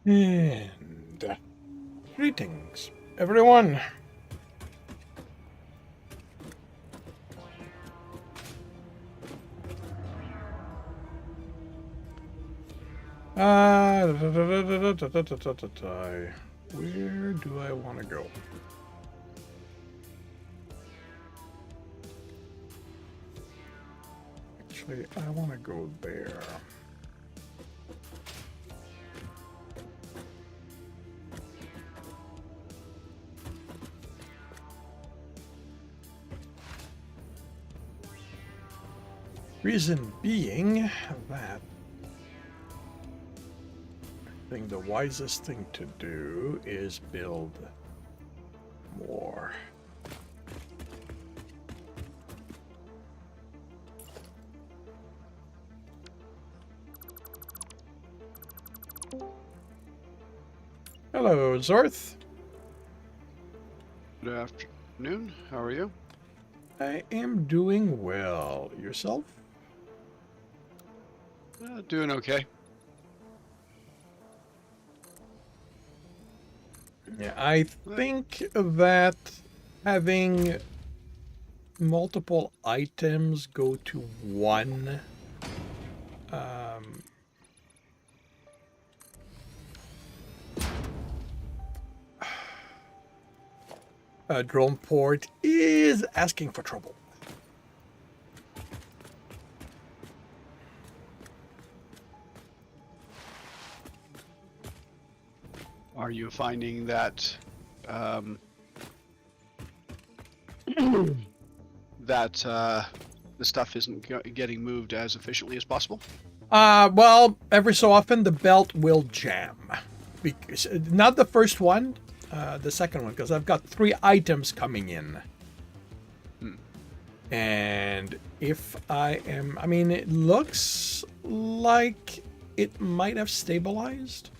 And greetings, everyone. Where do I want to go? Actually, I want to go there. Reason being that I think the wisest thing to do is build more. Hello, Zorth. Good afternoon. How are you? I am doing well. Yourself? Doing okay. Yeah, I think that having multiple items go to one drone port is asking for trouble. Are you finding that the stuff isn't getting moved as efficiently as possible? Well, every so often the belt will jam. Because, not the first one, the second one, because I've got 3 items coming in. And if I mean, it looks like it might have stabilized.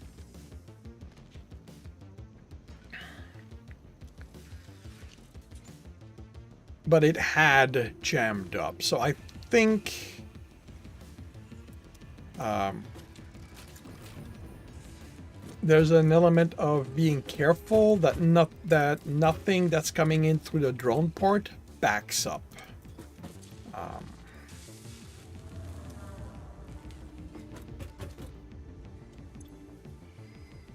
But it had jammed up. So I think there's an element of being careful that nothing that's coming in through the drone port backs up.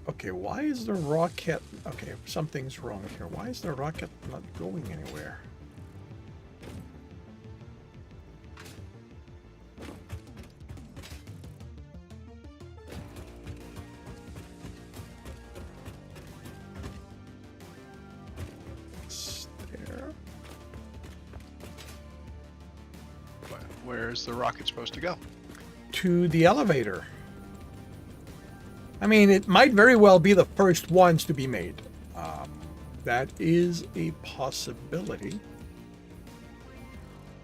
Okay, why is the rocket... Okay, something's wrong here. Why is the rocket not going anywhere? There. Where's the rocket supposed to go? To the elevator. I mean, it might very well be the first ones to be made. That is a possibility.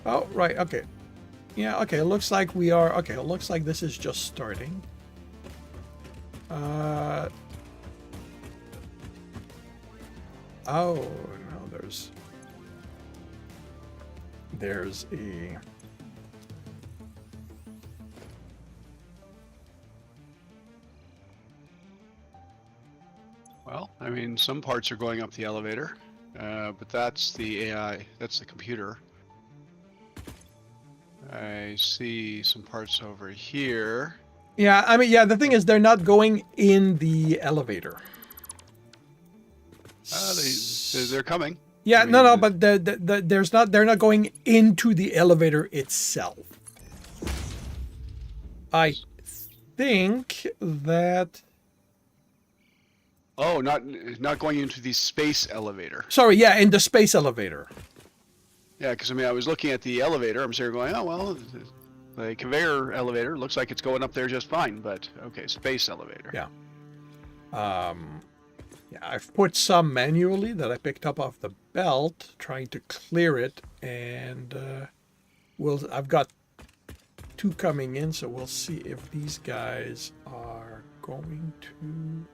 Oh, right, okay. Yeah, okay, it looks like we are... Okay, it looks like this is just starting. Oh, no, there's a... Well, I mean, some parts are going up the elevator, but that's the AI, that's the computer. I see some parts over here. Yeah, I mean, yeah, the thing is they're not going in the elevator. They're coming. Yeah, I mean, no, but they're not going into the elevator itself. I think that... Oh, not going into the space elevator. Sorry, yeah, in the space elevator. Yeah, because I mean, I was looking at the elevator. I'm sitting there going, oh well, the conveyor elevator looks like it's going up there just fine. But okay, space elevator. Yeah. Yeah, I've put some manually that I picked up off the belt, trying to clear it, and I've got 2 coming in, so we'll see if these guys are going to...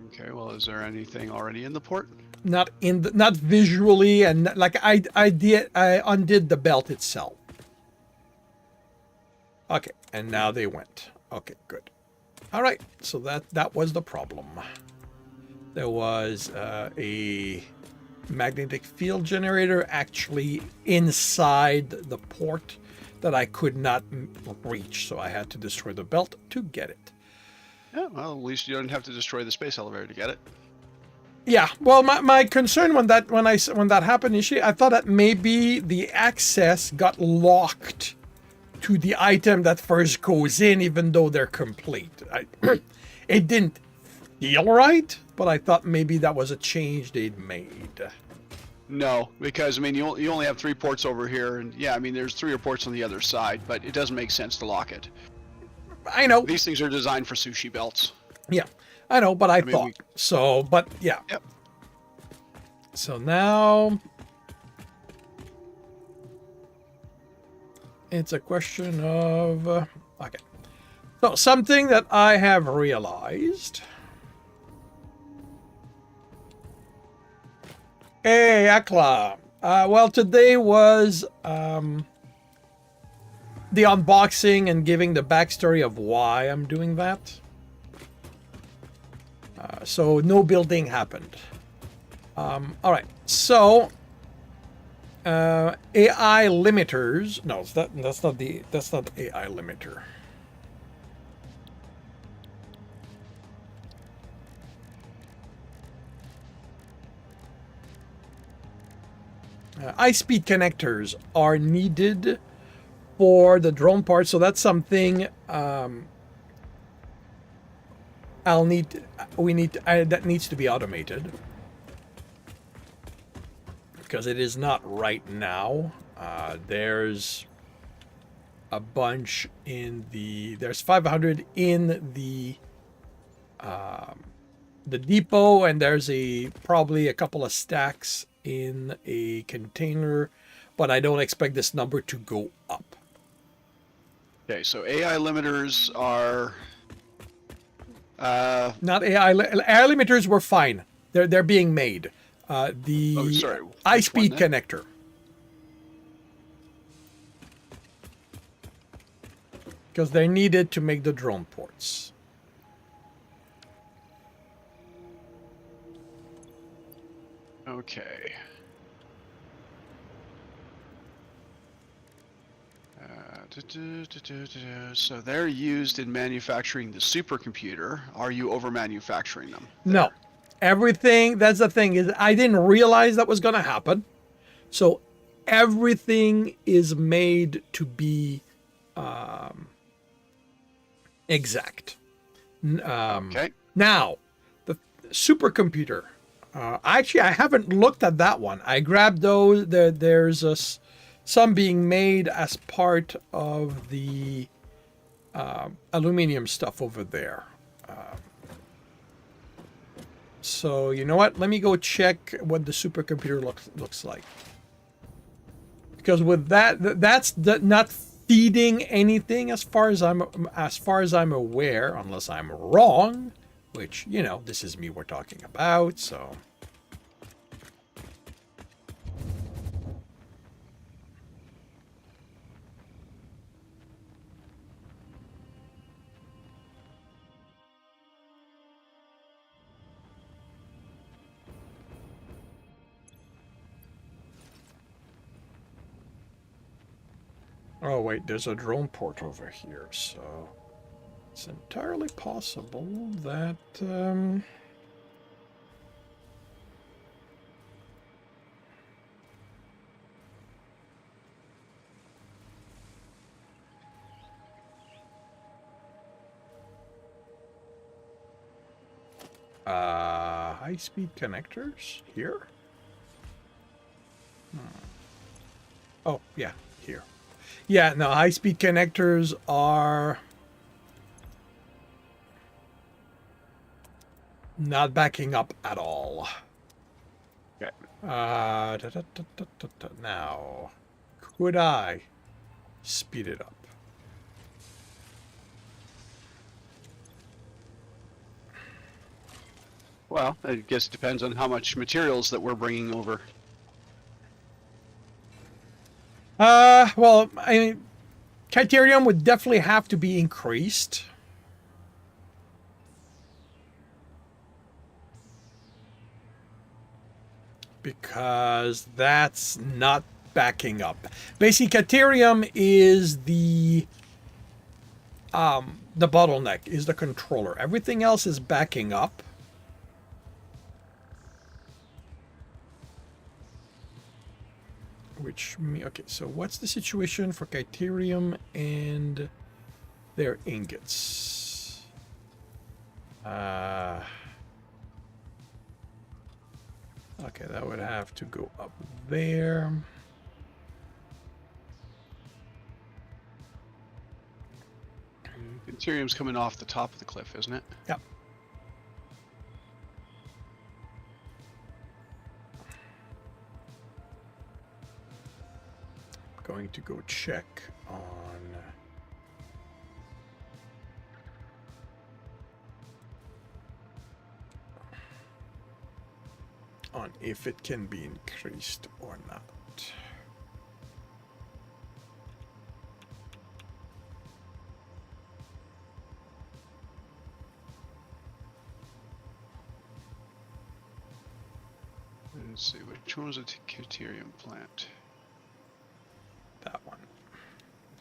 Okay, well, is there anything already in the port? Not visually, and like I undid the belt itself. Okay, and now they went. Okay, good. All right, so that was the problem. There was a magnetic field generator actually inside the port that I could not reach, so I had to destroy the belt to get it. Yeah, well, at least you don't have to destroy the space elevator to get it. Yeah, well, my concern when that happened initially, I thought that maybe the access got locked to the item that first goes in, even though they're complete. It didn't feel right, but I thought maybe that was a change they'd made. No, because I mean you only have 3 ports over here, and yeah, I mean there's 3 ports on the other side, but it doesn't make sense to lock it. I know. These things are designed for sushi belts. Yeah, I know, but I mean, thought so. But yeah. Yep. So now it's a question of okay. So something that I have realized. Hey, Akla. Well, today was the unboxing and giving the backstory of why I'm doing that. So no building happened. All right. So AI limiters. No, that's not AI limiter. High-speed connectors are needed for the drone part, so that's something that needs to be automated because it is not right now. There's a bunch there's 500 in the depot, and there's probably a couple of stacks in a container, but I don't expect this number to go up. Okay, so AI limiters are not AI. AI limiters were fine. They're being made. High-speed connector. Because they're needed to make the drone ports. Okay. So they're used in manufacturing the supercomputer. Are you over manufacturing them? No. Everything, that's the thing, is I didn't realize that was going to happen. So everything is made to be exact. Okay. Now, the supercomputer. Actually, I haven't looked at that one. I grabbed those. There's some being made as part of the aluminum stuff over there. So you know what? Let me go check what the supercomputer looks like. Because with that's not feeding anything as far as I'm aware, unless I'm wrong. Which, you know, this is me we're talking about, so. Oh, wait, there's a drone port over here, so. It's entirely possible that, high-speed connectors here? Oh, yeah, here. Yeah, no, high-speed connectors are not backing up at all. Okay. Now, could I speed it up? Well, I guess it depends on how much materials that we're bringing over. Well, I mean, Criterium would definitely have to be increased. because that's not backing up. Basically, Caterium is the bottleneck, is the controller. Everything else is backing up. Okay, so what's the situation for Caterium and their ingots? Okay, that would have to go up there. Ethereum's coming off the top of the cliff, isn't it? Yep. Going to go check on if it can be increased or not. Let's see, which one was the Ethereum plant? That one.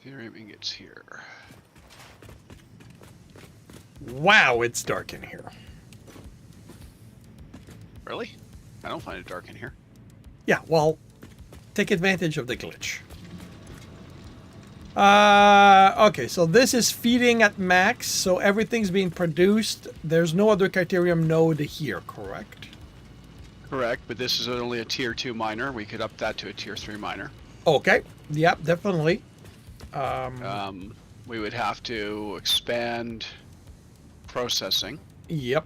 Ethereum ingots here. Wow, it's dark in here. Really? I don't find it dark in here. Yeah, well, take advantage of the glitch. Okay, so this is feeding at max, so everything's being produced. There's no other Caterium node here, correct? Correct, but this is only a tier 2 miner. We could up that to a tier 3 miner. Okay, yep, definitely. We would have to expand processing. Yep.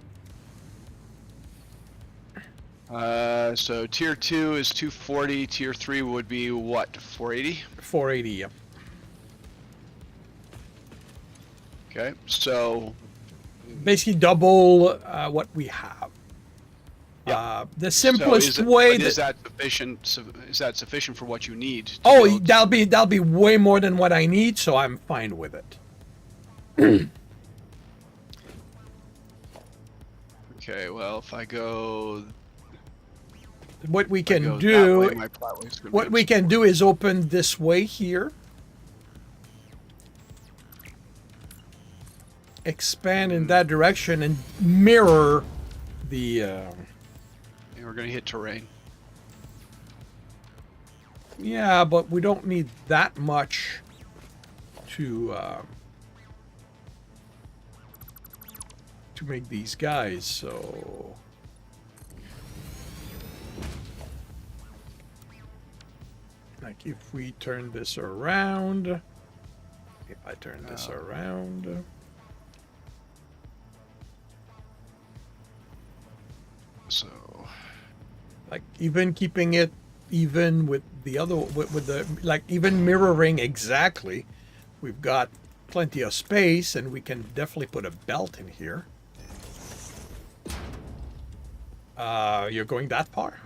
So tier 2 is 240, tier 3 would be what, 480? 480, yep. Okay, so Basically double what we have. The simplest way is that sufficient? Is that sufficient for what you need? Oh, that'll be way more than what I need, so I'm fine with it. Okay, well, if I go, What we if I can go do, that way, my plot wave's gonna what be we can do is open this way here, expand in that direction, and mirror the. And we're gonna hit terrain. Yeah, but we don't need that much to make these guys, so like if we turn this around, if I turn this around, So like even keeping it even with the other with the like even mirroring exactly, we've got plenty of space and we can definitely put a belt in here. You're going that far?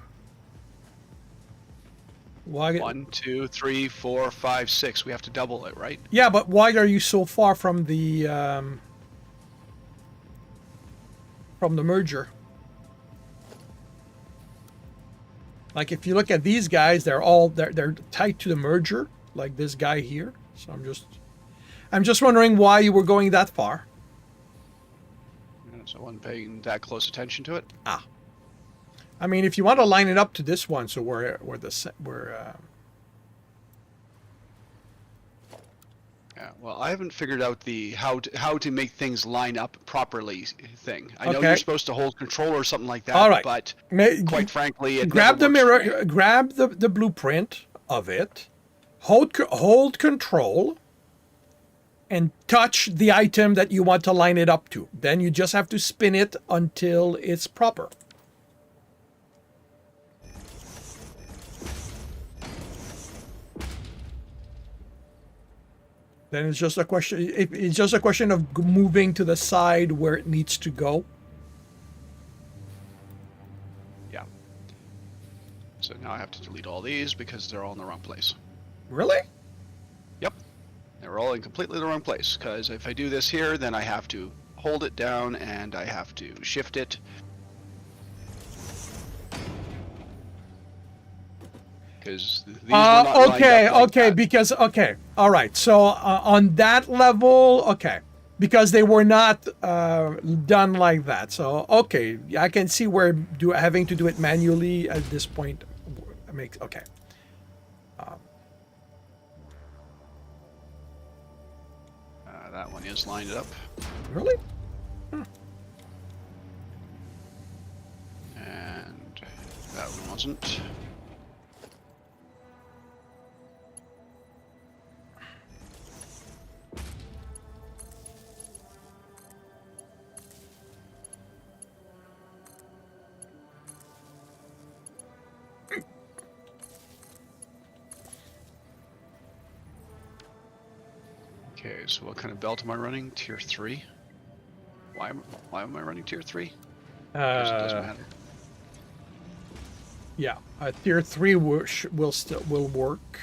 Why? 1, 2, 3, 4, 5, 6. We have to double it, right? Yeah, but why are you so far from the merger? Like if you look at these guys, they're tight to the merger, like this guy here. So I'm just wondering why you were going that far. So I wasn't paying that close attention to it. Ah. I mean, if you want to line it up to this one, so we're Yeah, well, I haven't figured out the how to make things line up properly thing. I know Okay. you're supposed to hold control or something like that, All right. but quite frankly, it grab the never works for mirror, me. grab the blueprint of it, hold control, and touch the item that you want to line it up to. Then you just have to spin it until it's proper. Then it's just a question. It's just a question of moving to the side where it needs to go. Yeah. So now I have to delete all these because they're all in the wrong place. Really? Yep. They're all in completely the wrong place, because if I do this here, then I have to hold it down and I have to shift it. because these were not lined Okay, up like okay, that. because okay, all right. So on that level, okay, because they were not done like that. So okay, I can see where having to do it manually at this point makes okay. That one is lined up, Really? and that one wasn't. Okay, so what kind of belt am I running? Tier 3? Why am I running Tier 3? Because it doesn't matter. Yeah, tier 3 will still will work.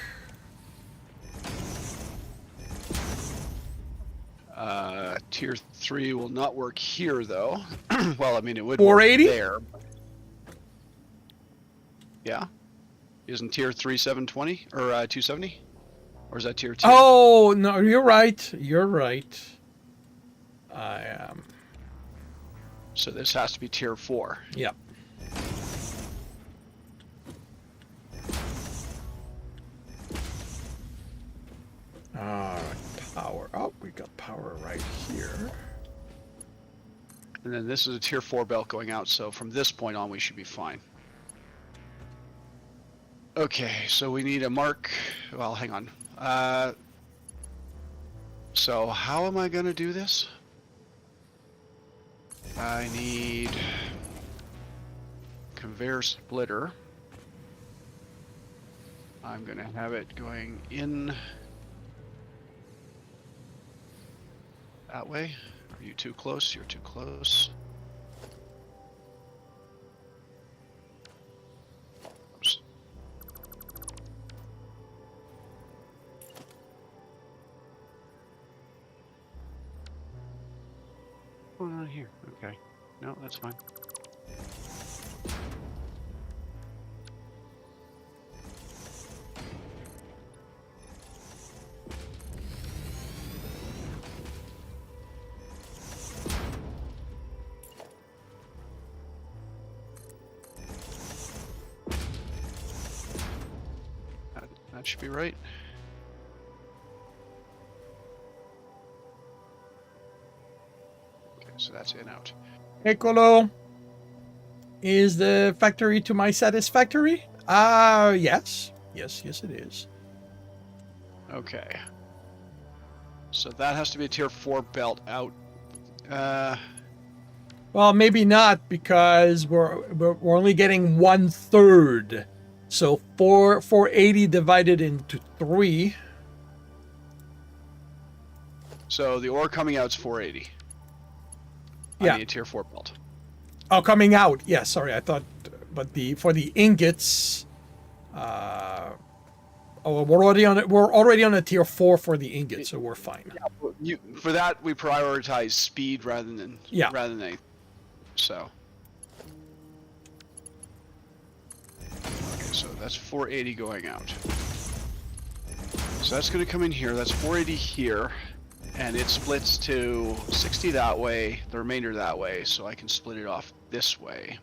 Tier 3 will not work here, though. Well, I mean, it would work 480? there. Yeah. Isn't Tier 3 720 or 270? Or is that Tier 2? Oh no, you're right. You're right. I am. So this has to be Tier 4. Yeah. All right, power. Oh, we got power right here. And then this is a Tier 4 belt going out, so from this point on we should be fine. Okay, so we need a mark. Well, hang on. So how am I going to do this? I need conveyor splitter. I'm going to have it going in that way. Are you too close? You're too close. Oops. What's going on here? Okay. No, that's fine. That should be right. Okay, so that's in out. Eccolo, is the factory to my satisfactory? Yes. Yes, it is. Okay. So that has to be a Tier 4 belt out. Well, maybe not because we're only getting 1/3. So 480 divided into 3. So the ore coming out is 480. Yeah. I need a Tier 4 belt. Oh, coming out. Yeah, sorry. I thought, but for the ingots, we're already on a tier 4 for the ingots, so we're fine. Yeah, for that we prioritize speed rather than anything. So. Okay, so that's 480 going out. So that's going to come in here. That's 480 here. And it splits to 60 that way, the remainder that way, so I can split it off this way.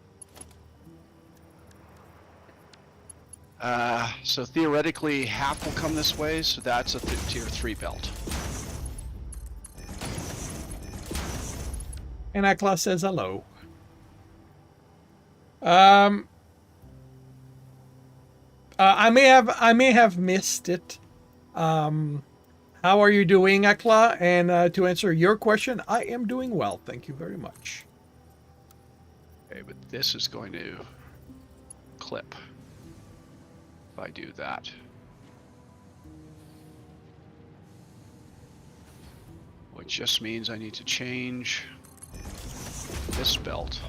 So theoretically, half will come this way, so that's a tier 3 belt. And Akla says hello. I may have missed it. How are you doing, Akla? And to answer your question, I am doing well. Thank you very much. Okay, but this is going to clip if I do that. Which just means I need to change this belt.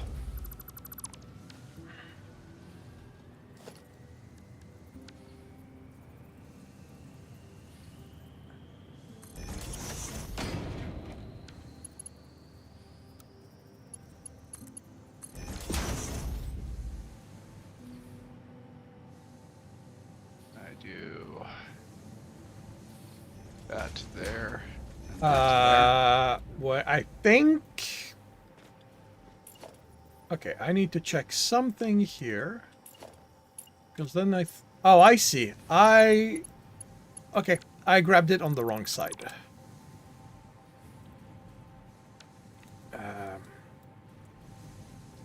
do that there. And that What I think. Okay, I need to check something here. Because then oh, I see. Okay, I grabbed it on the wrong side.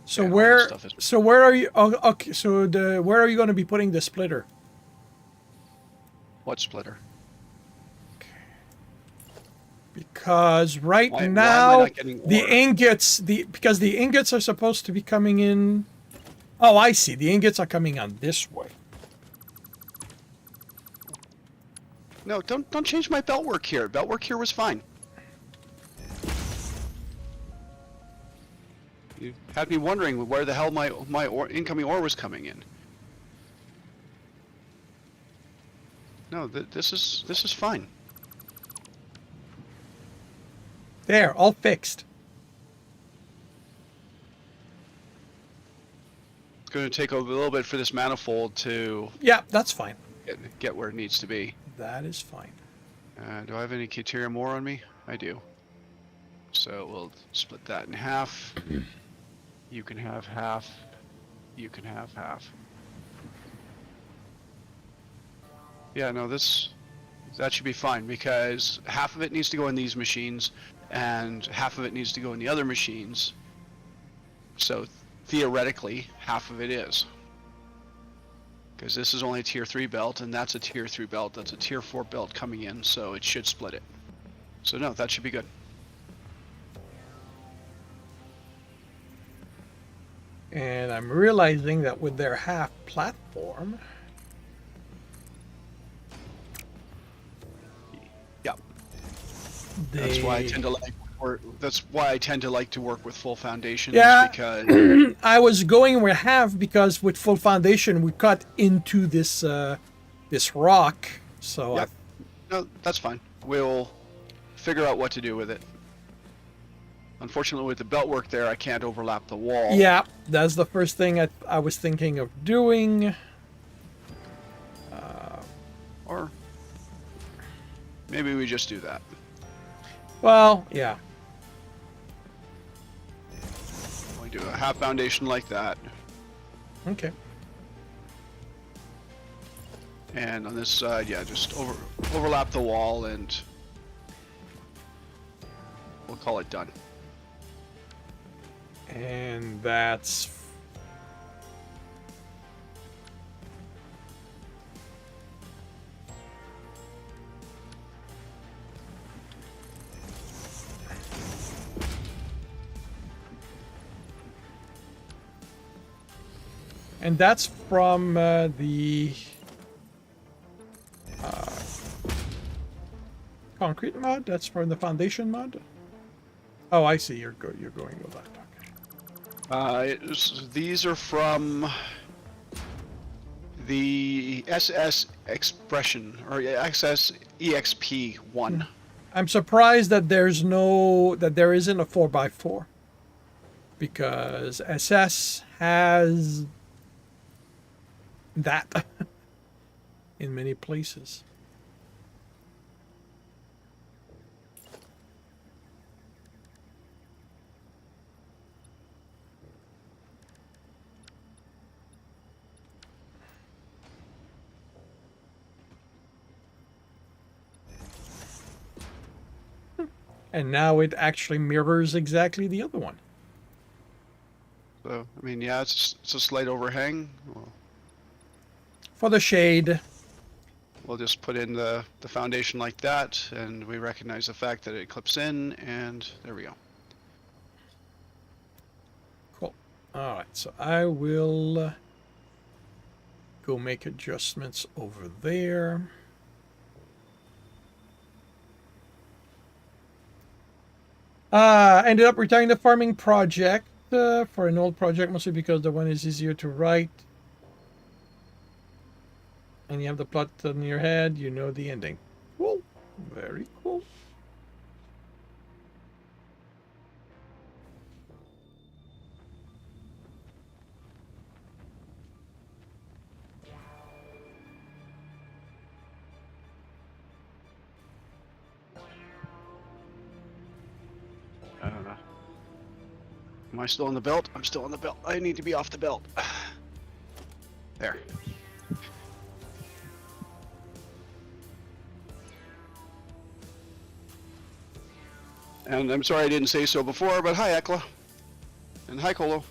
So Yeah, all this where? stuff is So where are you? Oh, okay. So where are you going to be putting the splitter? what splitter? Because right Why am I now not getting the ore? ingots, because the ingots are supposed to be coming in. Oh, I see. The ingots are coming on this way. No, don't change my belt work here. Belt work here was fine. You had me wondering where the hell my incoming ore was coming in. No, this is fine. There, all fixed. It's going to take a little bit for this manifold to Yeah, that's fine. get where it needs to be. That is fine. Do I have any Kateria ore on me? I do. So we'll split that in half. You can have half. You can have half. Yeah, no, that should be fine because half of it needs to go in these machines and half of it needs to go in the other machines. So theoretically, half of it is. Because this is only a tier 3 belt and that's a tier 3 belt, that's a tier 4 belt coming in, so it should split it. So no, that should be good. And I'm realizing that with their half platform, Yep. they... That's why I tend to like to work with full foundations. Yeah, Because I was going with half because with full foundation we cut into this this rock. So yep. No, that's fine. We'll figure out what to do with it. Unfortunately, with the belt work there, I can't overlap the wall. yeah, that's the first thing I was thinking of doing. Or maybe we just do that. Well, yeah. We do a half foundation like that, Okay. and on this side, yeah, just overlap the wall, and we'll call it done. And that's... And that's from the concrete mod? That's from the foundation mod? Oh, I see. You're going with that. Okay. These are from the SS expression or SS EXP 1. I'm surprised that there isn't a 4x4 because SS has that in many places. And now it actually mirrors exactly the other one. So I mean, yeah, it's a slight overhang. For the shade. We'll just put in the foundation like that, and we recognize the fact that it clips in, and there we go. Cool. All right, so I will go make adjustments over there. Ended up retiring the farming project for an old project, mostly because the one is easier to write. And you have the plot in your head, you know the ending. Cool. Very cool. Am I still on the belt? I'm still on the belt. I need to be off the belt. There. And I'm sorry I didn't say so before, but hi, Ekla. And hi, Colo.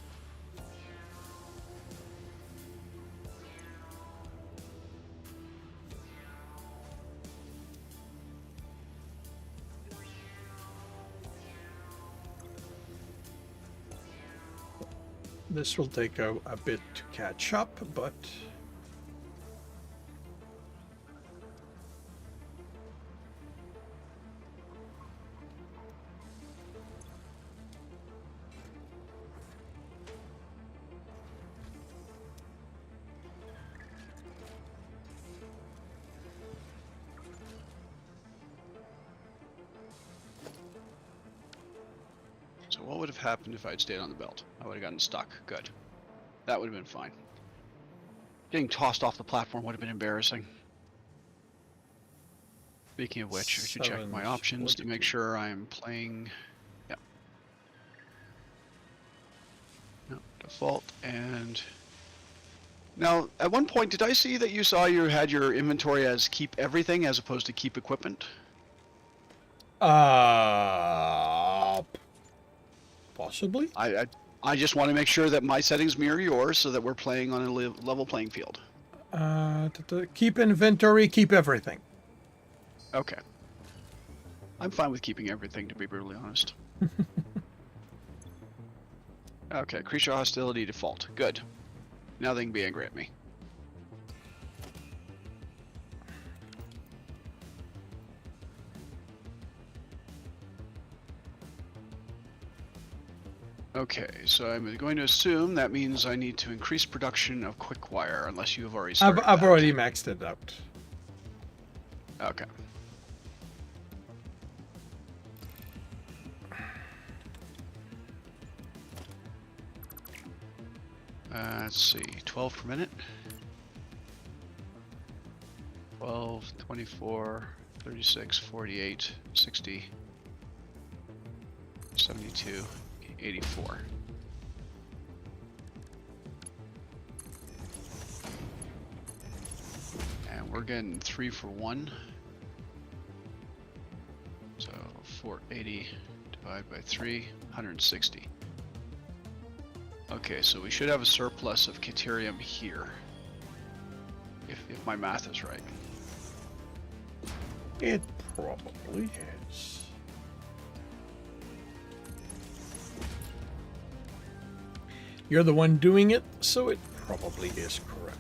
This will take a bit to catch up, but So what would have happened if I'd stayed on the belt? I would have gotten stuck. Good. That would have been fine. Getting tossed off the platform would have been embarrassing. Speaking of which, I should check my options to make sure I'm playing... Yeah. No, default, and... Now, at one point, did I see that you had your inventory as keep everything as opposed to keep equipment? Possibly. I just want to make sure that my settings mirror yours so that we're playing on a level playing field. Keep inventory, keep everything. Okay. I'm fine with keeping everything, to be brutally honest. Okay, creature hostility default. Good. Now they can be angry at me. Okay, so I'm going to assume that means I need to increase production of quick wire, unless you have already started I've that. already maxed it out. Okay. Let's see, 12 per minute. 12, 24, 36, 48, 60, 72, 84. And we're getting 3 for 1. So 480 divided by 3, 160. Okay, so we should have a surplus of Caterium here. If my math is right. It probably is. You're the one doing it, so it probably is correct.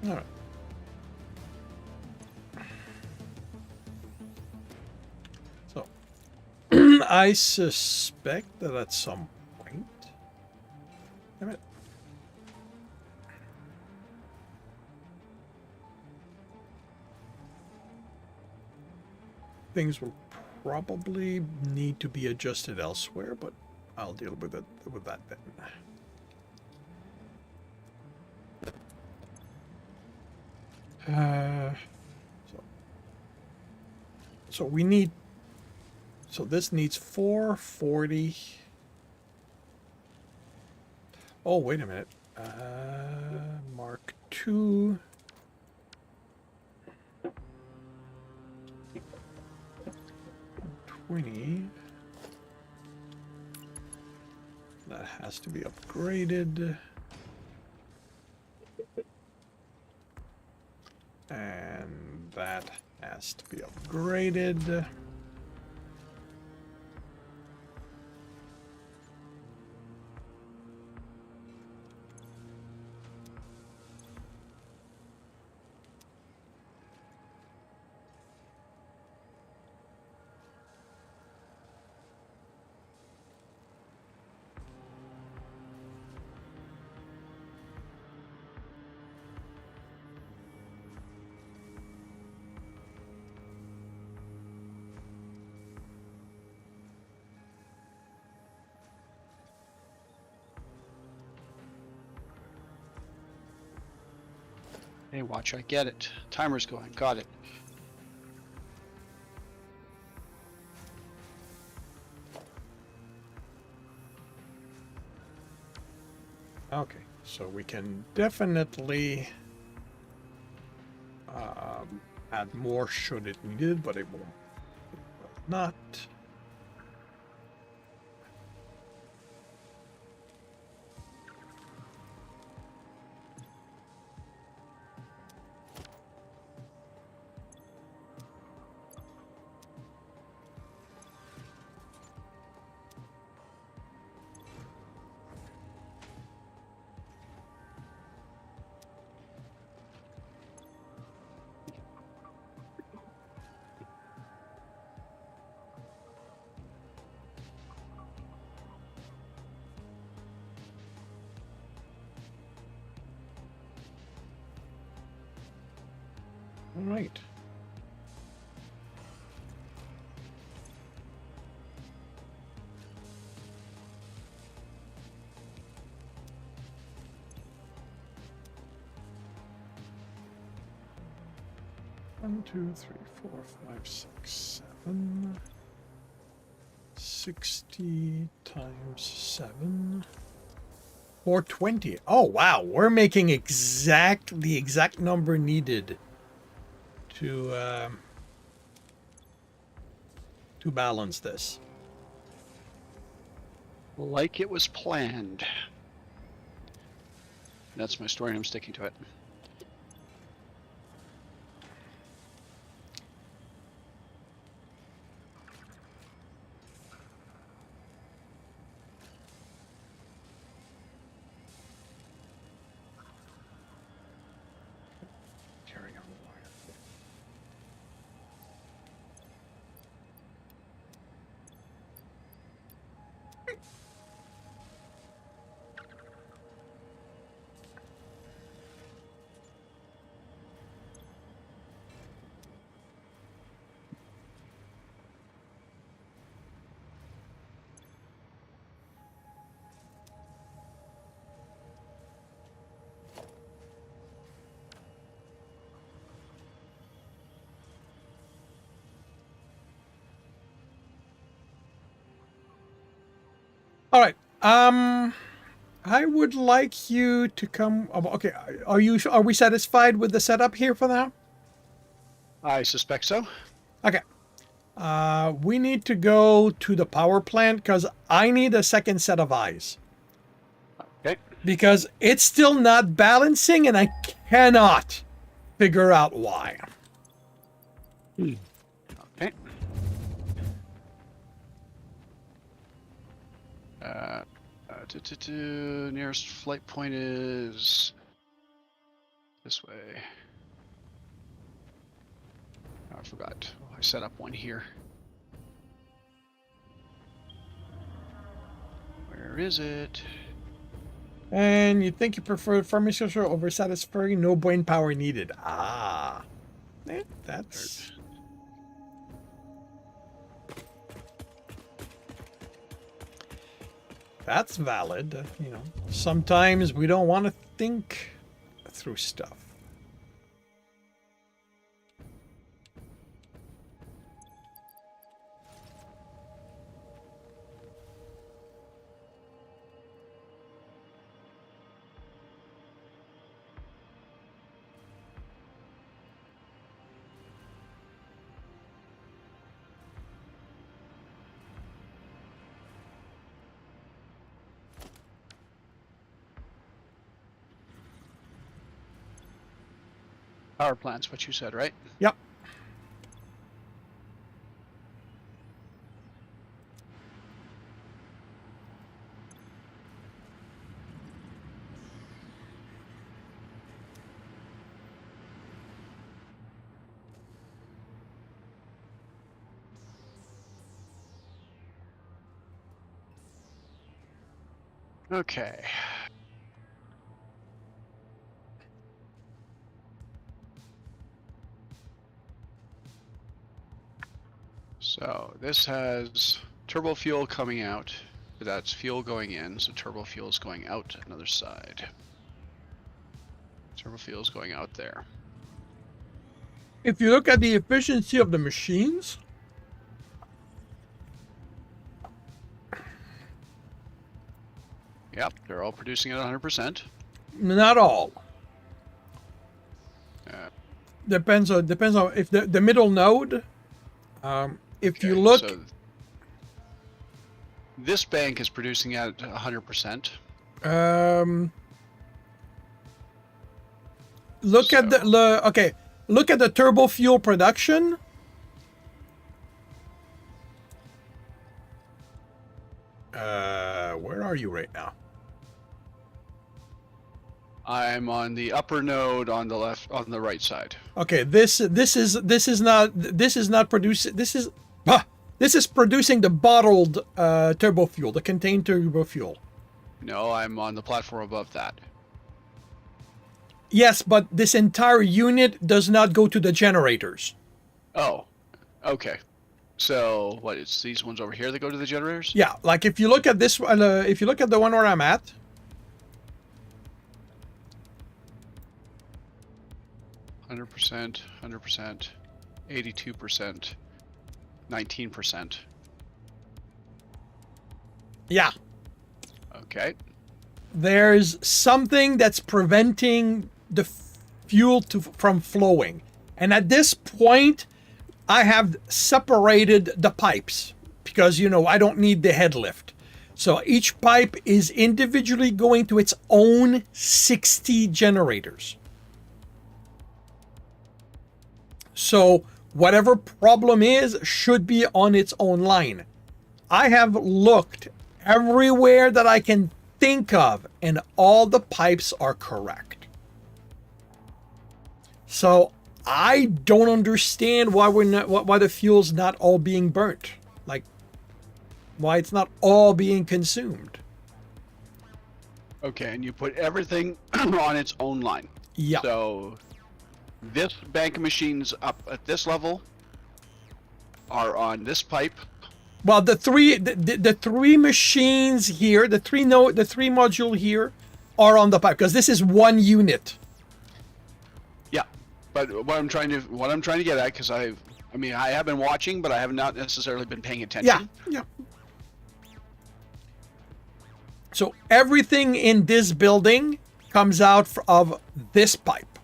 All right. So, I suspect that at some point, damn it. Things will probably need to be adjusted elsewhere, but I'll deal with that then. So we need. So this needs 440. Oh, wait a minute. Mark II. $20. That has to be upgraded. And that has to be upgraded. Hey, watch, I get it. Timer's going. Got it. Okay, so we can definitely add more should it needed, but it won't. It will not. All right. One, two, three, four, five, six, 7. 60 times 7. 420. Oh wow, we're making the exact number needed to balance this. Like it was planned. That's my story and I'm sticking to it. Carry on the wire. All right. I would like you to come. Okay. Are we satisfied with the setup here for now? I suspect so. Okay. We need to go to the power plant because I need a second set of eyes. Okay. Because it's still not balancing and I cannot figure out why. Okay. Nearest flight point is this way. Oh, I forgot. I set up one here. Where is it? And you think you prefer pharmaceutical over satisfactory? No brain power needed. Ah. That's... That's valid. You know, sometimes we don't want to think through stuff. Power plant's what you said, right? Yep. Okay. So this has turbo fuel coming out. That's fuel going in, so turbo fuel is going out another side. Turbo fuel's going out there. If you look at the efficiency of the machines, Yep, they're all producing at 100%. not all. Uh, Depends on if the middle node. If you okay, look, so this bank is producing at 100%. Look at okay. Look at the turbo fuel production. Where are you right now? I'm on the upper node on the left, on the right side. Okay, this is not producing. This is producing the bottled turbo fuel, the contained turbo fuel. No, I'm on the platform above that. Yes, but this entire unit does not go to the generators. Oh, okay. So what? It's these ones over here that go to the generators? Yeah, like if you look at this one, if you look at the one where I'm at, 100%, 100%, 82%, 19%. yeah, Okay. there's something that's preventing the fuel from flowing. And at this point, I have separated the pipes because, I don't need the head lift. So each pipe is individually going to its own 60 generators. So whatever problem is should be on its own line. I have looked everywhere that I can think of, and all the pipes are correct. So I don't understand why why the fuel's not all being burnt, like why it's not all being consumed. Okay, and you put everything on its own line. Yeah. So this bank of machines up at this level are on this pipe. Well, the three machines here, the three module here, are on the pipe because this is one unit. Yeah, but what I'm trying to get at, because I have been watching, but I have not necessarily been paying attention. Yeah. So everything in this building comes out of this pipe,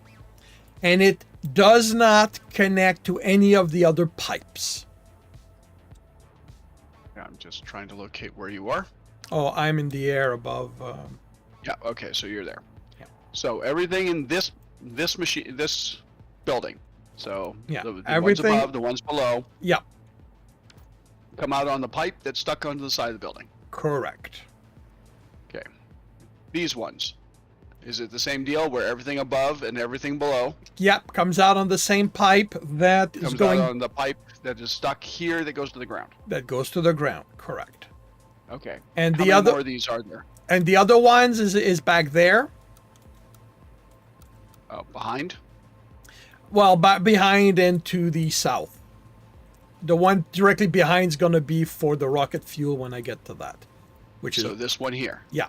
and it does not connect to any of the other pipes. Yeah, I'm just trying to locate where you are. Oh, I'm in the air above. Yeah. Okay, so you're there. Yeah. So everything in this machine, this building. So Yeah, the everything. ones above, the ones below, Yeah, come out on the pipe that's stuck onto the side of the building. correct. Okay. These ones. Is it the same deal where everything above and everything below Yep, comes out on the same pipe that is comes going out on the pipe that is stuck here that goes to the ground? that goes to the ground. Correct. Okay. And How the many other more of these are there? and the other ones is back there. Behind? Well, behind and to the south. The one directly behind is going to be for the rocket fuel when I get to that, which So is this one here. yeah,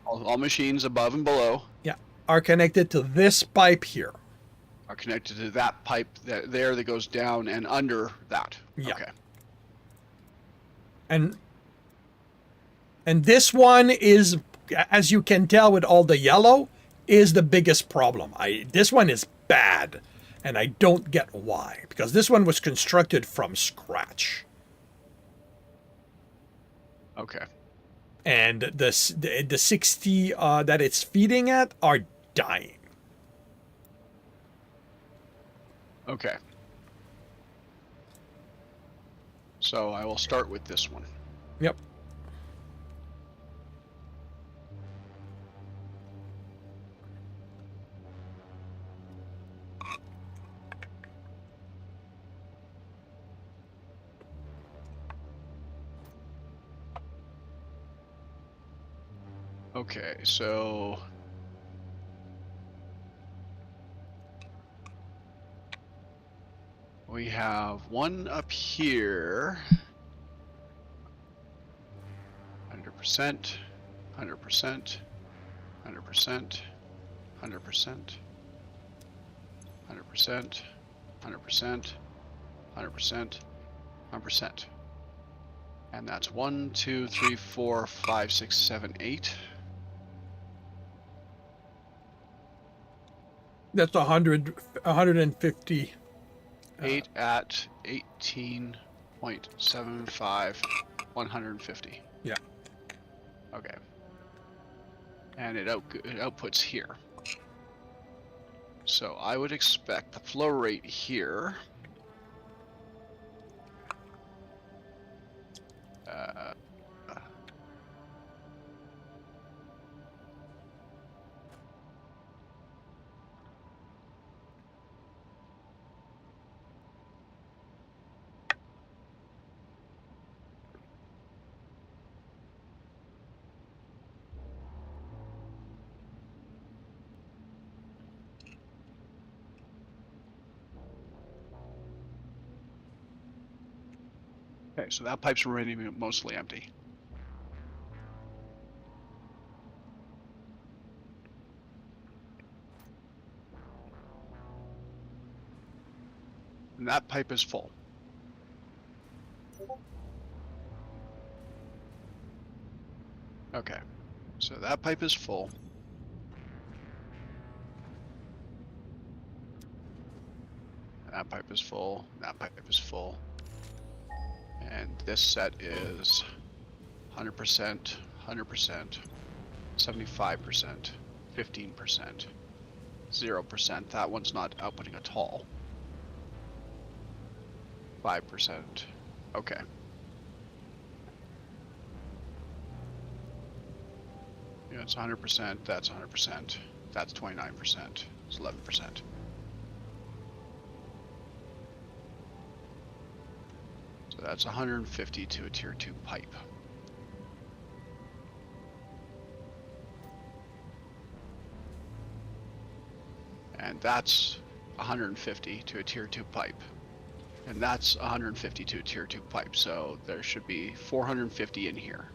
All machines above and below are connected to this pipe here. are connected to that pipe that goes down and under that. Yeah. Okay. And this one is, as you can tell with all the yellow, is the biggest problem. This one is bad, and I don't get why, because this one was constructed from scratch. Okay. And the 60 that it's feeding at are dying. Okay. So I will start with this one. Yep. Okay, so we have one up here. 100%, 100%, 100%, 100%, 100%, 100%, 100%, 100%. And that's 1, 2, 3, 4, 5, 6, 7, 8. That's 150. 8 at 18.75, 150. Yeah. Okay. And it outputs here. So I would expect the flow rate here. Uh, okay, so that pipe's remaining mostly empty. And that pipe is full. Okay, so that pipe is full. That pipe is full. That pipe is full. And this set is 100%, 100%, 75%, 15%, 0%. That one's not outputting at all. 5%. Okay. Yeah, it's 100%. That's 100%. That's 29%. It's 11%. So that's 150 to a tier 2 pipe. And that's 150 to a tier 2 pipe. And that's 150 to a tier 2 pipe. So there should be 450 in here.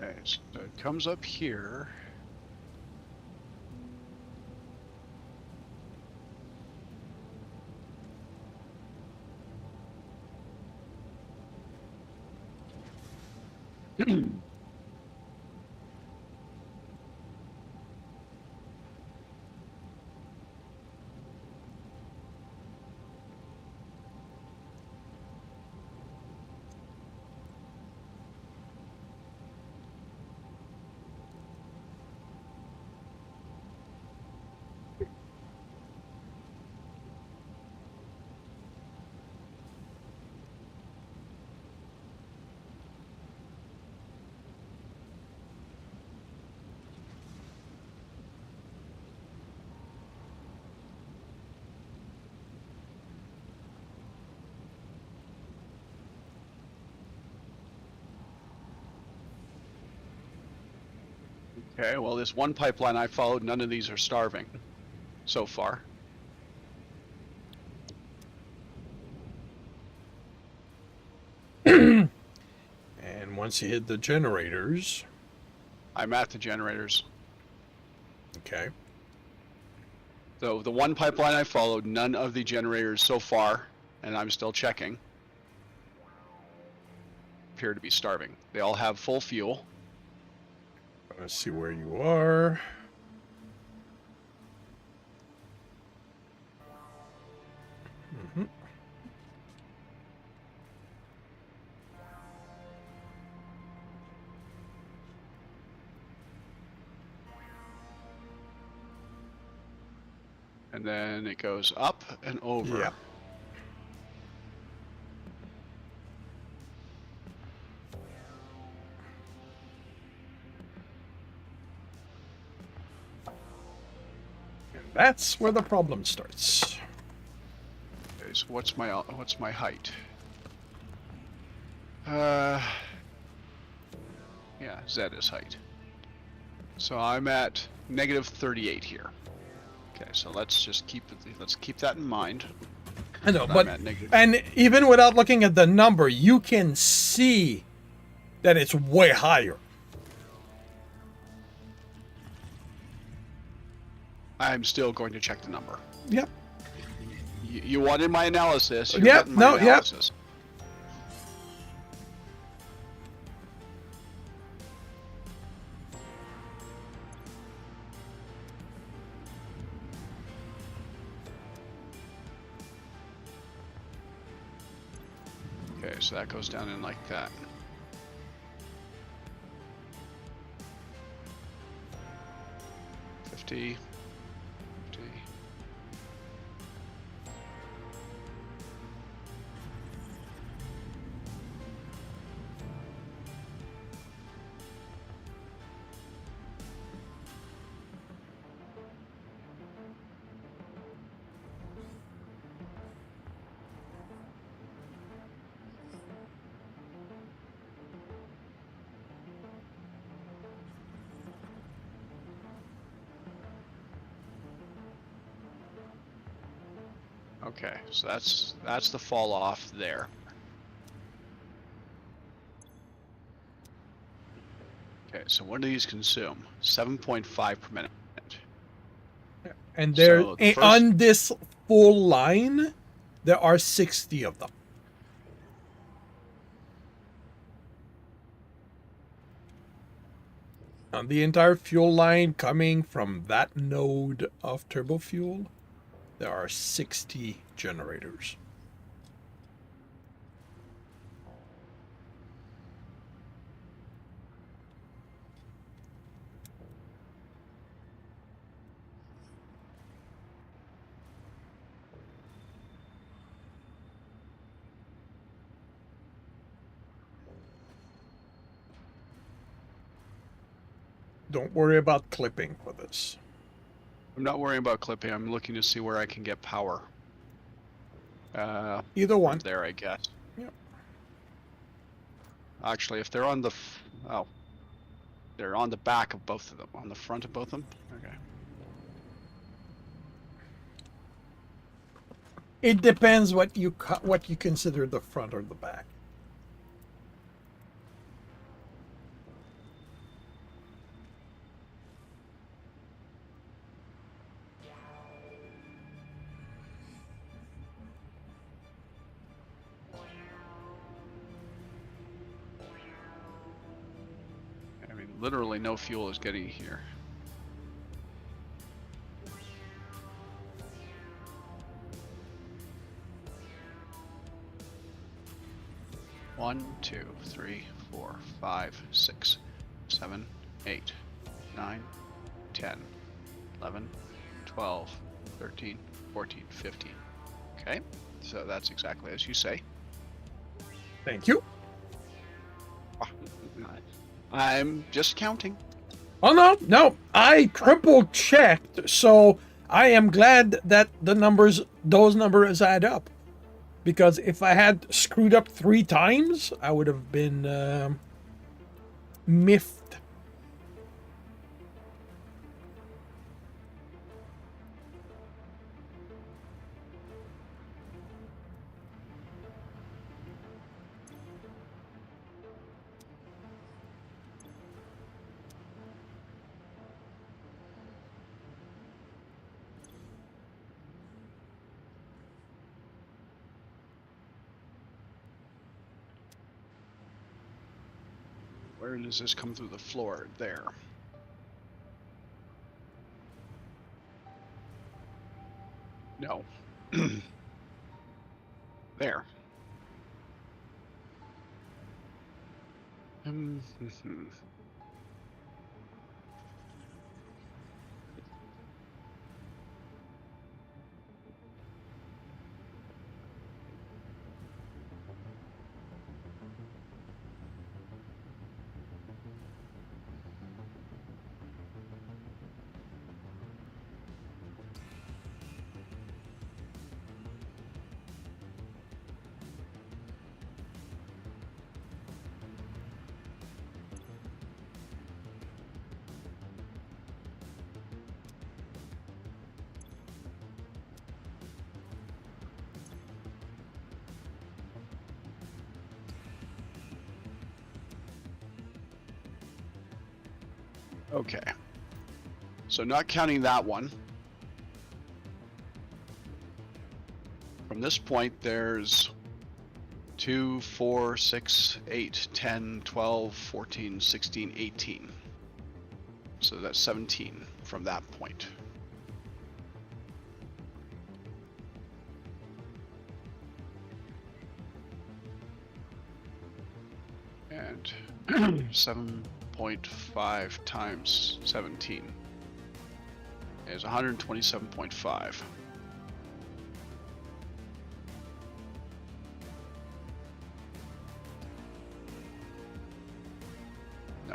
Okay, so it comes up here. Okay, well, this one pipeline I followed, none of these are starving so far. And once you hit the generators, I'm at the generators. okay. So the one pipeline I followed, none of the generators so far, and I'm still checking, appear to be starving. They all have full fuel. Let's see where you are. Mhm. And then it goes up and over. Yep. And that's where the problem starts. Okay, so what's my height? Yeah, Z is height. So I'm at negative 38 here. Okay, so let's keep that in mind. I know, I'm but at negative. and even without looking at the number, you can see that it's way higher. I'm still going to check the number. Yep. You wanted my analysis. You're Yep, getting my no, yep. analysis. Okay, so that goes down in like that. $50. Okay, so that's the fall off there. Okay, so what do these consume? 7.5 per minute. And there, So the first- on this full line, there are 60 of them. On the entire fuel line coming from that node of turbo fuel, there are 60 generators. Don't worry about clipping for this. I'm not worrying about clipping. I'm looking to see where I can get power. Either one. There, I guess. Yep. Actually, if they're on the they're on the back of both of them. On the front of both of them. Okay. It depends what you consider the front or the back. I mean, literally no fuel is getting here. One, 2, 3, 4, 5, 6, 7, 8, 9, 10, 11, 12, 13, 14, 15. Okay, so that's exactly as you say. Thank you. I'm just counting. Oh no, I triple checked, so I am glad that those numbers add up. Because if I had screwed up 3 times, I would have been miffed. Where does this come through the floor? There. No. There. Okay. So not counting that one. From this point, there's 2, 4, 6, 8, 10, 12, 14, 16, 18. So that's 17 from that point. And 7.5 times 17 is 127.5. No.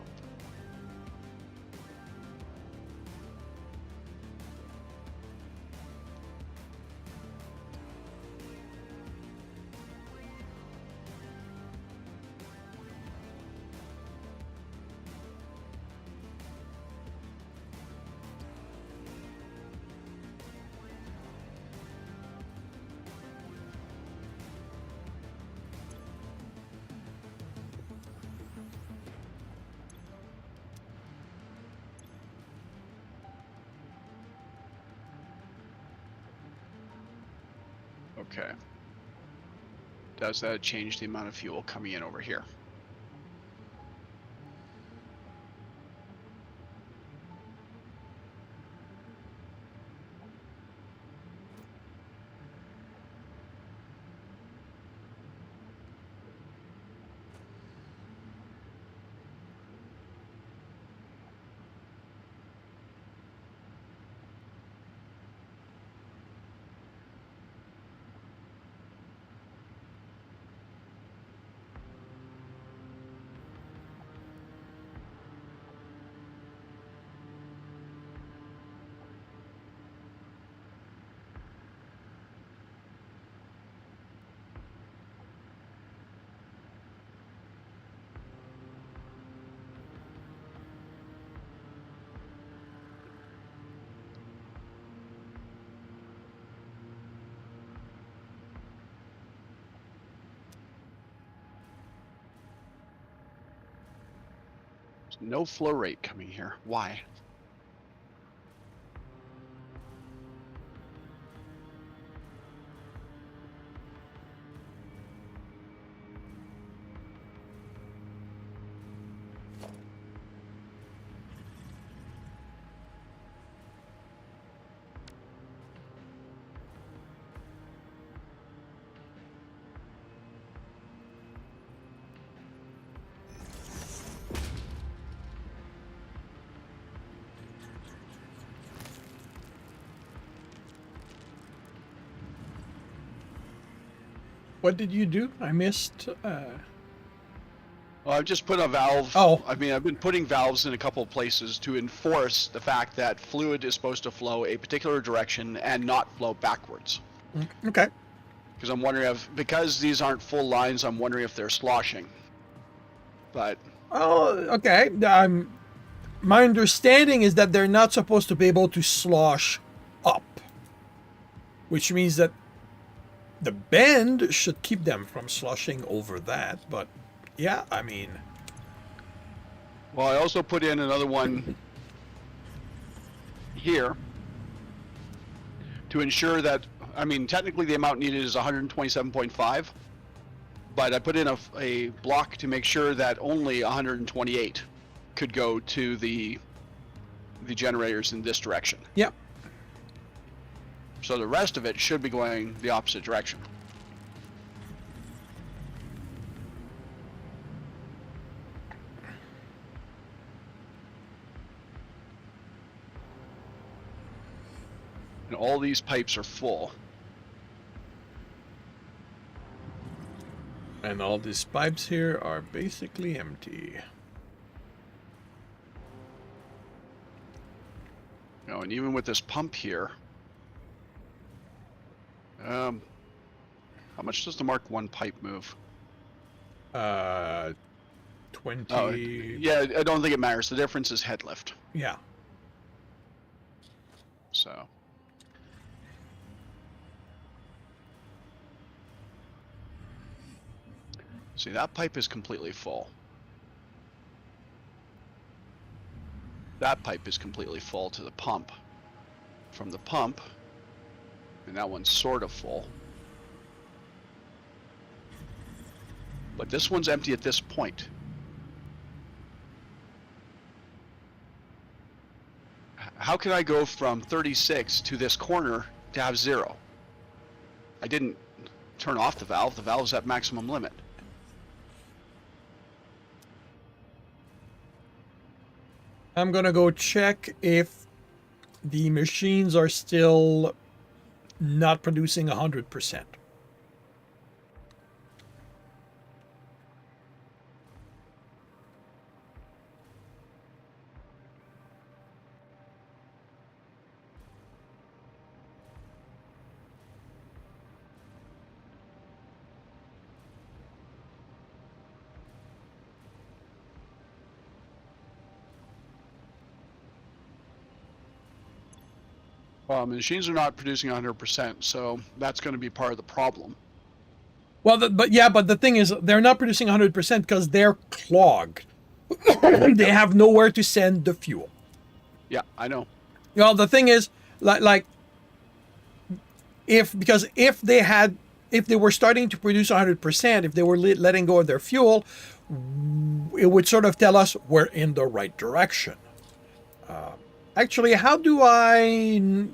Okay. Does that change the amount of fuel coming in over here? There's no flow rate coming here. Why? What did you do? I missed. Well, I've just put a valve. Oh. I mean, I've been putting valves in a couple of places to enforce the fact that fluid is supposed to flow a particular direction and not flow backwards. Okay. Because I'm wondering if, because these aren't full lines, I'm wondering if they're sloshing. But. Oh, okay. My understanding is that they're not supposed to be able to slosh up, which means that the bend should keep them from sloshing over that. But yeah, I mean, Well, I also put in another one here to ensure that, I mean, technically the amount needed is 127.5. but I put in a block to make sure that only 128 could go to the generators in this direction. Yep. So the rest of it should be going the opposite direction. And all these pipes are full. And all these pipes here are basically empty. You know, and even with this pump here, how much does the Mark 1 pipe move? 20. Oh, yeah, I don't think it matters. The difference is head lift. Yeah. So. See, that pipe is completely full. That pipe is completely full to the pump. From the pump, and that one's sort of full. But this one's empty at this point. How can I go from 36 to this corner to have 0? I didn't turn off the valve. The valve's at maximum limit. I'm gonna go check if the machines are still not producing 100%. Machines are not producing 100%, so that's going to be part of the problem. Well, but the thing is, they're not producing 100% because they're clogged. They have nowhere to send the fuel. Yeah, I know. Well, the thing is, if they were starting to produce 100%, if they were letting go of their fuel, it would sort of tell us we're in the right direction. Actually, how do I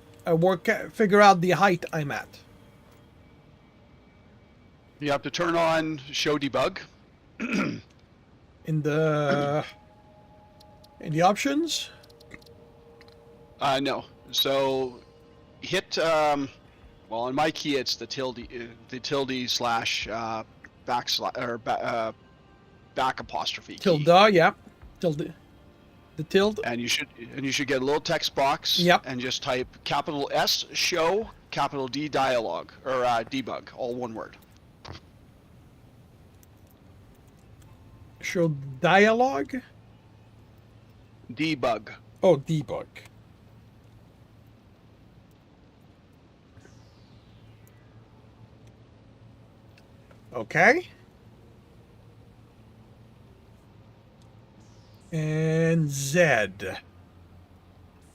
figure out the height I'm at? You have to turn on show debug. In the options? No. So hit well, on my key it's the tilde slash backslash or back apostrophe key. Tilde, yeah. Tilde. The tilde. And you should get a little text box. Yep. And just type capital S show, capital D dialogue or debug, all one word. Show dialogue? Debug. Oh, debug. Okay. And Z.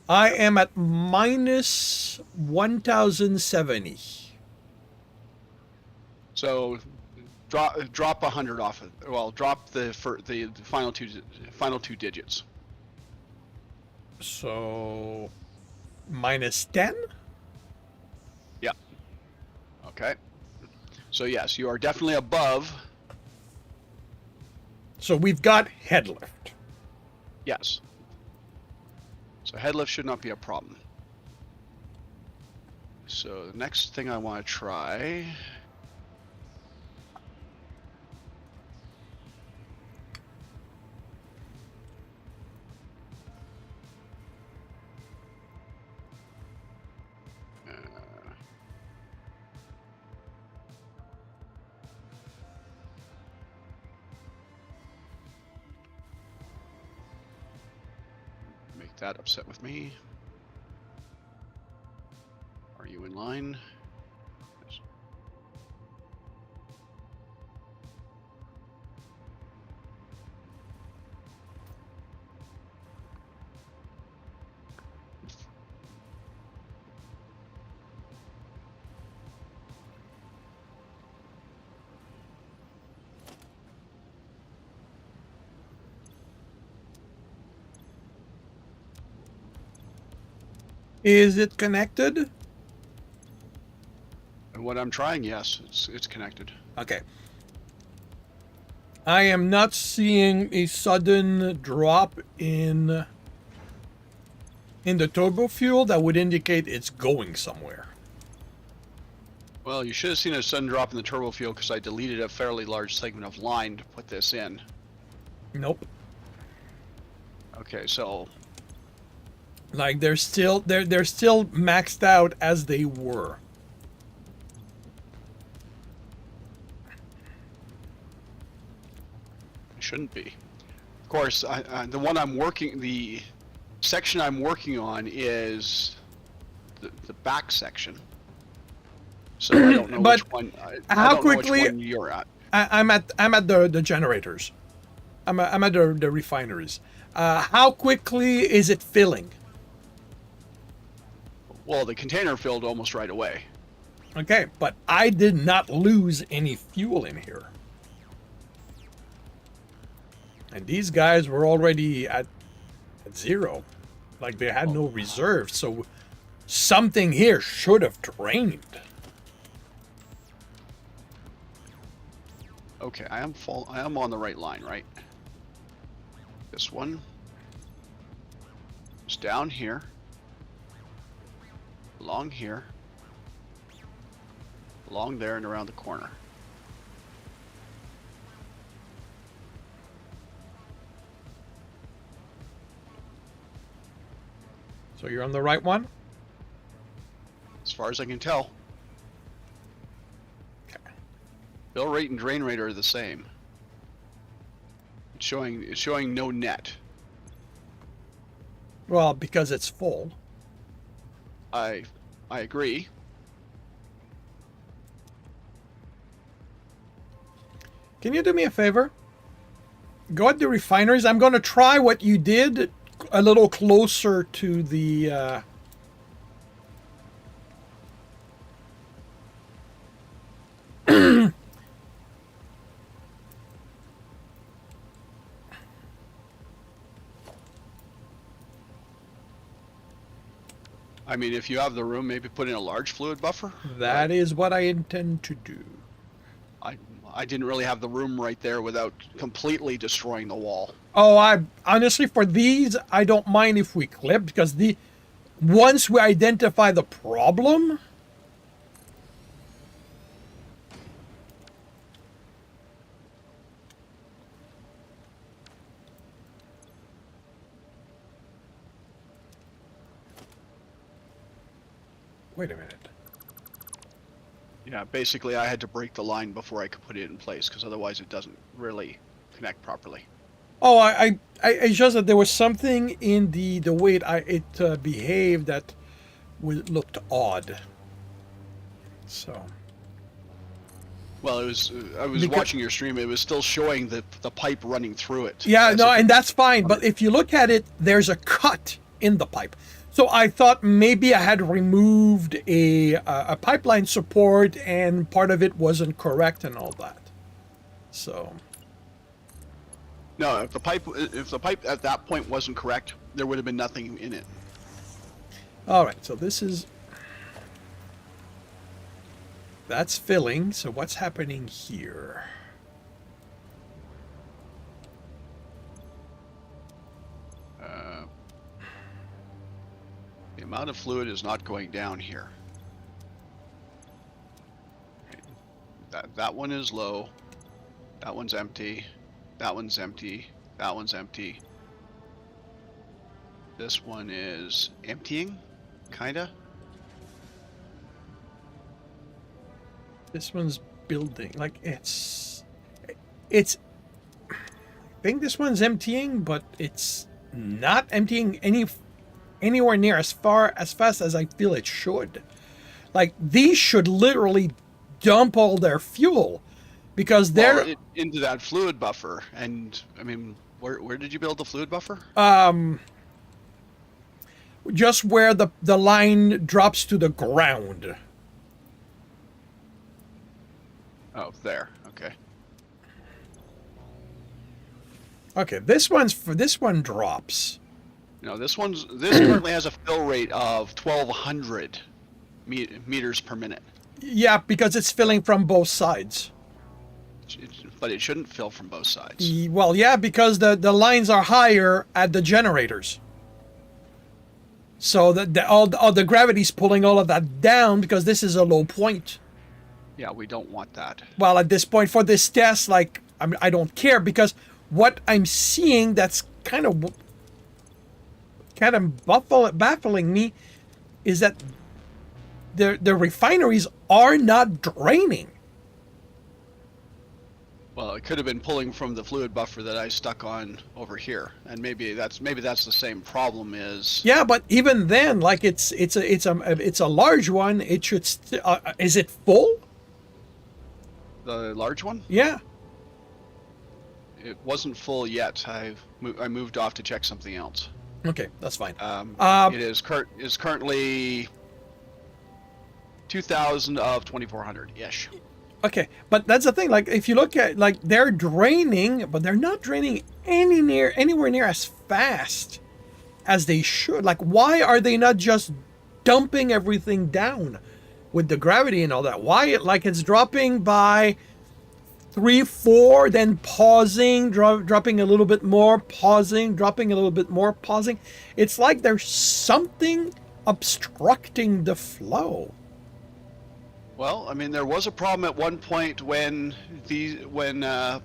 I am at minus 1070. So drop 100 off it. Well, drop the final two digits. So minus 10? Yeah. Okay. So yes, you are definitely above. So we've got head lift. Yes. So head lift should not be a problem. So the next thing I want to try. That upset with me. Are you in line? Yes. Is it connected? And what I'm trying, yes, it's connected. Okay. I am not seeing a sudden drop in the turbo fuel that would indicate it's going somewhere. Well, you should have seen a sudden drop in the turbo fuel because I deleted a fairly large segment of line to put this in. Nope. Okay, so Like they're still maxed out as they were. it shouldn't be. Of course, the section I'm working on is the back section. So I don't know But which one. how I don't quickly- know which one you're at. I'm at the generators. I'm at the refineries. How quickly is it filling? Well, the container filled almost right away. Okay, but I did not lose any fuel in here. And these guys were already at zero. Like they had no reserves, so something here should have drained. Okay, I am on the right line, right? This one is down here, along here, along there, and around the corner. So you're on the right one? As far as I can tell, Okay. fill rate and drain rate are the same. It's showing no net. Well, because it's full. I agree. Can you do me a favor? Go at the refineries. I'm going to try what you did a little closer to the... I mean, if you have the room, maybe put in a large fluid buffer. That is what I intend to do. I didn't really have the room right there without completely destroying the wall. Oh, I honestly, for these, I don't mind if we clip, because once we identify the problem, wait a minute. Yeah, basically I had to break the line before I could put it in place, because otherwise it doesn't really connect properly. Oh, I it's just that there was something in the way it behaved that looked odd. So. Well, it was. I was Because- watching your stream. It was still showing the pipe running through it. Yeah, As no, if and it- that's fine. But if you look at it, there's a cut in the pipe. So I thought maybe I had removed a pipeline support, and part of it wasn't correct and all that. So. No, if the pipe at that point wasn't correct, there would have been nothing in it. All right, so this is... That's filling, so what's happening here? The amount of fluid is not going down here. That one is low. That one's empty. That one's empty. That one's empty. This one is emptying, kinda. This one's building, like it's... I think this one's emptying, but it's not emptying anywhere near as fast as I feel it should. Like, these should literally dump all their fuel, because they're... Well, into that fluid buffer. And I mean, where did you build the fluid buffer? Just where the line drops to the ground. Oh, there. Okay. Okay, this one drops. No, this currently has a fill rate of 1,200 meters per minute. Yeah, because it's filling from both sides. But it shouldn't fill from both sides. Well, yeah, because the lines are higher at the generators. So all the gravity's pulling all of that down because this is a low point. Yeah, we don't want that. Well, at this point for this test, like I don't care because what I'm seeing that's kind of baffling me is that the refineries are not draining. Well, it could have been pulling from the fluid buffer that I stuck on over here, and maybe that's the same problem. Is Yeah, but even then, like it's a large one. It should. Is it full? the large one? Yeah. It wasn't full yet. I moved off to check something else. Okay, that's fine. It is currently 2,000 of 2,400 ish. Okay, but that's the thing. Like, if you look at like they're draining, but they're not draining anywhere near as fast as they should. Like, why are they not just dumping everything down with the gravity and all that? Why, like, it's dropping by 3, 4, then pausing, dropping a little bit more, pausing, dropping a little bit more, pausing. It's like there's something obstructing the flow. Well, I mean, there was a problem at one point when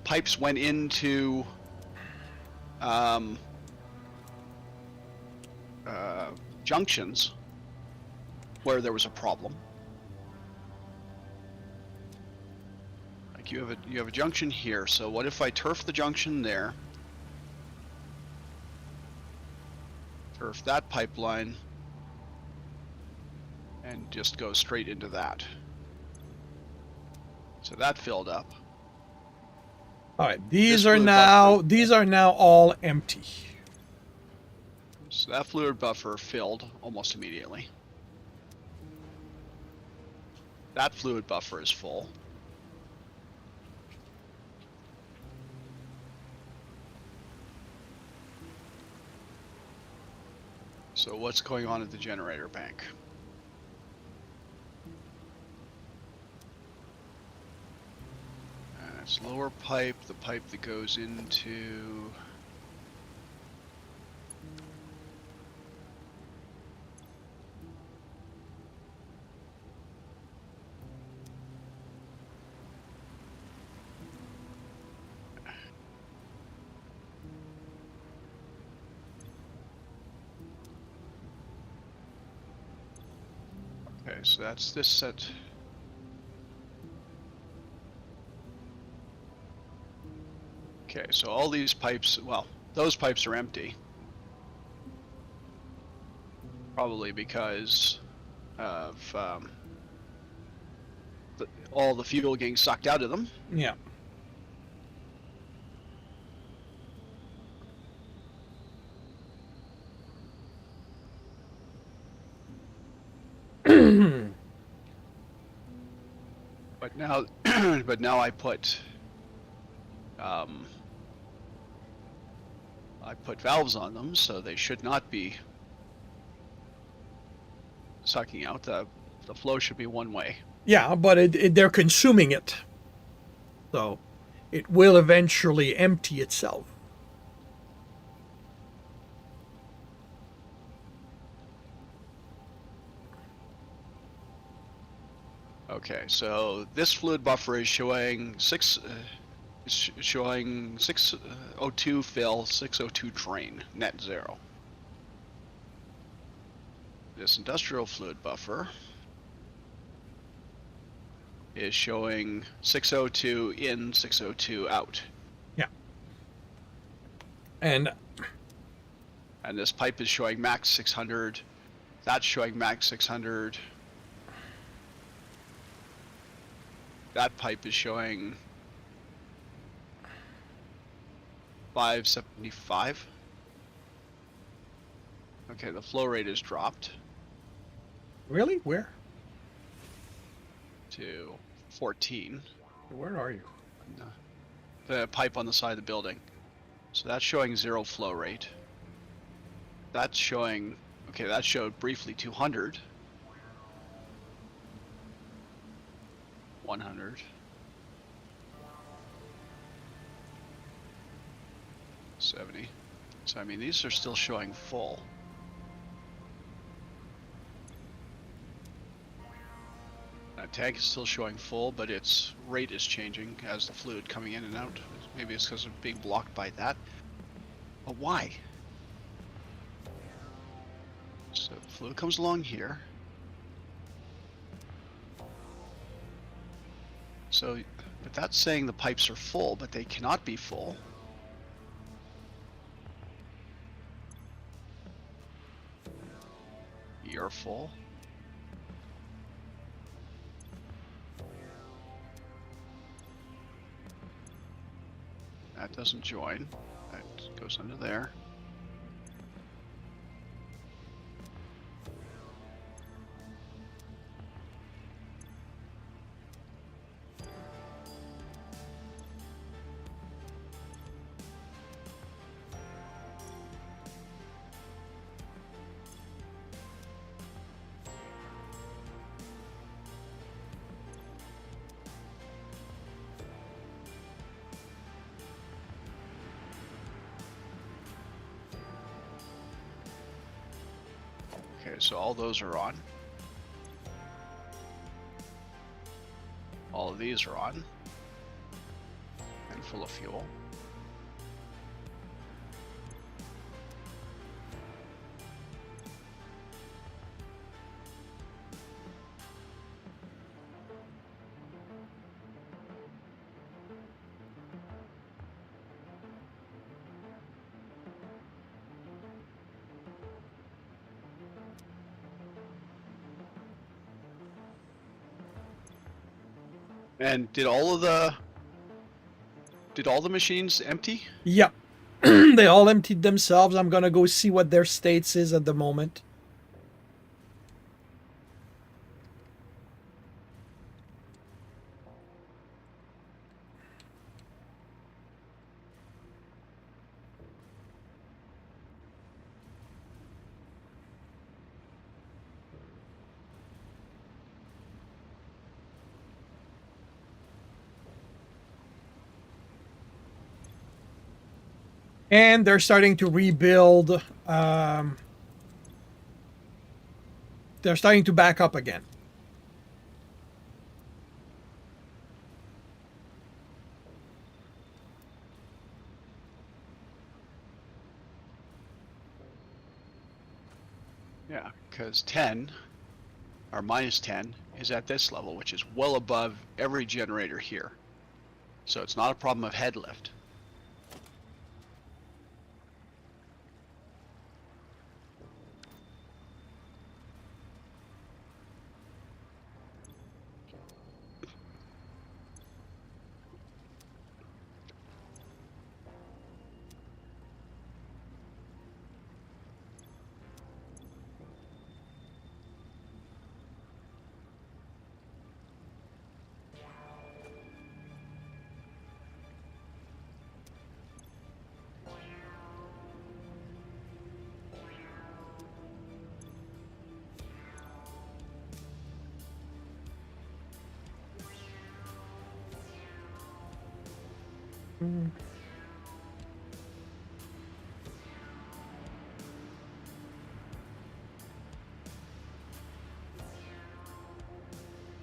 pipes went into junctions where there was a problem. Like you have a junction here. So what if I turf the junction there? Turf that pipeline and just go straight into that. So that filled up. All right, these are now all empty. So that fluid buffer filled almost immediately. That fluid buffer is full. So what's going on at the generator bank? It's lower pipe, the pipe that goes into... Okay, so that's this set. Okay, so all these pipes, well, those pipes are empty. Probably because of all the fuel getting sucked out of them. Yeah. But now, I put valves on them, so they should not be sucking out. The flow should be one way. Yeah, but they're consuming it. So it will eventually empty itself. Okay, so this fluid buffer is showing 602 fill, 602 drain, net zero. This industrial fluid buffer is showing 602 in, 602 out. Yeah. And this pipe is showing max 600. That's showing max 600. That pipe is showing 575. Okay, the flow rate is dropped really, where? to 14. Where are you? The pipe on the side of the building. So that's showing zero flow rate. That's showing, okay, that showed briefly 200. 100. $70. So I mean, these are still showing full. That tank is still showing full, but its rate is changing as the fluid coming in and out. Maybe it's because of being blocked by that. But why? So the fluid comes along here. So, but that's saying the pipes are full, but they cannot be full. You're full. That doesn't join. That goes under there. Okay, so all those are on. All of these are on. And full of fuel. And did all the machines empty? Yep. They all emptied themselves. I'm gonna go see what their status is at the moment. And they're starting to rebuild. They're starting to back up again. Yeah, because 10, or minus 10, is at this level, which is well above every generator here. So it's not a problem of head lift.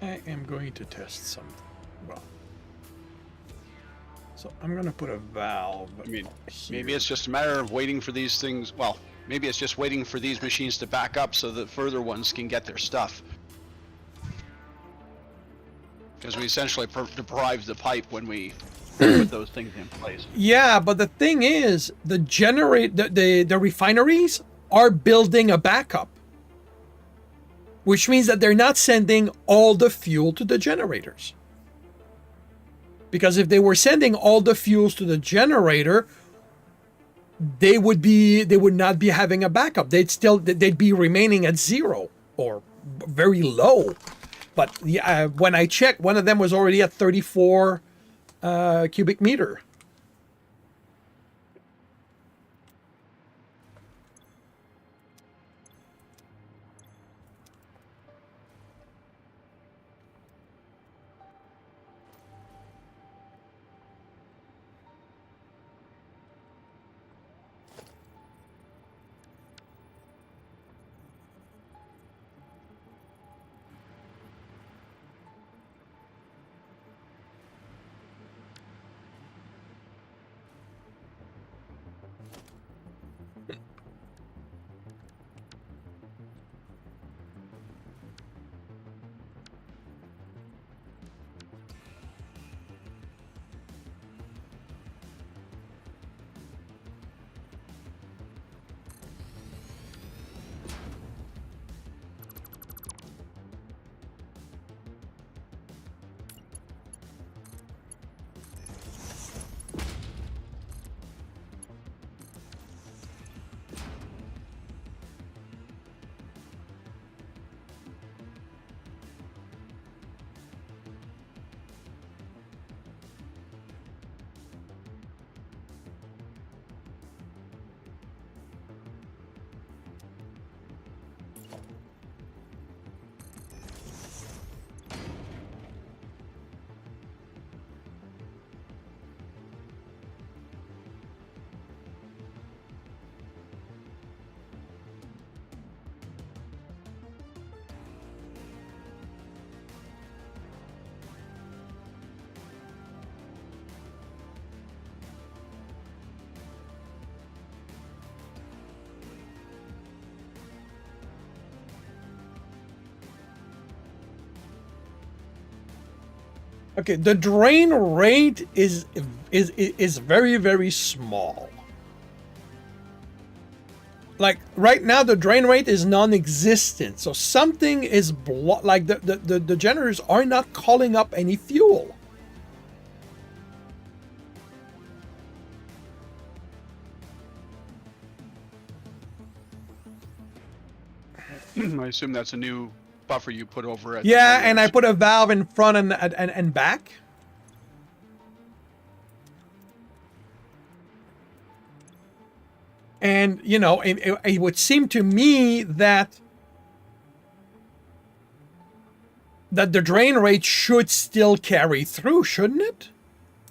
I am going to test something. Well, so I'm going to put a valve. I mean, here. maybe it's just a matter of waiting for these things. Well, maybe it's just waiting for these machines to back up so that further ones can get their stuff. Because we essentially deprived the pipe when we put those things in place. Yeah, but the thing is, the refineries are building a backup, which means that they're not sending all the fuel to the generators. Because if they were sending all the fuels to the generator, they would not be having a backup. They'd be remaining at zero or very low. But yeah, when I checked, one of them was already at 34 cubic meter. Okay, the drain rate is very, very small. Like right now, the drain rate is non-existent. So something is like the generators are not calling up any fuel. I assume that's a new buffer you put over at Yeah, the and I generators. put a valve in front and back. And, you know, it would seem to me that the drain rate should still carry through, shouldn't it?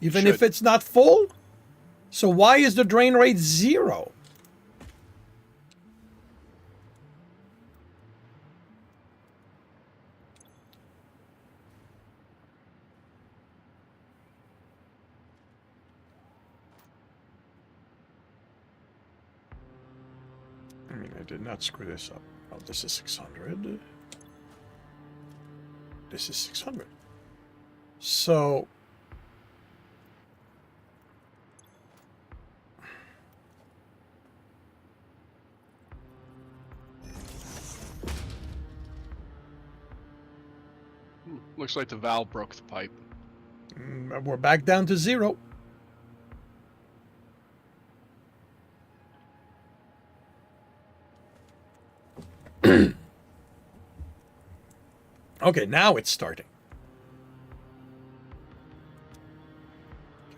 Even if Should. it's not full? So why is the drain rate 0? I mean, I did not screw this up. Oh, this is 600. This is 600. So Looks like the valve broke the pipe. we're back down to 0. Okay, now it's starting.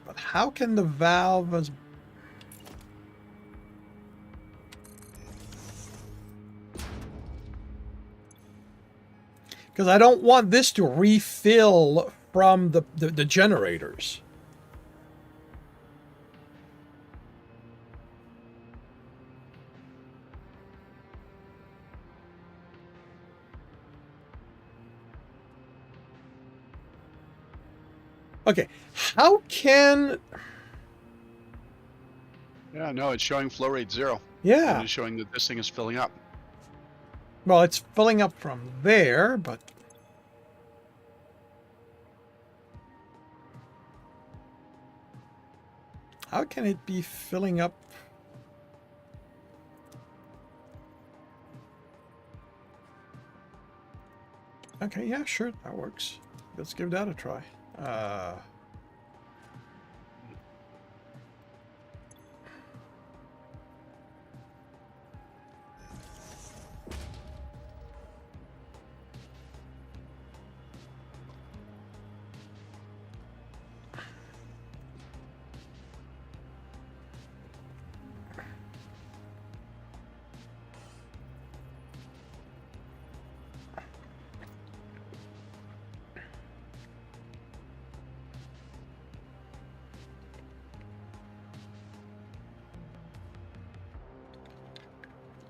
But how can the valve... Because I don't want this to refill from the generators. Okay, how can... Yeah, no, it's showing flow rate 0. Yeah. And it's showing that this thing is filling up. Well, it's filling up from there, but... How can it be filling up? Okay, yeah, sure, that works. Let's give that a try.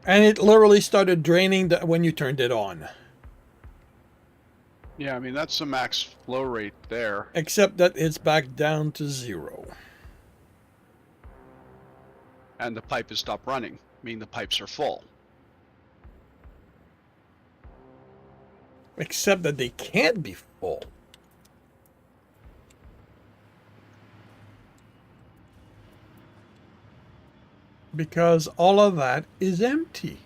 And it literally started draining when you turned it on. Yeah, I mean, that's the max flow rate there. Except that it's back down to 0. And the pipe has stopped running, meaning the pipes are full. Except that they can't be full. Because all of that is empty.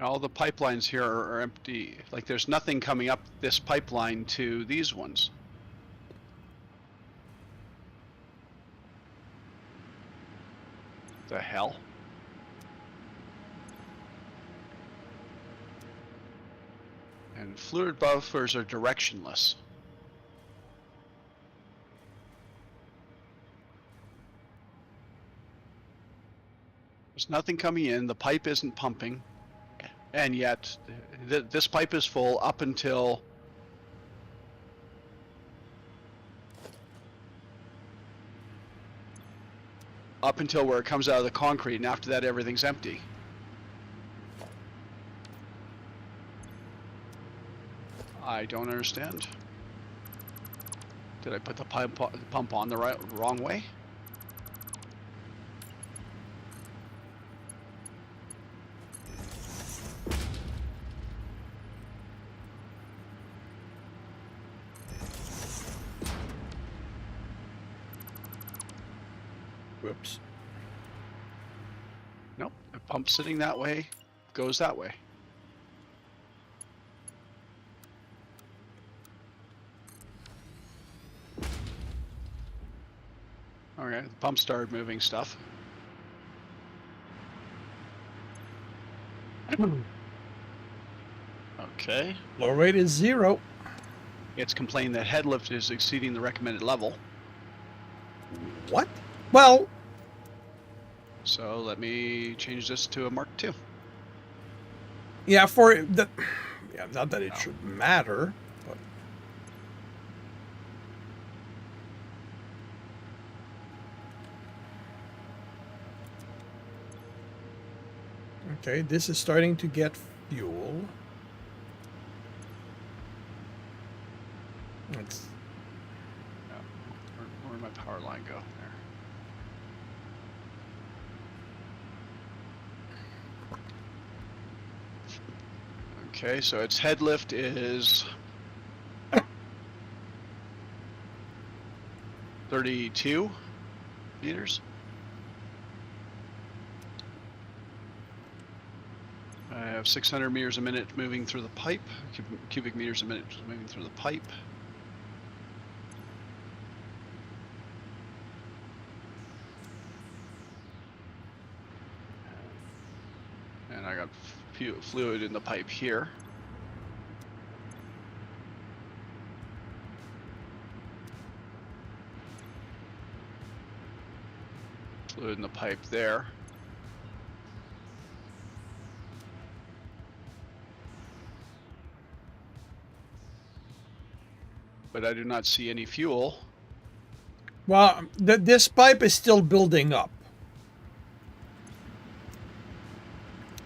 All the pipelines here are empty. Like, there's nothing coming up this pipeline to these ones. The hell? And fluid buffers are directionless. There's nothing coming in, the pipe isn't pumping, and yet this pipe is full up until where it comes out of the concrete, and after that everything's empty. I don't understand. Did I put the pump on the wrong way? Whoops. Nope. The pump sitting that way goes that way. Okay, the pump started moving stuff. Okay. Flow rate is 0. It's complained that head lift is exceeding the recommended level. What? Well, So let me change this to a Mark II. yeah, for the... Yeah, not that it should matter, but... Okay, this is starting to get fuel. It's... Where'd my power line go? There. Okay, so its head lift is 32 meters. I have 600 meters a minute moving through the pipe, cubic meters a minute moving through the pipe. And I got fluid in the pipe here. Fluid in the pipe there. But I do not see any fuel. Well, this pipe is still building up.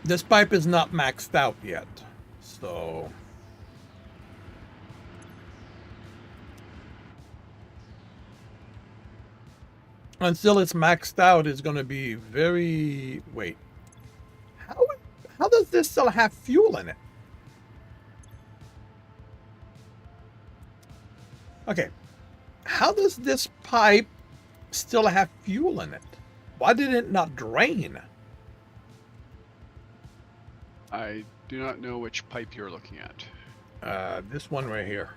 This pipe is not maxed out yet, so... Until it's maxed out, it's going to be very... Wait. How does this still have fuel in it? Okay. How does this pipe still have fuel in it? Why did it not drain? I do not know which pipe you're looking at. This one right here.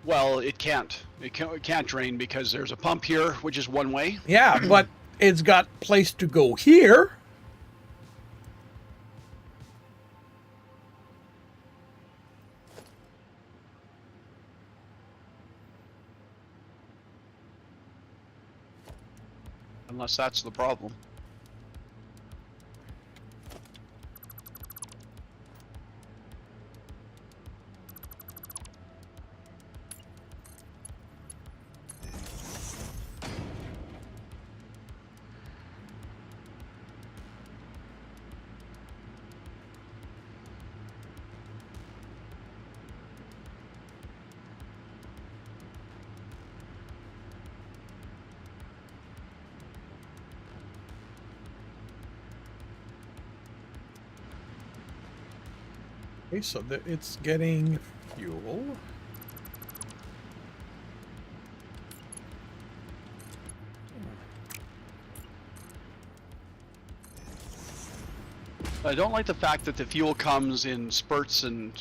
Well, it can't. It can't drain because there's a pump here, which is one way. Yeah, but it's got place to go here. Unless that's the problem. Okay, so it's getting fuel. I don't like the fact that the fuel comes in spurts, and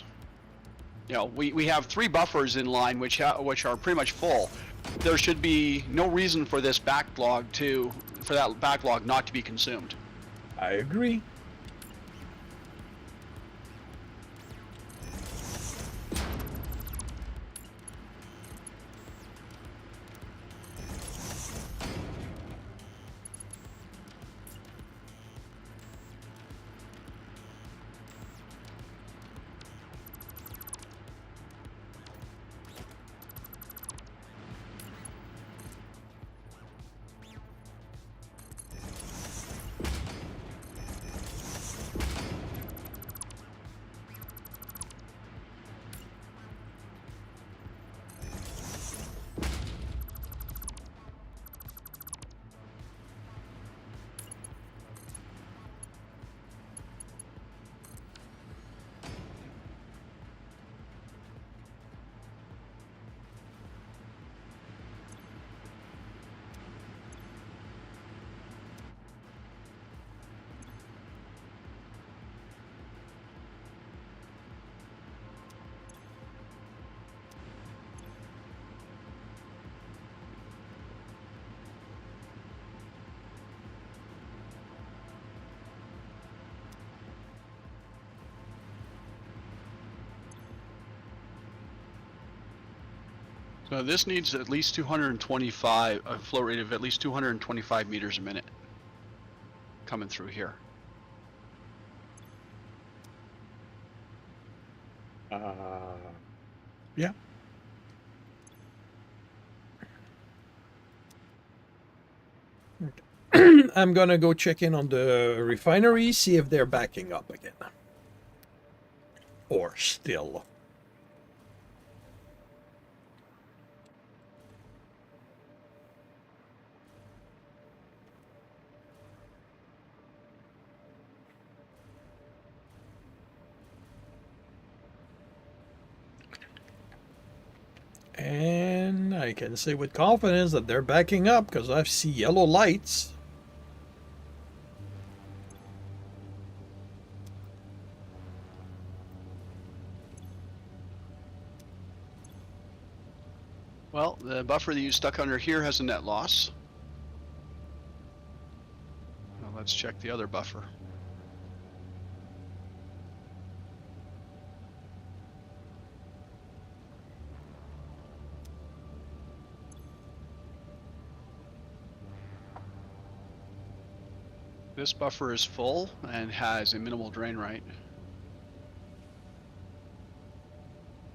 you know we have 3 buffers in line which are pretty much full. There should be no reason for this backlog for that backlog not to be consumed. I agree. So this needs at least 225, a flow rate of at least 225 meters a minute coming through here. Yeah. I'm gonna go check in on the refinery, see if they're backing up again. Or still. And I can say with confidence that they're backing up because I see yellow lights. Well, the buffer that you stuck under here has a net loss. Well, let's check the other buffer. This buffer is full and has a minimal drain rate.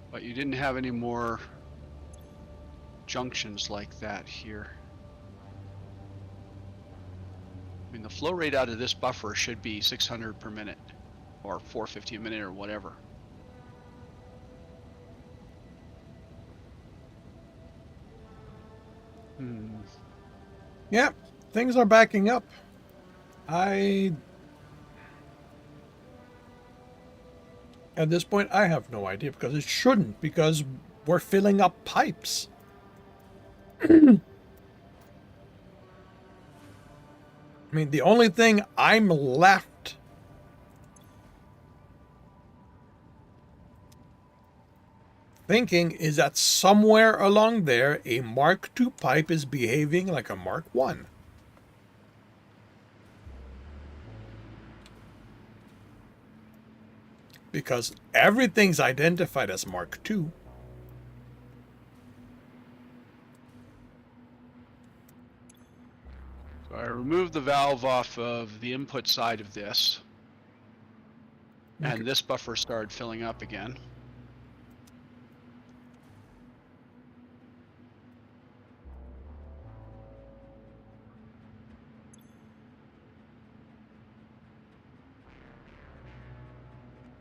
But you didn't have any more junctions like that here. I mean, the flow rate out of this buffer should be 600 per minute, or 450 a minute, or whatever. Yeah, things are backing up. At this point, I have no idea because it shouldn't, because we're filling up pipes. I mean, the only thing I'm left thinking is that somewhere along there, a Mark II pipe is behaving like a Mark I. Because everything's identified as Mark II. So I removed the valve off of the input side of this. Okay. And this buffer started filling up again.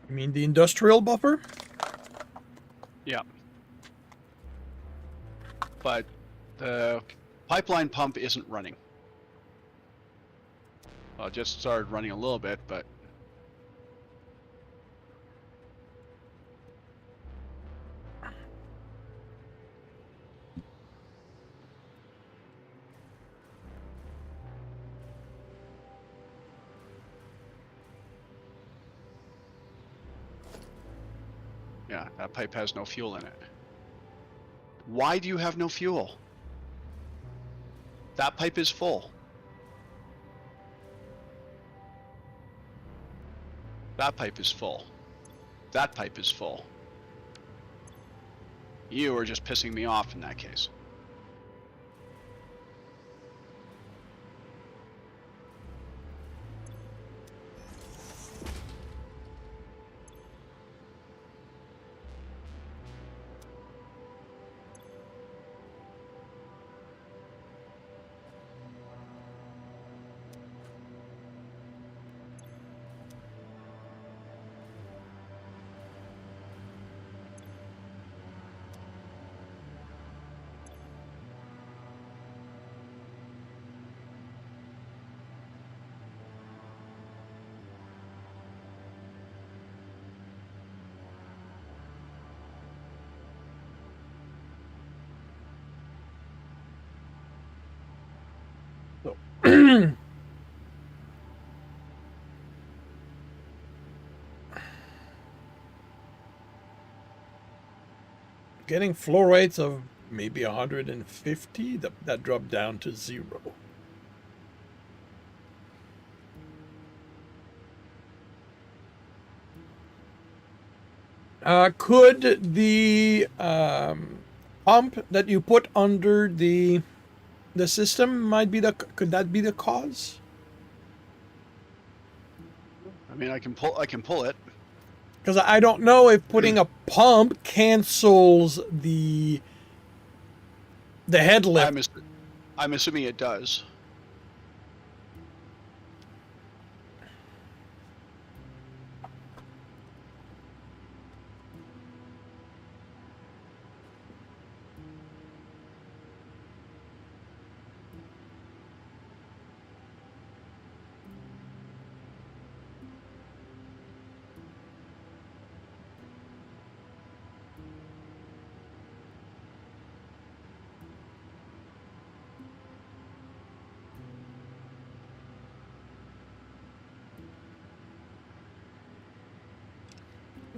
You mean the industrial buffer? Yeah. But the pipeline pump isn't running. Well, it just started running a little bit, but yeah, that pipe has no fuel in it. Why do you have no fuel? That pipe is full. That pipe is full. That pipe is full. You are just pissing me off in that case. So getting flow rates of maybe 150, that dropped down to 0. Could the pump that you put under the system might be could that be the cause? I mean, I can pull it. Because I don't know if putting a pump cancels the head lift. I'm assuming it does.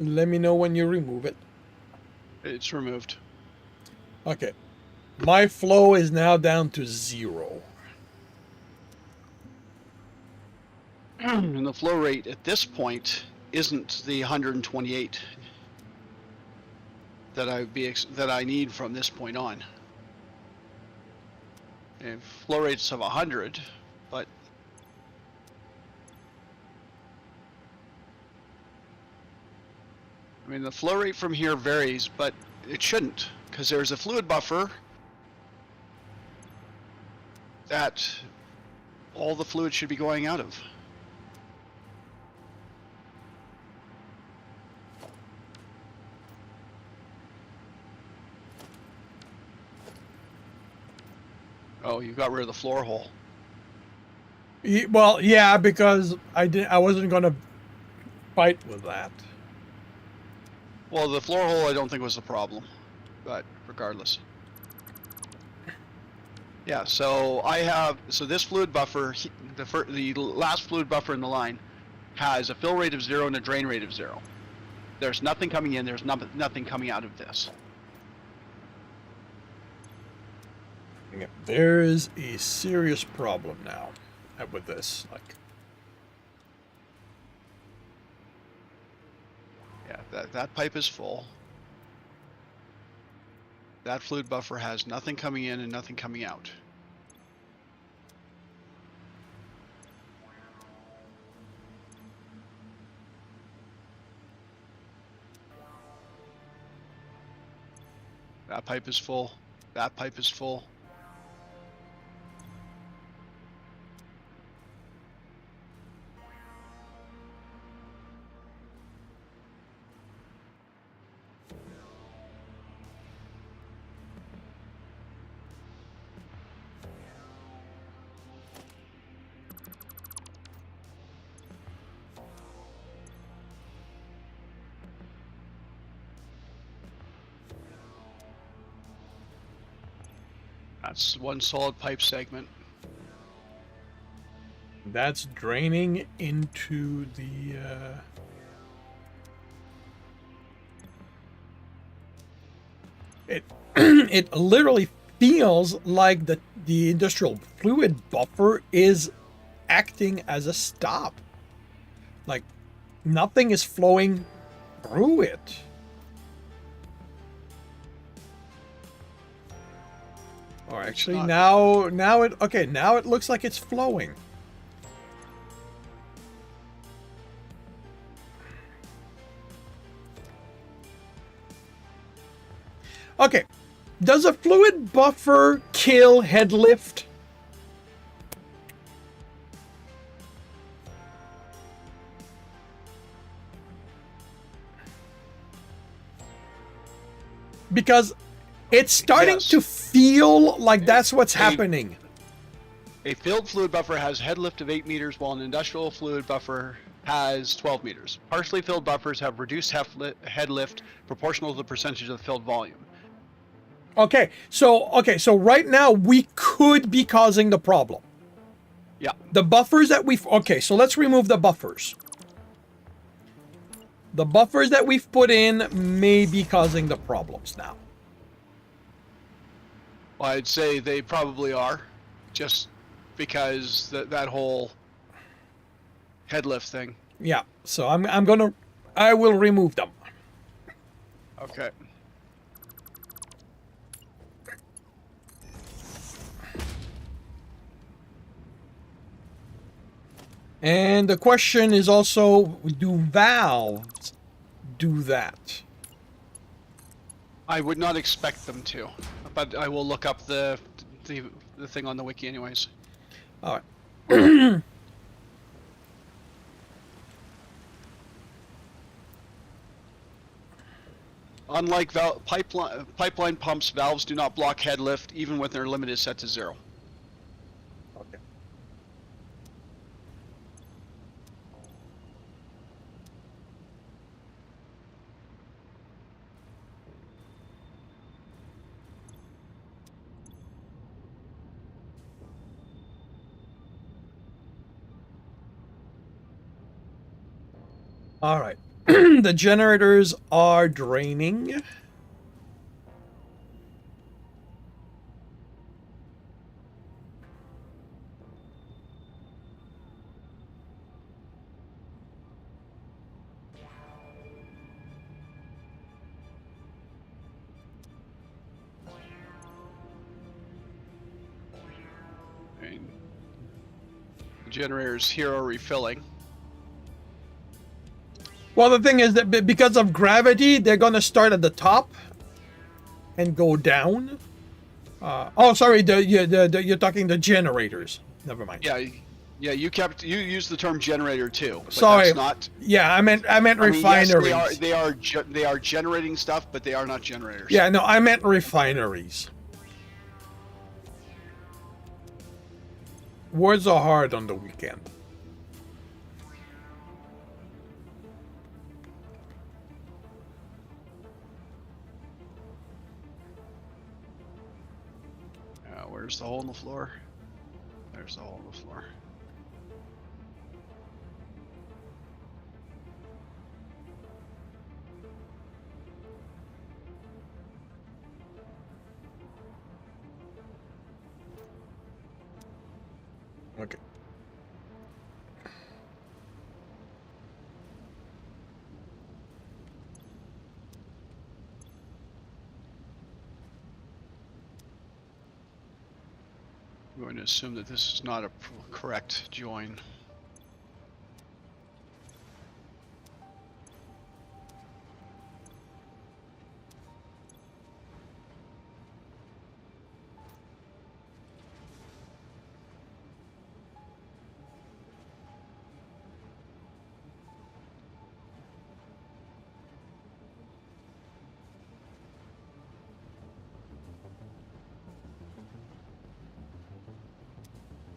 Let me know when you remove it. It's removed. Okay. My flow is now down to 0. And the flow rate at this point isn't the 128 that I need from this point on. And flow rates of 100, but I mean the flow rate from here varies, but it shouldn't, because there's a fluid buffer that all the fluid should be going out of. Oh, you got rid of the floor hole. Well, yeah, because I wasn't going to fight with that. Well, the floor hole I don't think was the problem, but regardless. Yeah, so this fluid buffer, the last fluid buffer in the line, has a fill rate of 0 and a drain rate of 0. There's nothing coming in, there's nothing coming out of this. There is a serious problem now with this. Yeah, that pipe is full. That fluid buffer has nothing coming in and nothing coming out. That pipe is full. That pipe is full. That's one solid pipe segment. That's draining into the it it literally feels like the industrial fluid buffer is acting as a stop. Like nothing is flowing through it. Or actually now it looks like it's flowing. Okay. Does a fluid buffer kill head lift? Because it's starting to feel like that's what's happening. A filled fluid buffer has head lift of 8 meters, while an industrial fluid buffer has 12 meters. Partially filled buffers have reduced head lift proportional to the percentage of the filled volume. Okay, so right now we could be causing the problem. Yeah. The buffers that okay, so let's remove the buffers. The buffers that we've put in may be causing the problems now. Well, I'd say they probably are, just because that whole head lift thing. Yeah, so I will remove them. Okay. And the question is also, do valves do that? I would not expect them to, but I will look up the thing on the wiki anyways. All right. Unlike pipeline pumps, valves do not block head lift even when their limit is set to 0. Okay. All right. The generators are draining. And the generators here are refilling. Well, the thing is that because of gravity, they're going to start at the top and go down. Oh, sorry. You're talking the generators. Never mind. Yeah, yeah. You used the term generator too. But Sorry. That's not. Yeah, I meant refineries. Yes, they are generating stuff, but they are not generators. Yeah, no, I meant refineries. Words are hard on the weekend. Where's the hole in the floor? There's the hole in the floor. Okay. I'm going to assume that this is not a correct join.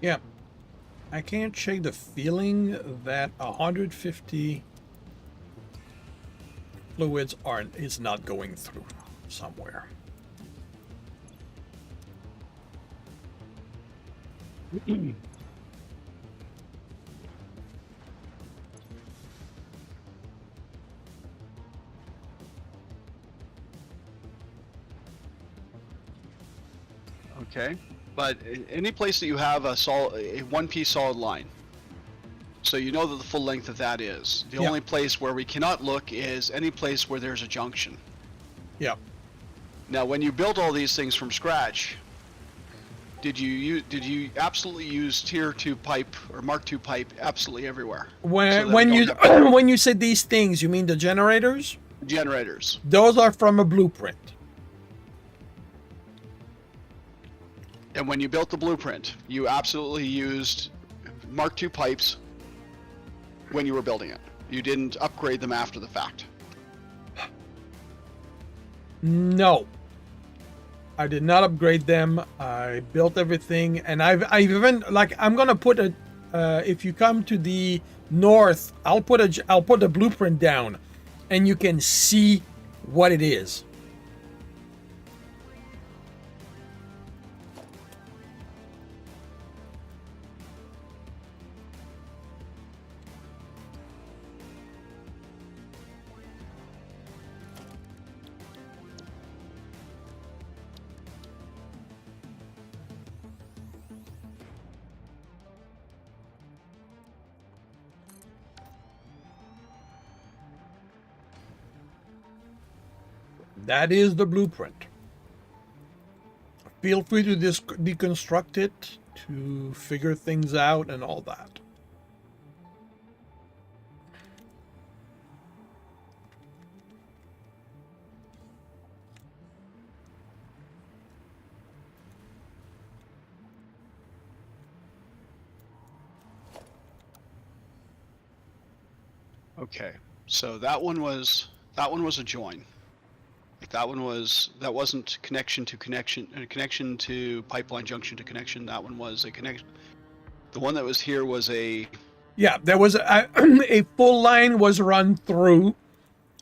Yeah. I can't shake the feeling that 150 fluids is not going through somewhere. Okay, but any place that you have a one-piece solid line, so you know that the full length of that is. The only place where we cannot look is any place where there's a junction. Yeah. Now, when you built all these things from scratch, did you absolutely use tier 2 pipe or Mark 2 pipe absolutely everywhere? When you when you say these things, you mean the generators? Generators. Those are from a blueprint. And when you built the blueprint, you absolutely used Mark II pipes when you were building it. You didn't upgrade them after the fact. No. I did not upgrade them. I built everything, and I've even, like, I'm gonna put a if you come to the north, I'll put a blueprint down and you can see what it is. That is the blueprint. Feel free to deconstruct it, to figure things out and all that. Okay, so that one was a join. Like that wasn't connection to connection, connection to pipeline junction to connection. That one was a connection. The one that was here was a Yeah, there was a full line was run through.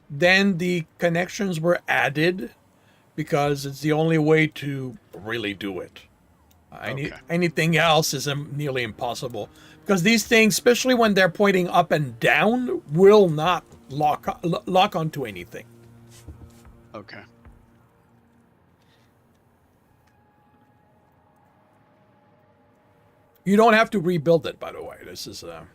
Then the connections were added because it's the only way to really do it. okay. Anything else is nearly impossible because these things, especially when they're pointing up and down, will not lock onto anything. Okay. You don't have to rebuild it, by the way. This is Well,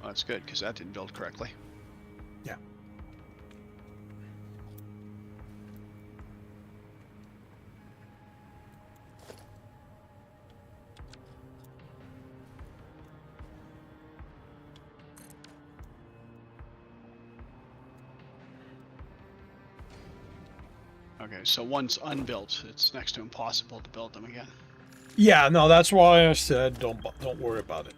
that's good because that didn't build correctly. yeah. Okay, so once unbuilt, it's next to impossible to build them again. Yeah, no, that's why I said don't worry about it.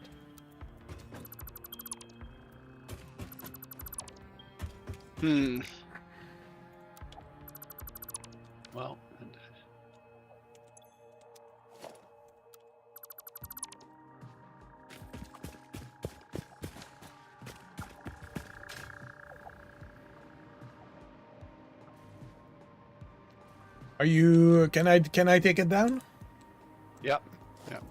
Well, Are you? Can I take it down? yep, yep.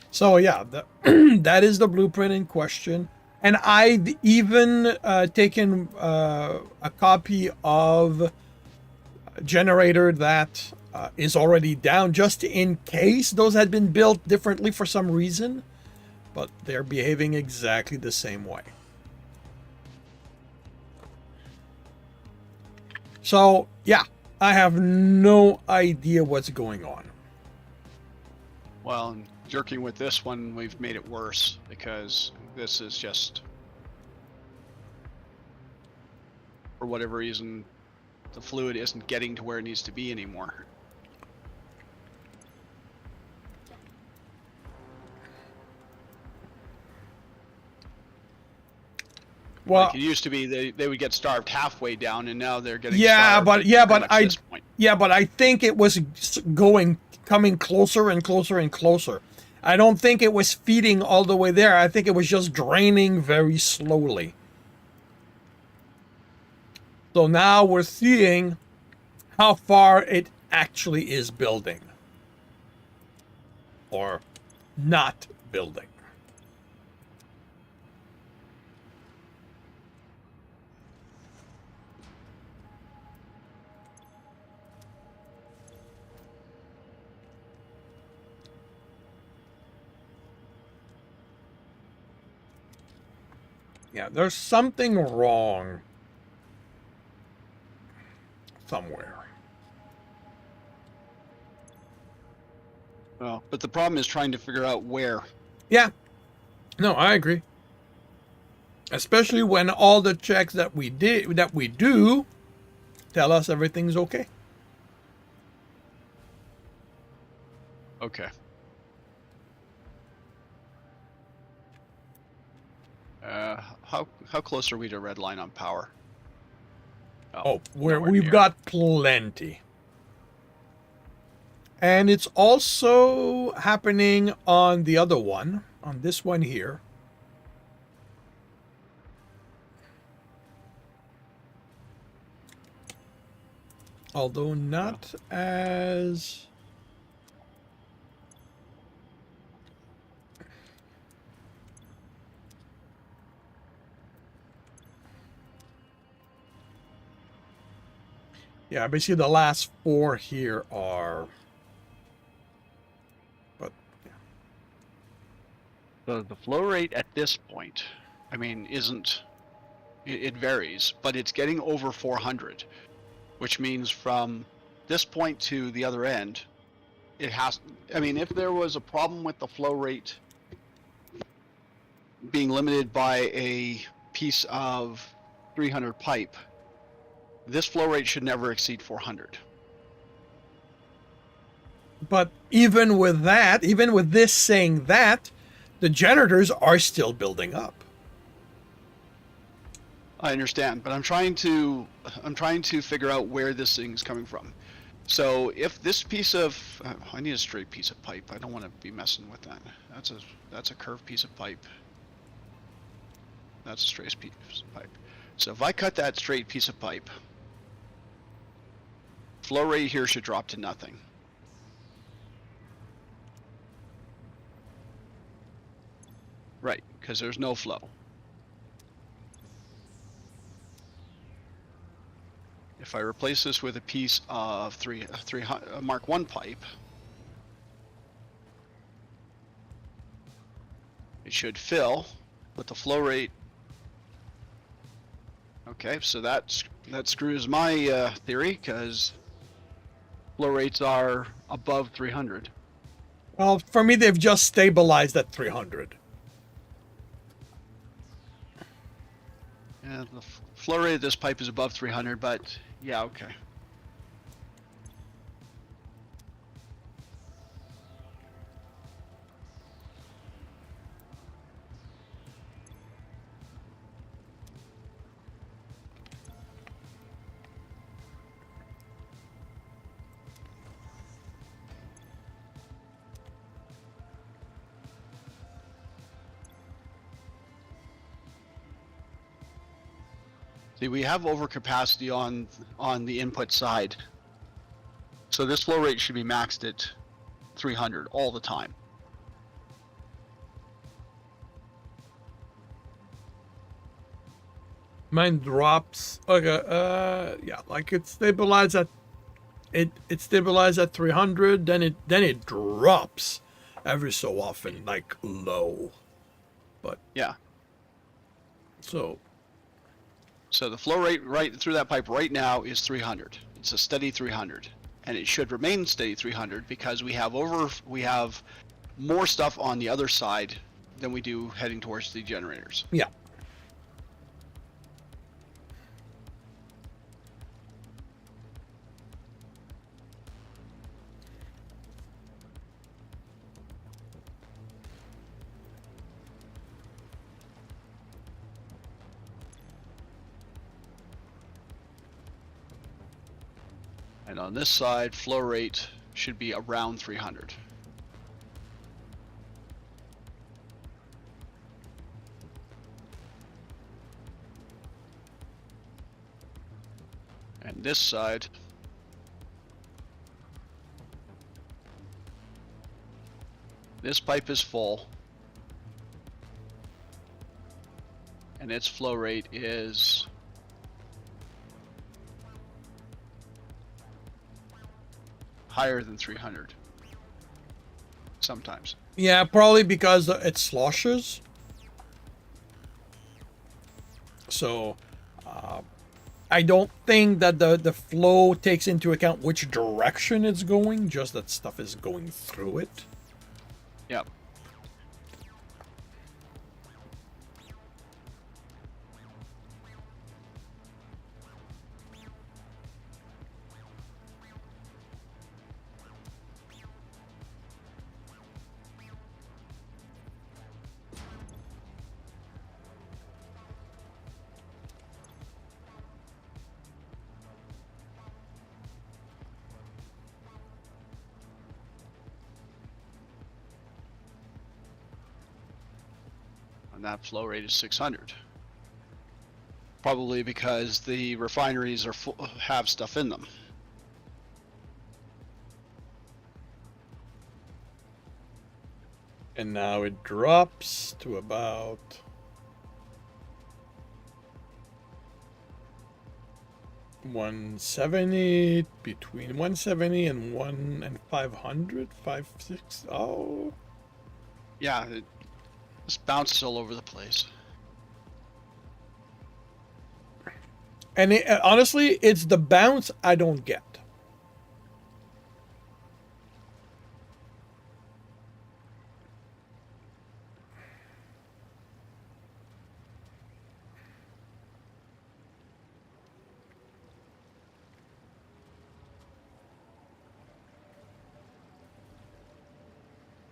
So yeah, that is the blueprint in question, and I'd even taken a copy of a generator that is already down, just in case those had been built differently for some reason, but they're behaving exactly the same way. So yeah, I have no idea what's going on. Well, and jerking with this one, we've made it worse because this is just, for whatever reason, the fluid isn't getting to where it needs to be anymore. Well, like it used to be, they would get starved halfway down, and now they're getting yeah, starved at this point. but I think it was coming closer and closer and closer. I don't think it was feeding all the way there. I think it was just draining very slowly. So now we're seeing how far it actually is building or not building. Yeah, there's something wrong somewhere. Well, but the problem is trying to figure out where. Yeah. No, I agree. Especially when all the checks that we do tell us everything's okay. Okay. How close are we to red line on power? Oh, nowhere we've near. got plenty. And it's also happening on the other one, on this one here. Although not as... Yeah, basically the last four here are... But, yeah. The flow rate at this point, I mean, isn't... It varies, but it's getting over 400, which means from this point to the other end, it has... I mean, if there was a problem with the flow rate being limited by a piece of 300 pipe, this flow rate should never exceed 400. But even with that, even with this saying that, the generators are still building up. I understand, but I'm trying to figure out where this thing's coming from. So if this piece of I need a straight piece of pipe. I don't want to be messing with that. That's a curved piece of pipe. That's a straight piece of pipe. So if I cut that straight piece of pipe, flow rate here should drop to nothing. Right, because there's no flow. If I replace this with a piece of Mark 1 pipe, it should fill with the flow rate. Okay, so that screws my theory, because flow rates are above 300. Well, for me, they've just stabilized at 300. Yeah, the flow rate of this pipe is above 300, but yeah, okay. See, we have overcapacity on the input side. So this flow rate should be maxed at 300 all the time. Mine drops. Okay, yeah, like it stabilized at it stabilized at 300, then it drops every so often, like low. But Yeah. so So the flow rate right through that pipe right now is 300. It's a steady 300, and it should remain steady 300 because we have more stuff on the other side than we do heading towards the generators. yeah. And on this side, flow rate should be around 300. And this side, this pipe is full, and its flow rate is higher than 300 sometimes. Yeah, probably because it sloshes. So, I don't think that the flow takes into account which direction it's going, just that stuff is going through it. Yep. And that flow rate is 600. Probably because the refineries are have stuff in them. And now it drops to about 170, between 170 and 500, 560. Oh, Yeah, it just bounces all over the place. and honestly, it's the bounce I don't get.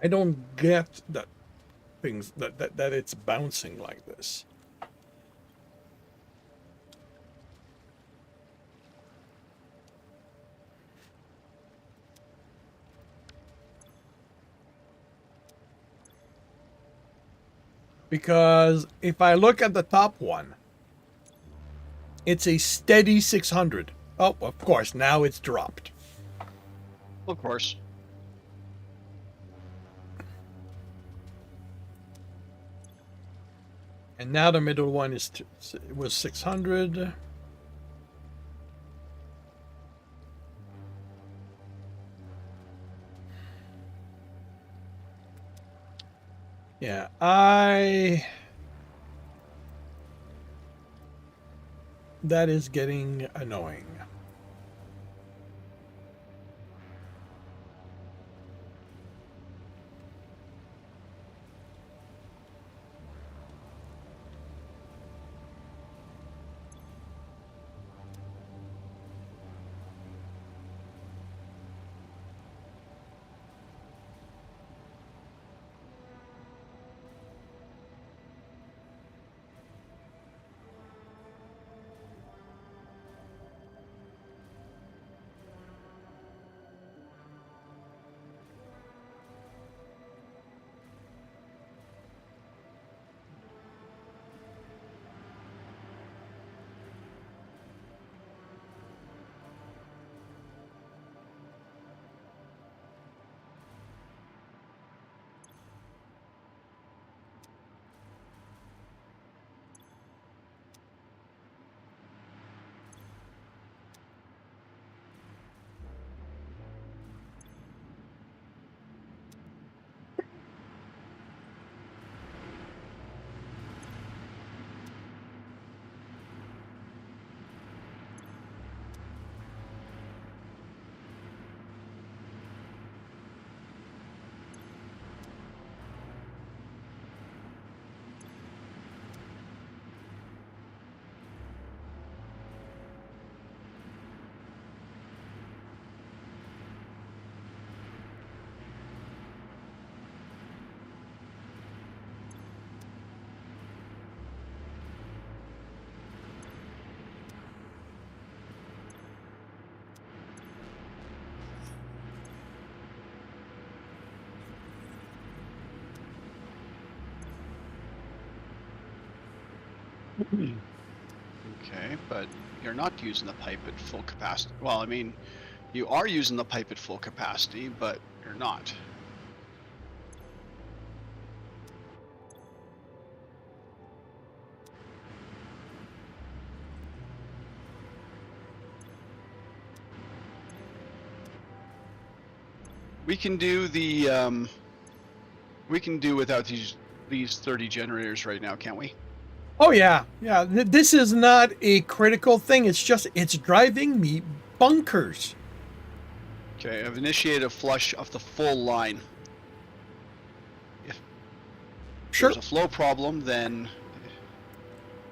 I don't get that things that it's bouncing like this. Because if I look at the top one, it's a steady 600. Oh, of course, now it's dropped. Of course. And now the middle one was 600. Yeah, that is getting annoying. Okay, but you're not using the pipe at full capacity. Well, I mean, you are using the pipe at full capacity, but you're not. We can do the we can do without these 30 generators right now, can't we? Oh yeah, yeah. This is not a critical thing. It's just it's driving me bonkers. Okay, I've initiated a flush of the full line. If Sure. there's a flow problem, then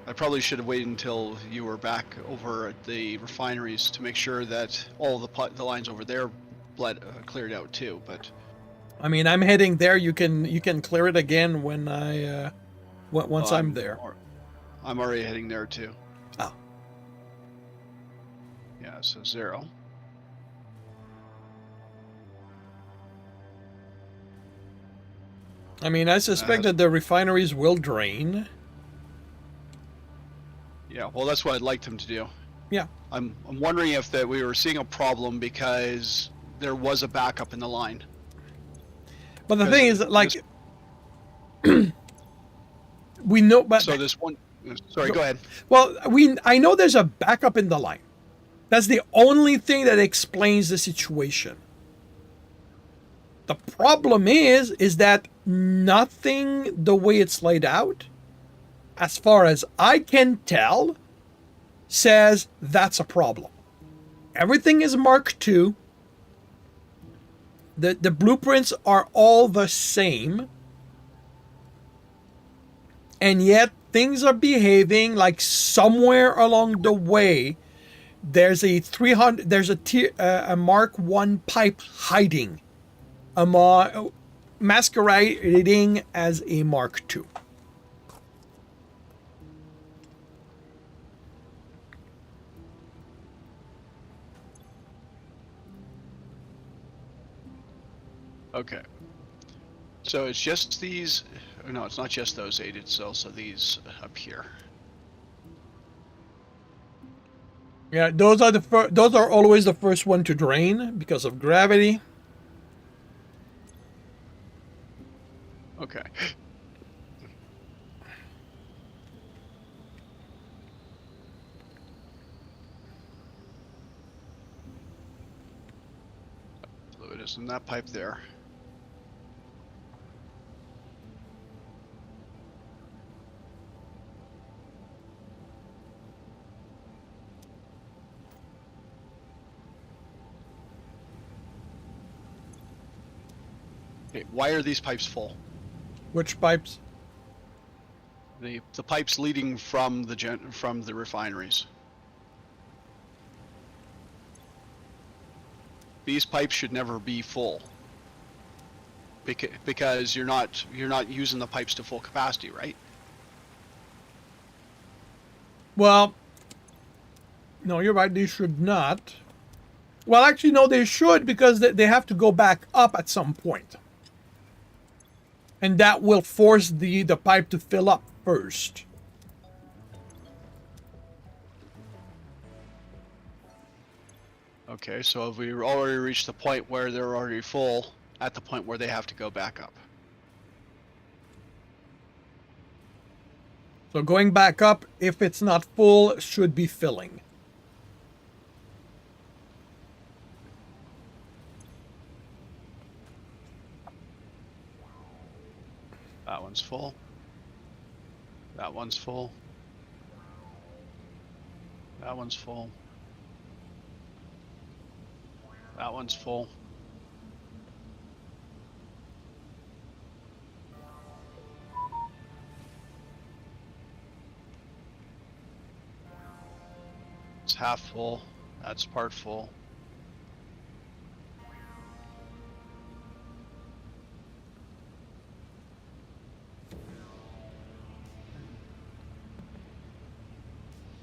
I probably should have waited until you were back over at the refineries to make sure that all the lines over there cleared out too. But I mean, I'm heading there. You can clear it again when once I'm there. I'm already heading there too. Oh. Yeah, so 0. I mean, I suspect that the refineries will drain. Yeah, well, that's what I'd like them to do. Yeah. I'm wondering if that we were seeing a problem because there was a backup in the line. But the thing is, like, we know. But so this one. Sorry, go ahead. Well, I know there's a backup in the line. That's the only thing that explains the situation. The problem is that nothing the way it's laid out, as far as I can tell, says that's a problem. Everything is Mark II. The blueprints are all the same. And yet things are behaving like somewhere along the way there's a 300 there's a Mark 1 pipe hiding masquerading as a Mark II. Okay. So it's just these. No, it's not just those 8. It's also these up here. Yeah, those are those are always the first one to drain because of gravity. Okay. Fluid is in that pipe there. Okay, why are these pipes full? Which pipes? The pipes leading from the refineries. These pipes should never be full. Because you're not using the pipes to full capacity, right? Well, no, you're right. They should not. Well, actually, no, they should because they have to go back up at some point. And that will force the pipe to fill up first. Okay, so if we already reached the point where they're already full, at the point where they have to go back up. So going back up, if it's not full, should be filling. That one's full. That one's full. That one's full. That one's full. It's half full. That's part full.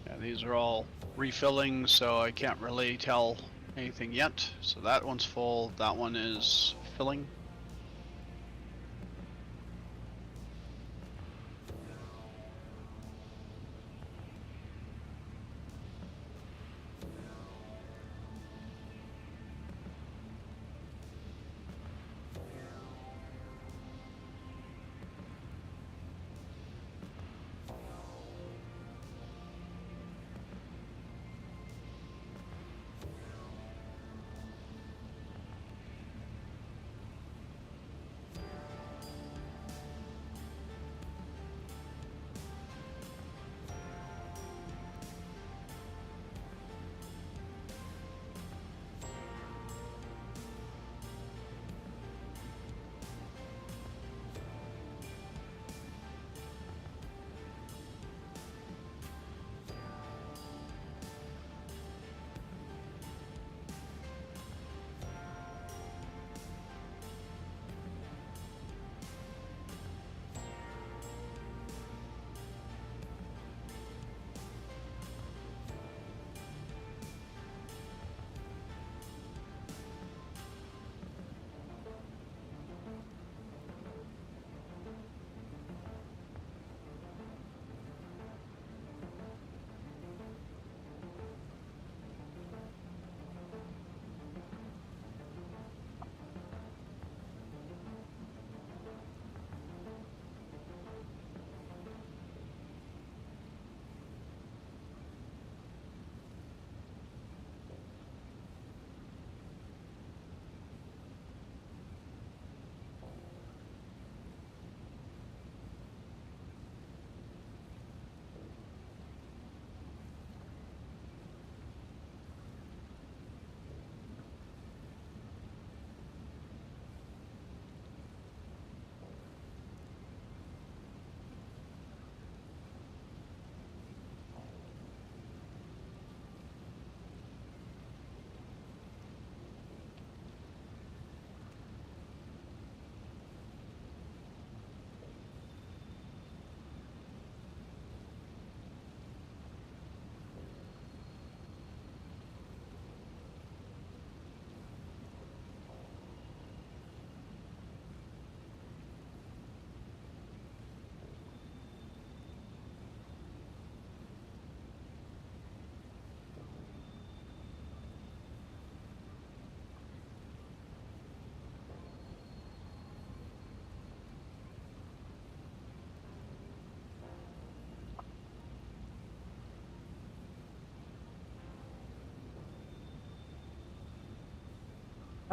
Yeah, these are all refilling, so I can't really tell anything yet. So that one's full. That one is filling.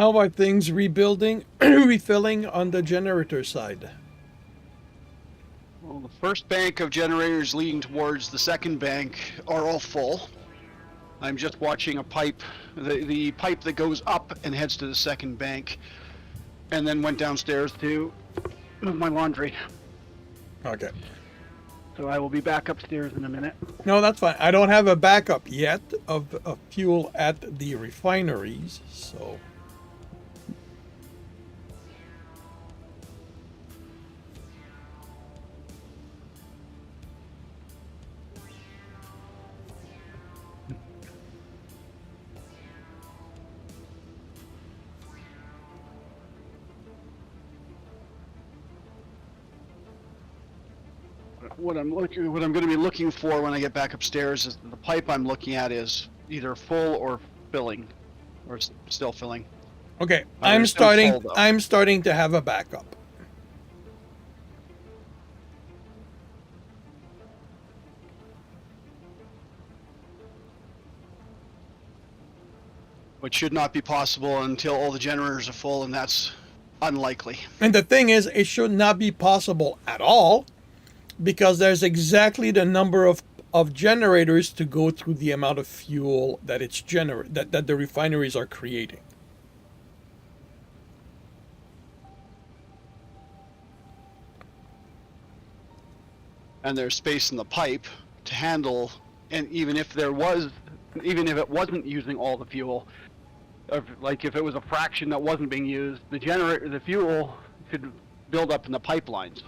How about things rebuilding, refilling on the generator side? Well, the first bank of generators leading towards the second bank are all full. I'm just watching a pipe, the pipe that goes up and heads to the second bank, and then went downstairs to move my laundry. Okay. So I will be back upstairs in a minute. No, that's fine. I don't have a backup yet of fuel at the refineries, so. What I'm going to be looking for when I get back upstairs is the pipe I'm looking at is either full or filling, or still filling. Okay, It's still full, though. I'm starting to have a backup. Which should not be possible until all the generators are full, and that's unlikely. And the thing is, it should not be possible at all because there's exactly the number of generators to go through the amount of fuel that that the refineries are creating. And there's space in the pipe to handle, and even if it wasn't using all the fuel, like if it was a fraction that wasn't being used, the fuel could build up in the pipelines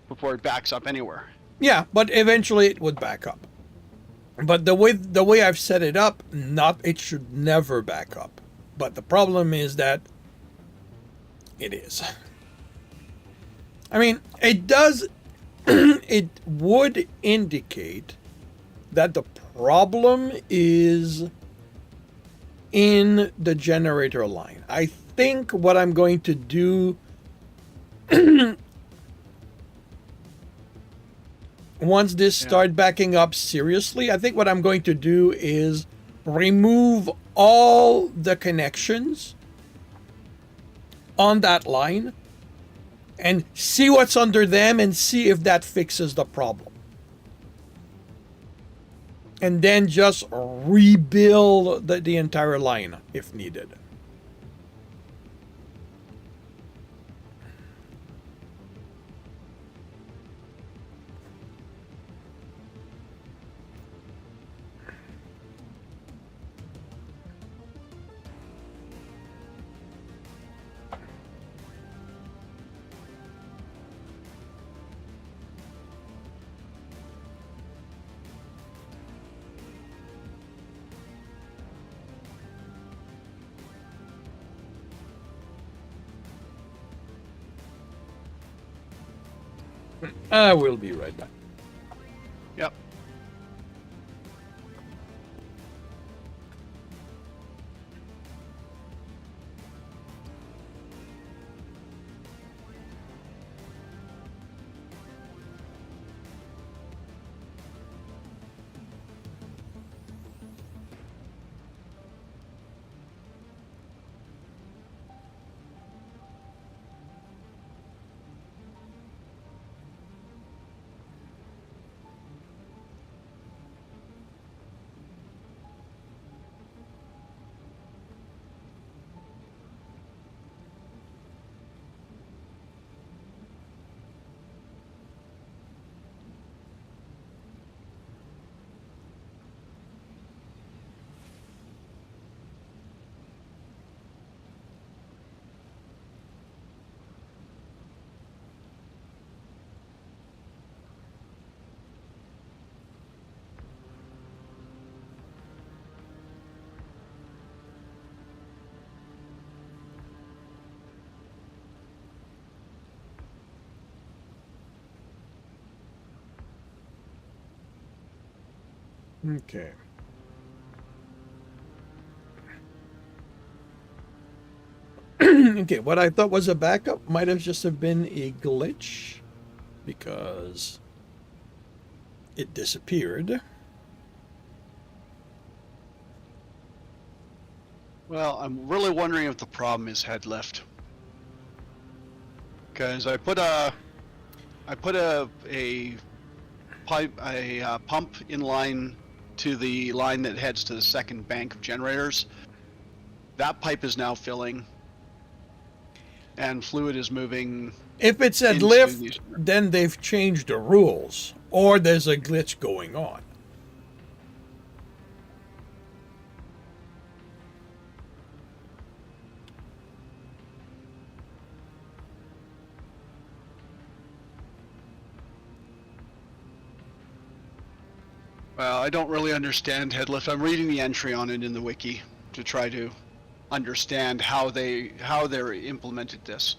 before it backs up anywhere. Yeah, but eventually it would back up. But the way I've set it up, it should never back up. But the problem is that it is. I mean, it does. It would indicate that the problem is in the generator line. I think what I'm going to do once this start backing up seriously, I think what I'm going to do is remove all the connections on that line and see what's under them and see if that fixes the problem. And then just rebuild the entire line if needed. I will be right back. Yep. Okay. Okay, what I thought was a backup might have just have been a glitch because it disappeared. Well, I'm really wondering if the problem is head lift. Because I put a pipe pump in line to the line that heads to the second bank of generators. That pipe is now filling, and fluid is moving If it said into lift, these. then they've changed the rules, or there's a glitch going on. Well, I don't really understand head lift. I'm reading the entry on it in the wiki to try to understand how they're implemented this.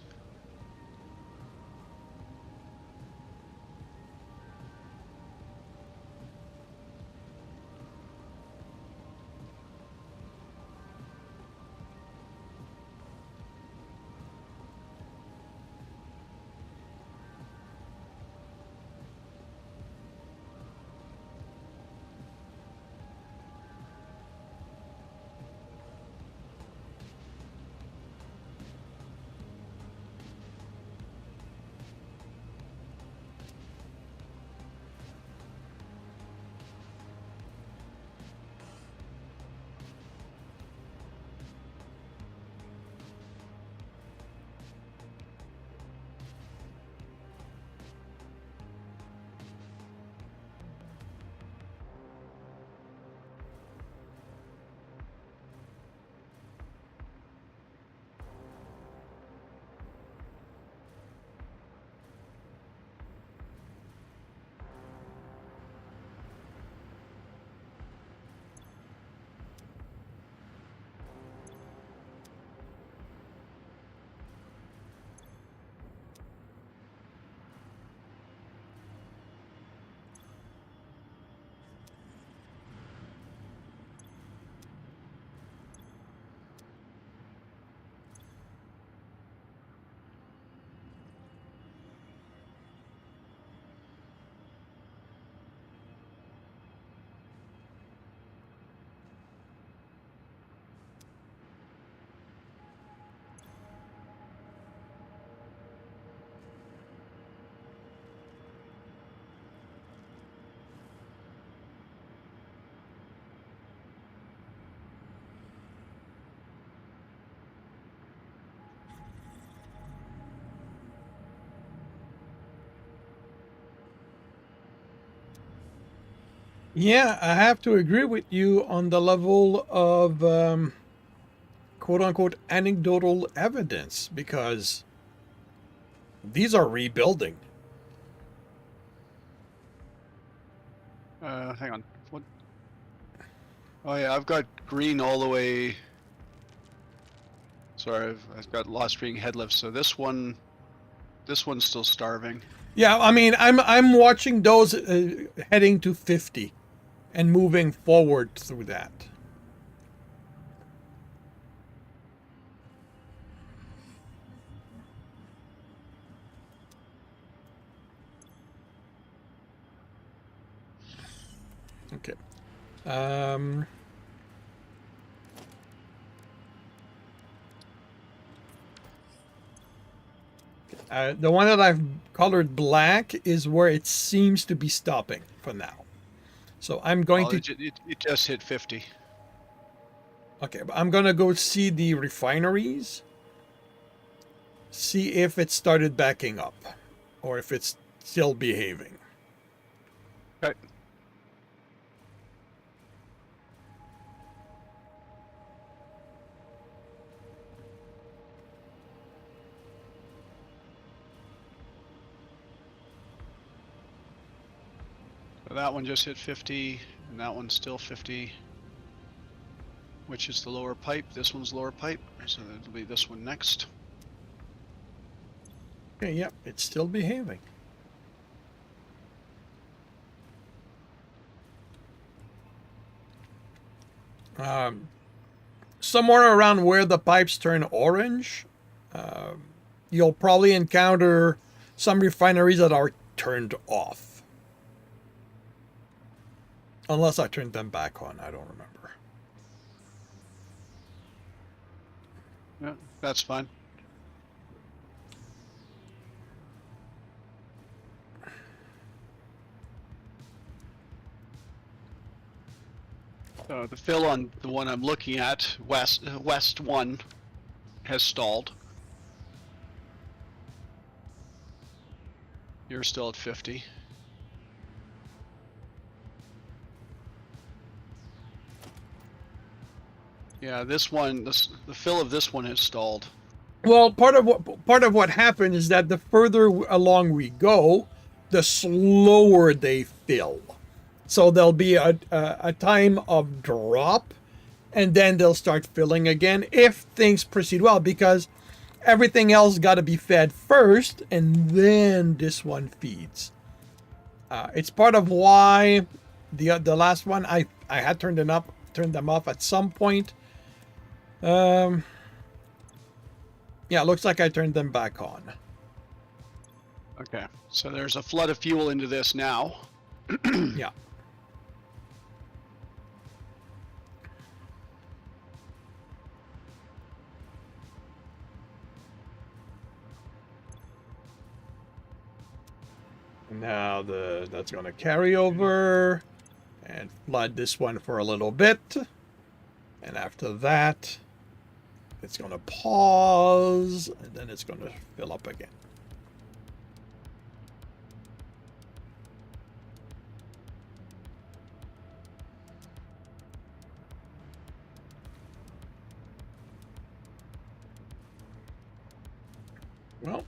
Yeah, I have to agree with you on the level of quote unquote anecdotal evidence because these are rebuilding. Hang on. What? Oh yeah, I've got green all the way. Sorry, I've got lost reading head lift. So this one's still starving. Yeah, I mean, I'm watching those heading to 50 and moving forward through that. Okay. Um, the one that I've colored black is where it seems to be stopping for now. So I'm going Oh, to it just hit 50. okay, I'm gonna go see the refineries, see if it started backing up, or if it's still behaving. Okay. So that one just hit 50, and that one's still 50. Which is the lower pipe? This one's lower pipe, so it'll be this one next. Okay, yep, it's still behaving. Somewhere around where the pipes turn orange, you'll probably encounter some refineries that are turned off. Unless I turned them back on, I don't remember. Yeah, that's fine. So the fill on the one I'm looking at, west 1, has stalled. You're still at 50. Yeah, this one, the fill of this one has stalled. Well, part of what happened is that the further along we go, the slower they fill. So there'll be a time of drop, and then they'll start filling again if things proceed well, because everything else got to be fed first, and then this one feeds. It's part of why the last one I had turned them off at some point. Yeah, it looks like I turned them back on. Okay, so there's a flood of fuel into this now. Yeah. Now that's going to carry over and flood this one for a little bit. And after that, it's going to pause, and then it's going to fill up again. Well,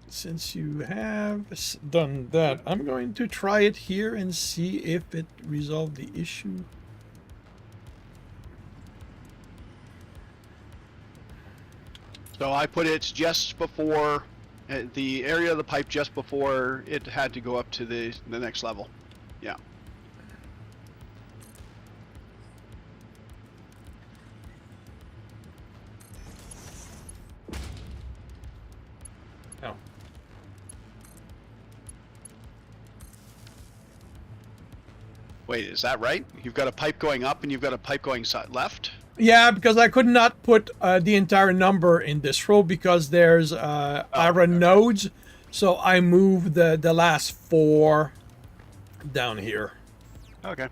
since you have done that, I'm going to try it here and see if it resolved the issue. So I put it just before the area of the pipe, just before it had to go up to the next level. Yeah. Oh. Wait, is that right? You've got a pipe going up and you've got a pipe going left? Yeah, because I could not put the entire number in this row because there's iron nodes. So I moved the last 4 down here. Okay.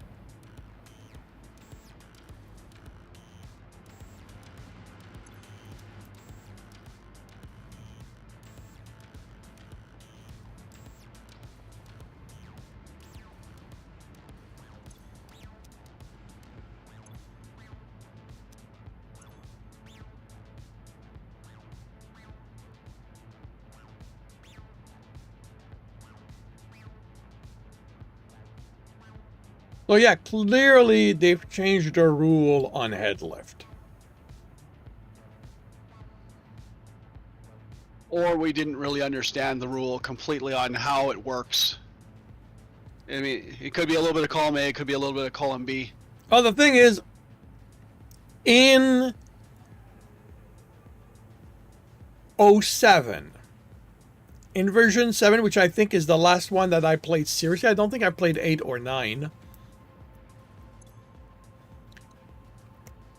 So yeah, clearly they've changed the rule on head lift. Or we didn't really understand the rule completely on how it works. I mean, it could be a little bit of column A, it could be a little bit of column B. Oh, the thing is, in 07, in version 7, which I think is the last one that I played seriously, I don't think I played 8 or 9.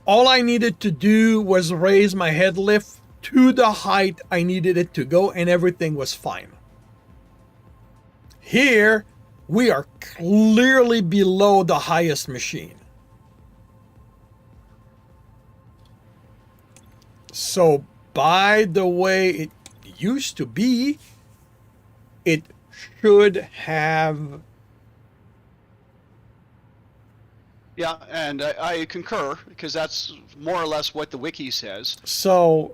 All I needed to do was raise my head lift to the height I needed it to go, and everything was fine. Here, we are clearly below the highest machine. So, by the way it used to be, it should have... Yeah, and I concur, because that's more or less what the wiki says. So,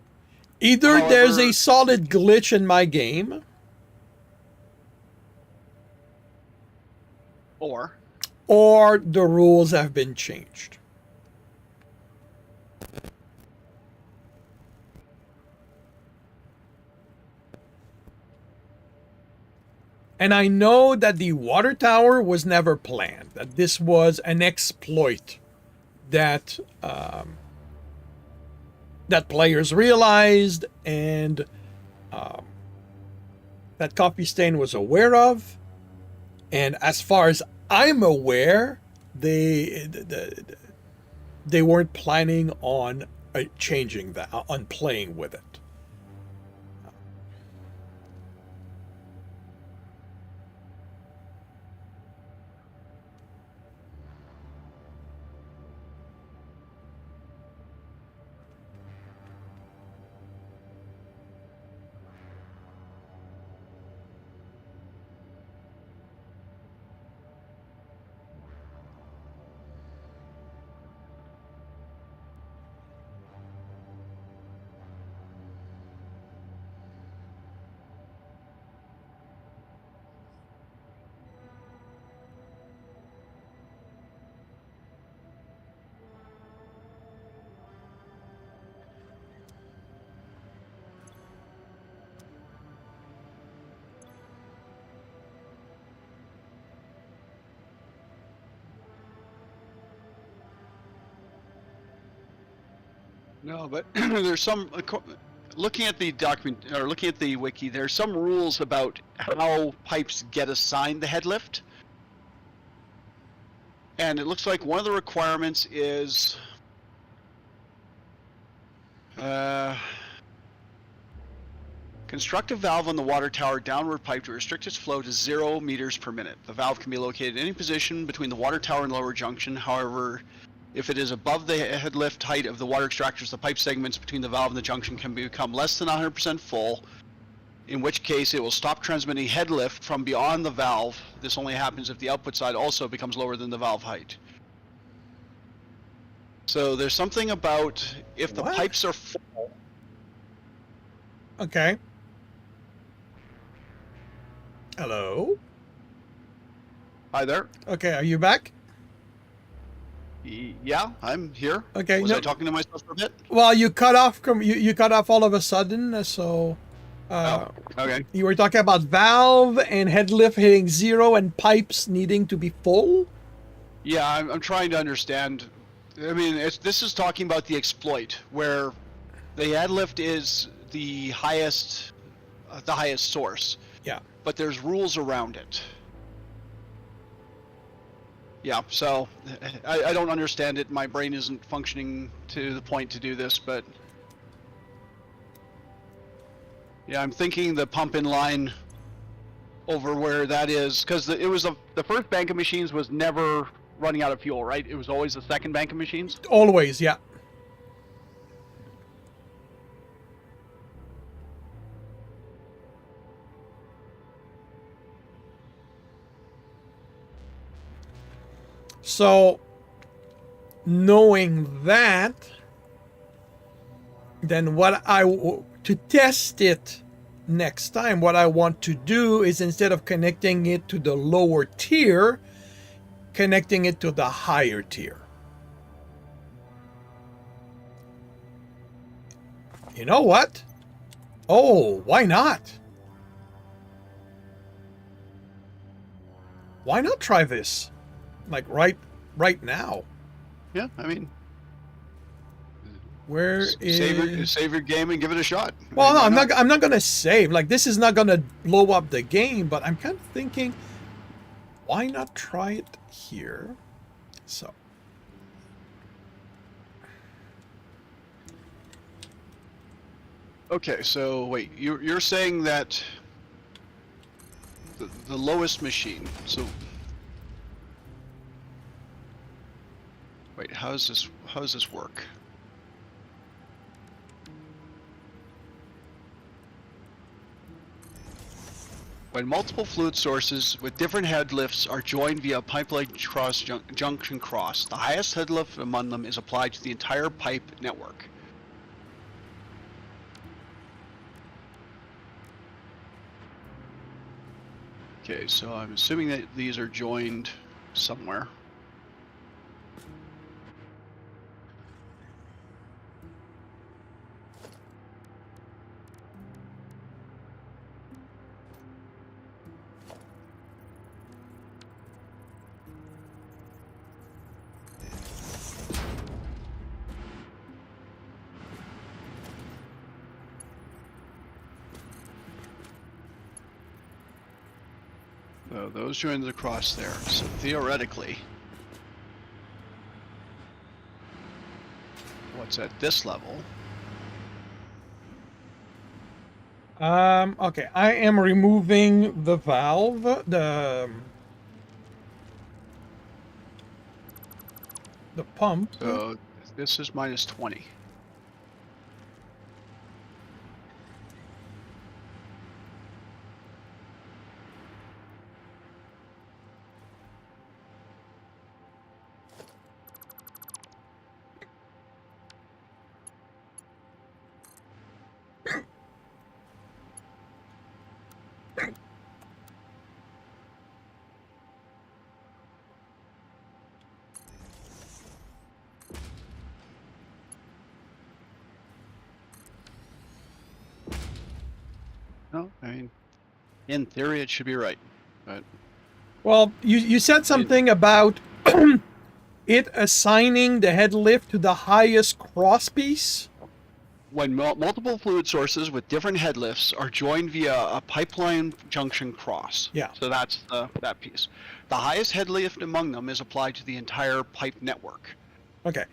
either However, there's a solid glitch in my game, or the rules have been changed. And I know that the water tower was never planned, that this was an exploit that that players realized and that Coffee Stain was aware of. And as far as I'm aware, they weren't planning on changing that, on playing with it. No, but there's some looking at the document or looking at the wiki. There's some rules about how pipes get assigned the head lift, and it looks like one of the requirements is construct a valve on the water tower downward pipe to restrict its flow to 0 meters per minute. The valve can be located in any position between the water tower and lower junction. However, if it is above the head lift height of the water extractors, the pipe segments between the valve and the junction can become less than 100% full, in which case it will stop transmitting head lift from beyond the valve. This only happens if the output side also becomes lower than the valve height. So there's something about if the pipes are full. Okay. Hello? Hi there. Okay, are you back? Yeah, I'm here. Okay. Was I talking to myself for a bit? Well, you cut off. You cut off all of a sudden. So. Okay. You were talking about valve and head lift hitting 0 and pipes needing to be full. Yeah, I'm trying to understand. I mean, this is talking about the exploit where the head lift is the highest source. Yeah. But there's rules around it. Yeah, so I don't understand it. My brain isn't functioning to the point to do this, but yeah, I'm thinking the pump in line over where that is, because it was the first bank of machines was never running out of fuel, right? It was always the second bank of machines. Always, yeah. So, knowing that, then to test it next time, what I want to do is instead of connecting it to the lower tier, connecting it to the higher tier. You know what? Oh, why not? Why not try this? Like right now. Yeah, I mean, where is save your game and give it a shot. Well, no, I'm not gonna save. Like, this is not gonna blow up the game, but I'm kind of thinking, why not try it here? So. Okay, so wait, you're saying that the lowest machine. So wait, how does this work? When multiple fluid sources with different head lifts are joined via pipeline junction cross, the highest head lift among them is applied to the entire pipe network. Okay, so I'm assuming that these are joined somewhere. So those join across there. So theoretically, what's at this level. Okay, I am removing the valve, the pump. So this is minus 20. No, I mean, in theory, it should be right, but Well, you said something about it assigning the head lift to the highest cross piece. when multiple fluid sources with different head lifts are joined via a pipeline junction cross. Yeah. So that's that piece. The highest head lift among them is applied to the entire pipe network. Okay.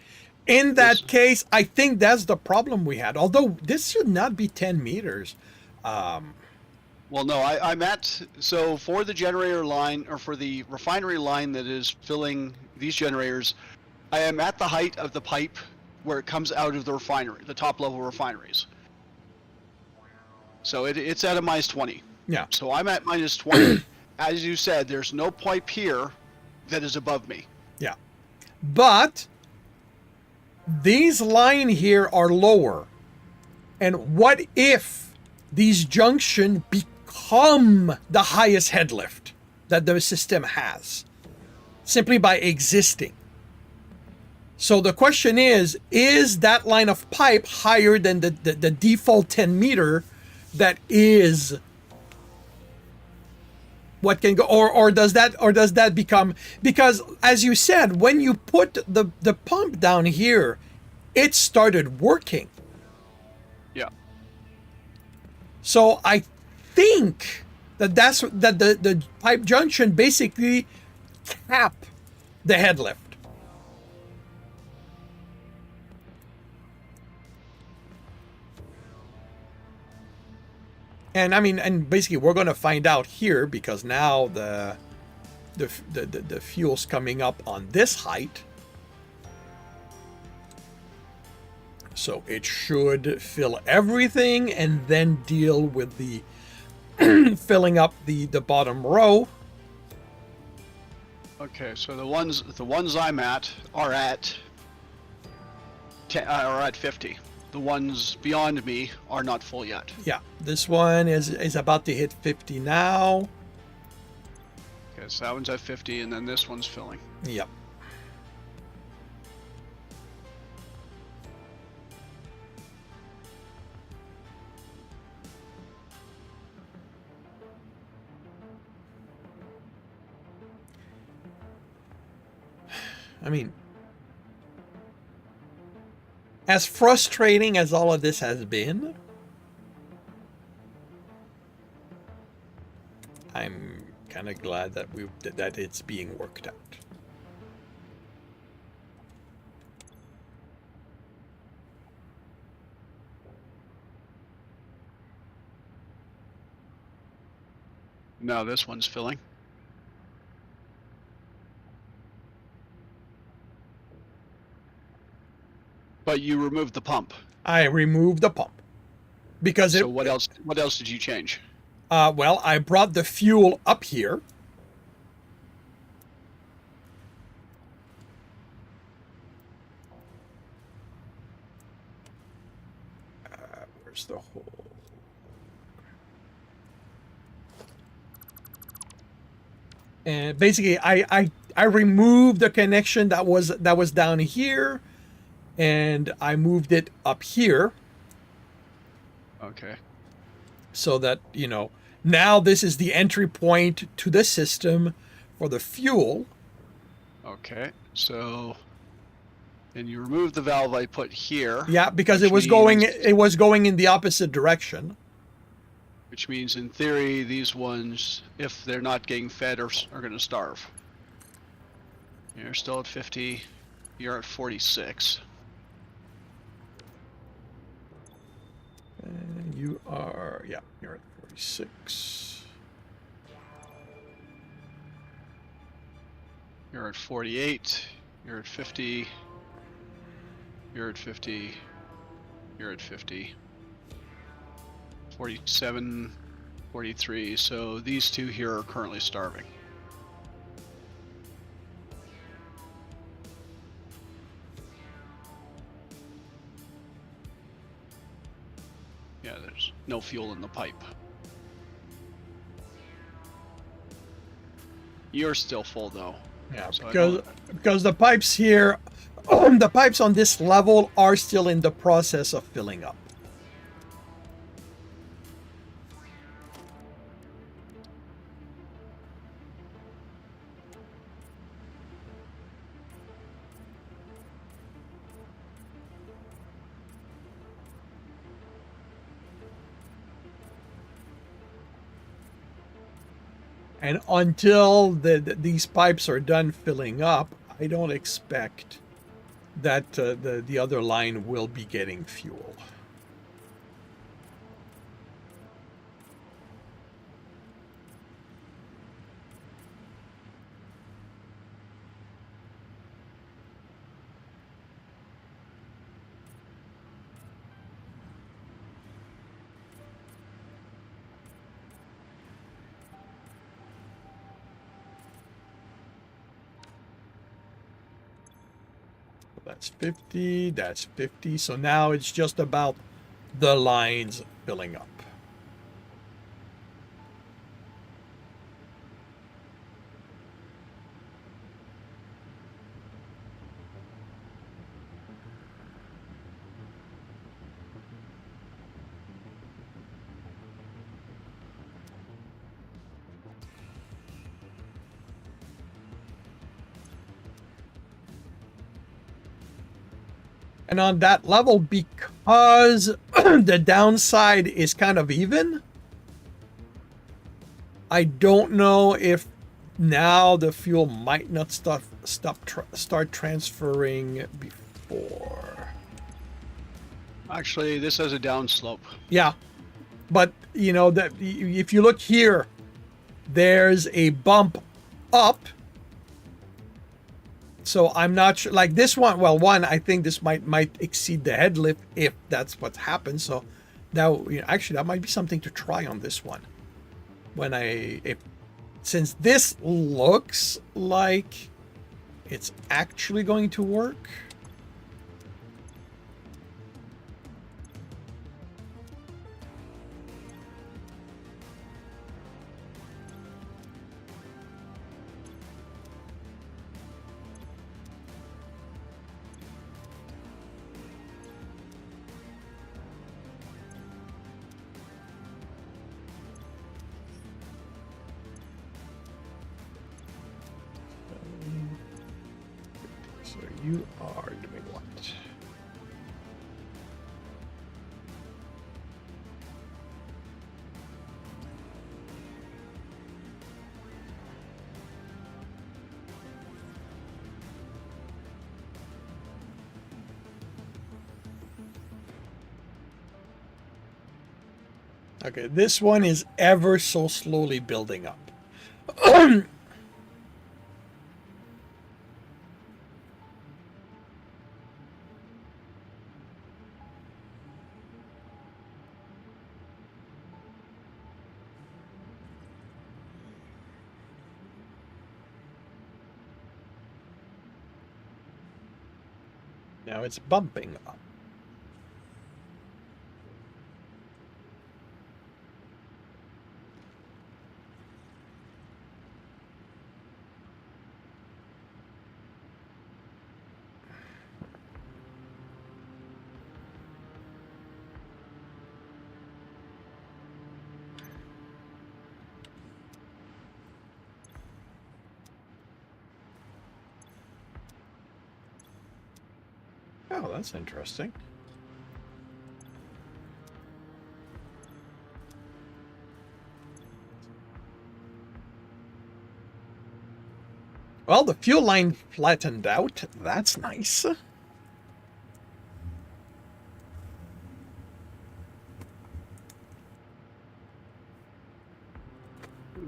In that This- case, I think that's the problem we had. Although this should not be 10 meters. Well, no, I'm at, so for the generator line, or for the refinery line that is filling these generators, I am at the height of the pipe where it comes out of the refinery, the top level refineries. So it's at a minus 20. Yeah. So I'm at minus 20. As you said, there's no pipe here that is above me. Yeah. But these line here are lower. And what if these junction become the highest head lift that the system has simply by existing? So the question is that line of pipe higher than the default 10 meter that is what can go, or does that become, because as you said, when you put the pump down here, it started working. Yeah. So I think that the pipe junction basically cap the head lift. And I mean, and basically we're going to find out here, because now the fuel's coming up on this height. So it should fill everything and then deal with the filling up the bottom row. Okay, so the ones I'm at are at 10, are at 50. The ones beyond me are not full yet. Yeah, this one is about to hit 50 now. Okay, so that one's at 50, and then this one's filling. Yep. I mean, as frustrating as all of this has been, I'm kind of glad that that it's being worked out. Now this one's filling. But you removed the pump. I removed the pump because So what else? What else did you change? Well, I brought the fuel up here. Where's the hole? And basically, I removed the connection that was down here, and I moved it up here. Okay. So that, now this is the entry point to the system for the fuel. Okay. So, and you removed the valve I put here. Yeah, because which it was means- going in the opposite direction. Which means, in theory, these ones, if they're not getting fed, are going to starve. You're still at 50. You're at 46. Yeah, you're at 46. You're at 48. You're at 50. You're at 50. You're at 50. 47, 43. So these two here are currently starving. Yeah, there's no fuel in the pipe. You're still full though. Yeah, So because the pipes here, the pipes on this level are still in the process of filling up. And until these pipes are done filling up, I don't expect that the other line will be getting fuel. That's 50, that's 50. So now it's just about the lines filling up. And on that level, because the downside is kind of even, I don't know if now the fuel might not start transferring before. actually, this has a downslope. Yeah, but you know that if you look here, there's a bump up. So I'm not sure. Like this one, well, one, I think this might exceed the head lift if that's what happens. So now, actually, that might be something to try on this one. Since this looks like it's actually going to work. So you are doing what? Okay, this one is ever so slowly building up. Now it's bumping up. Oh, that's interesting. Well, the fuel line flattened out. That's nice.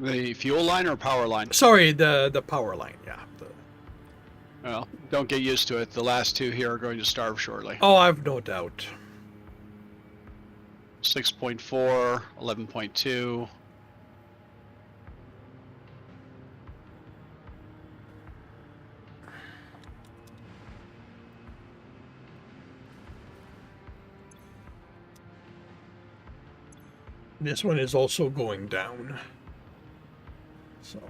The fuel line or power line? Sorry, the power line. Yeah. Well, don't get used to it. The last two here are going to starve shortly. Oh, I've no doubt. 6.4, 11.2. This one is also going down. So.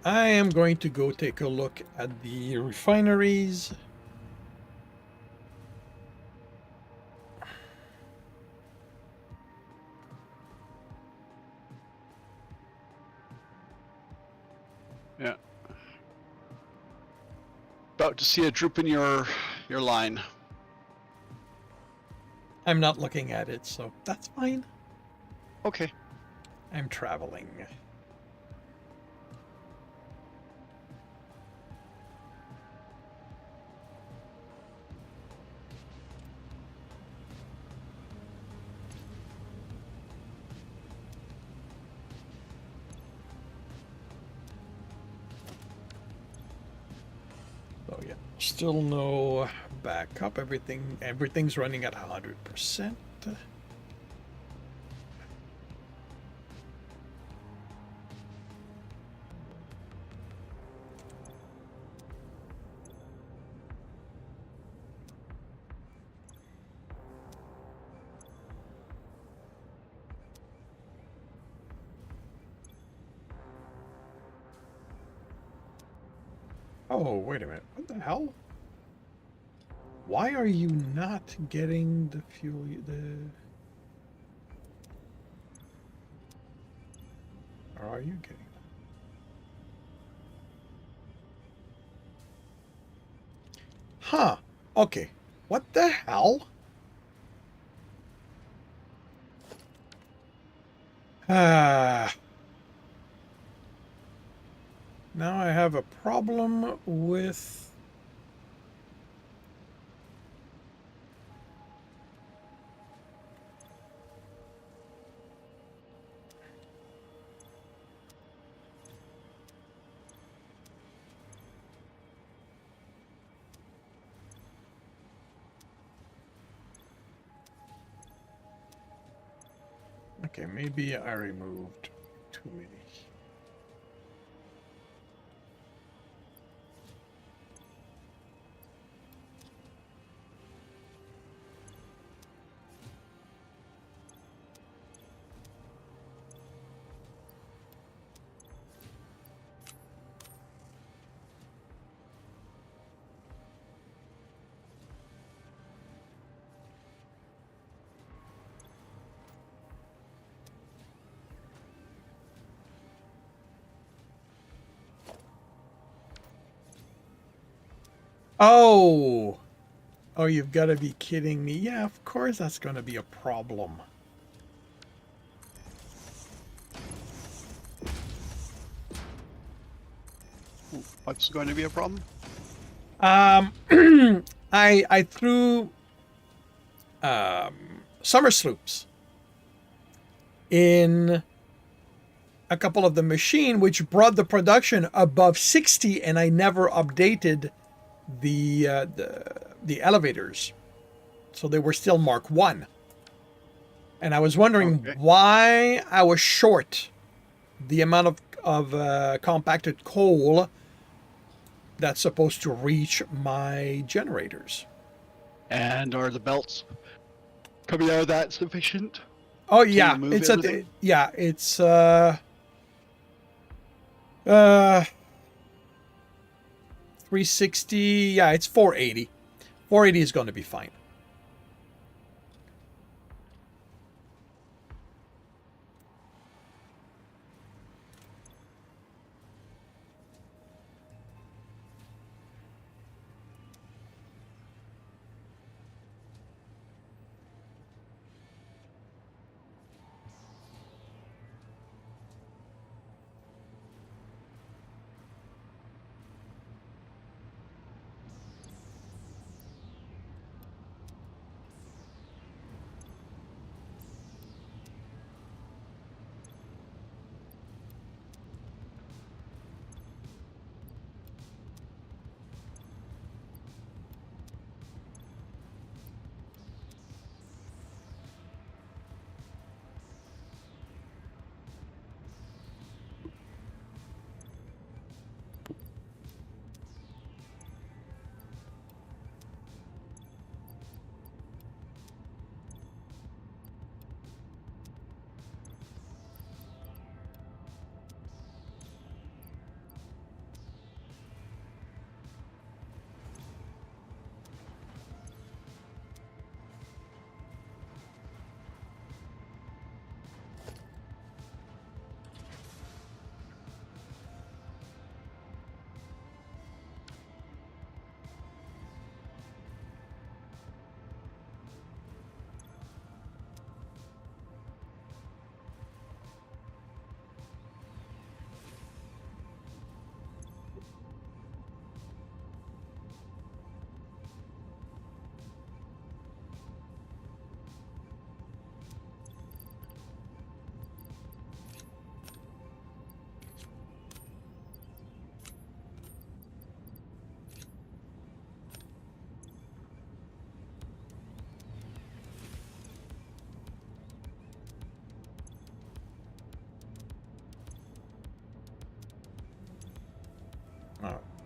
I am going to go take a look at the refineries. Yeah. About to see a droop in your line. I'm not looking at it, so that's fine. Okay. I'm traveling. So yeah, still no backup. Everything's running at 100%. Oh, wait a minute. What the hell? Why are you not getting the fuel? Or are you getting? Huh. Okay. What the hell? Ah. Now I have a problem with... Okay, maybe I removed too many. Oh! Oh, you've got to be kidding me. Yeah, of course that's going to be a problem. What's going to be a problem? I threw summer sloops in a couple of the machine, which brought the production above 60, and I never updated the elevators, so they were still Mark 1. And I was wondering why I was short the amount of compacted coal that's supposed to reach my generators. And are the belts coming out of that sufficient? Oh yeah, it's it's 360. Yeah, it's 480. 480 is going to be fine.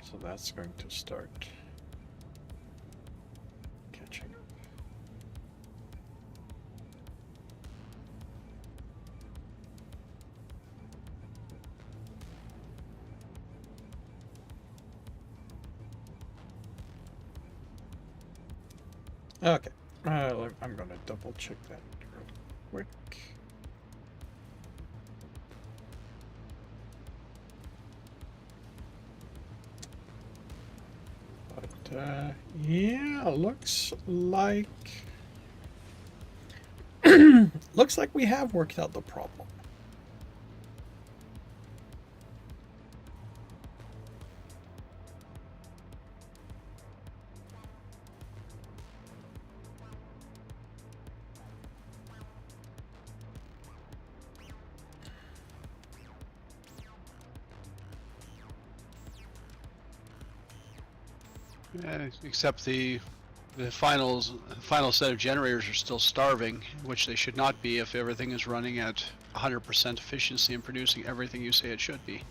So that's going to start catching up. Okay, I'm gonna double check that real quick. But yeah, looks like looks like we have worked out the problem. Except the final set of generators are still starving, which they should not be if everything is running at 100% efficiency and producing everything you say it should be.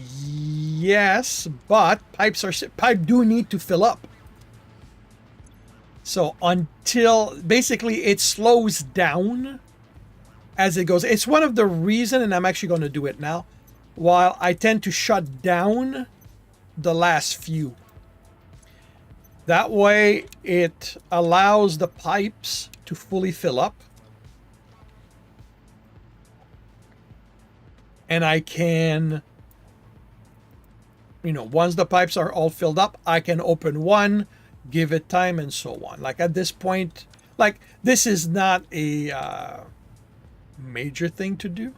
Yes, but pipe do need to fill up. So until basically it slows down as it goes. It's one of the reason, and I'm actually going to do it now, while I tend to shut down the last few. That way it allows the pipes to fully fill up. And I can, once the pipes are all filled up, I can open one, give it time, and so on. Like at this point, like this is not a major thing to do,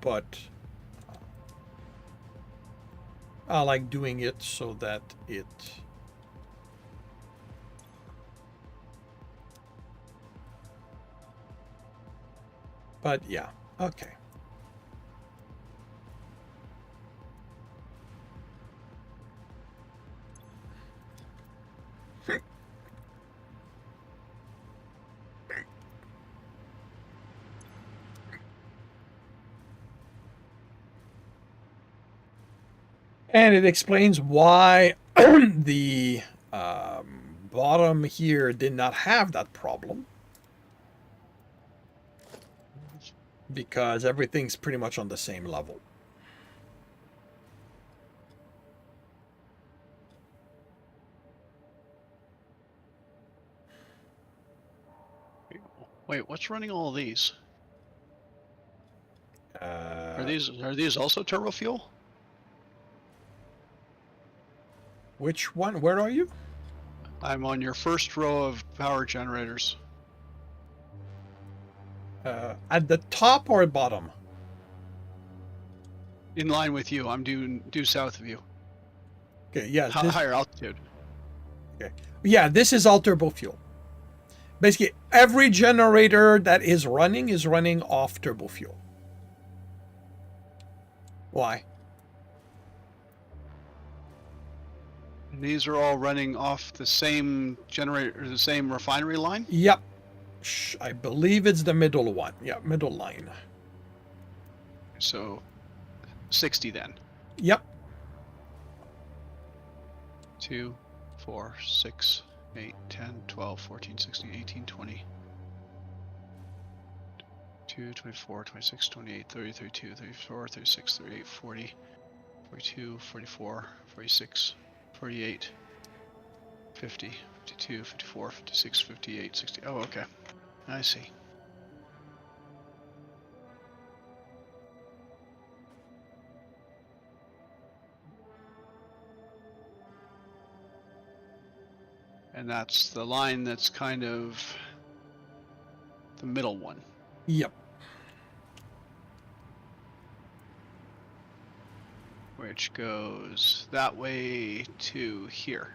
but I like doing it so that it but yeah, okay. And it explains why the bottom here did not have that problem. Because everything's pretty much on the same level. Wait, what's running all of these? Are these also turbo fuel? Which one? Where are you? I'm on your first row of power generators. At the top or bottom? In line with you. I'm due south of you. Okay, yeah. Higher altitude. Okay. Yeah, this is all turbo fuel. Basically, every generator that is running off turbo fuel. Why? And these are all running off the same generator, the same refinery line? Yep. I believe it's the middle one. Yeah, middle line. So 60 then. Yep. 2, 4, 6, 8, 10, 12, 14, 16, 18, 20. 2, 24, 26, 28, 30, 32, 34, 36, 38, 40, 42, 44, 46, 48, 50, 52, 54, 56, 58, 60. Oh, okay. I see. And that's the line that's kind of the middle one. Yep. Which goes that way to here.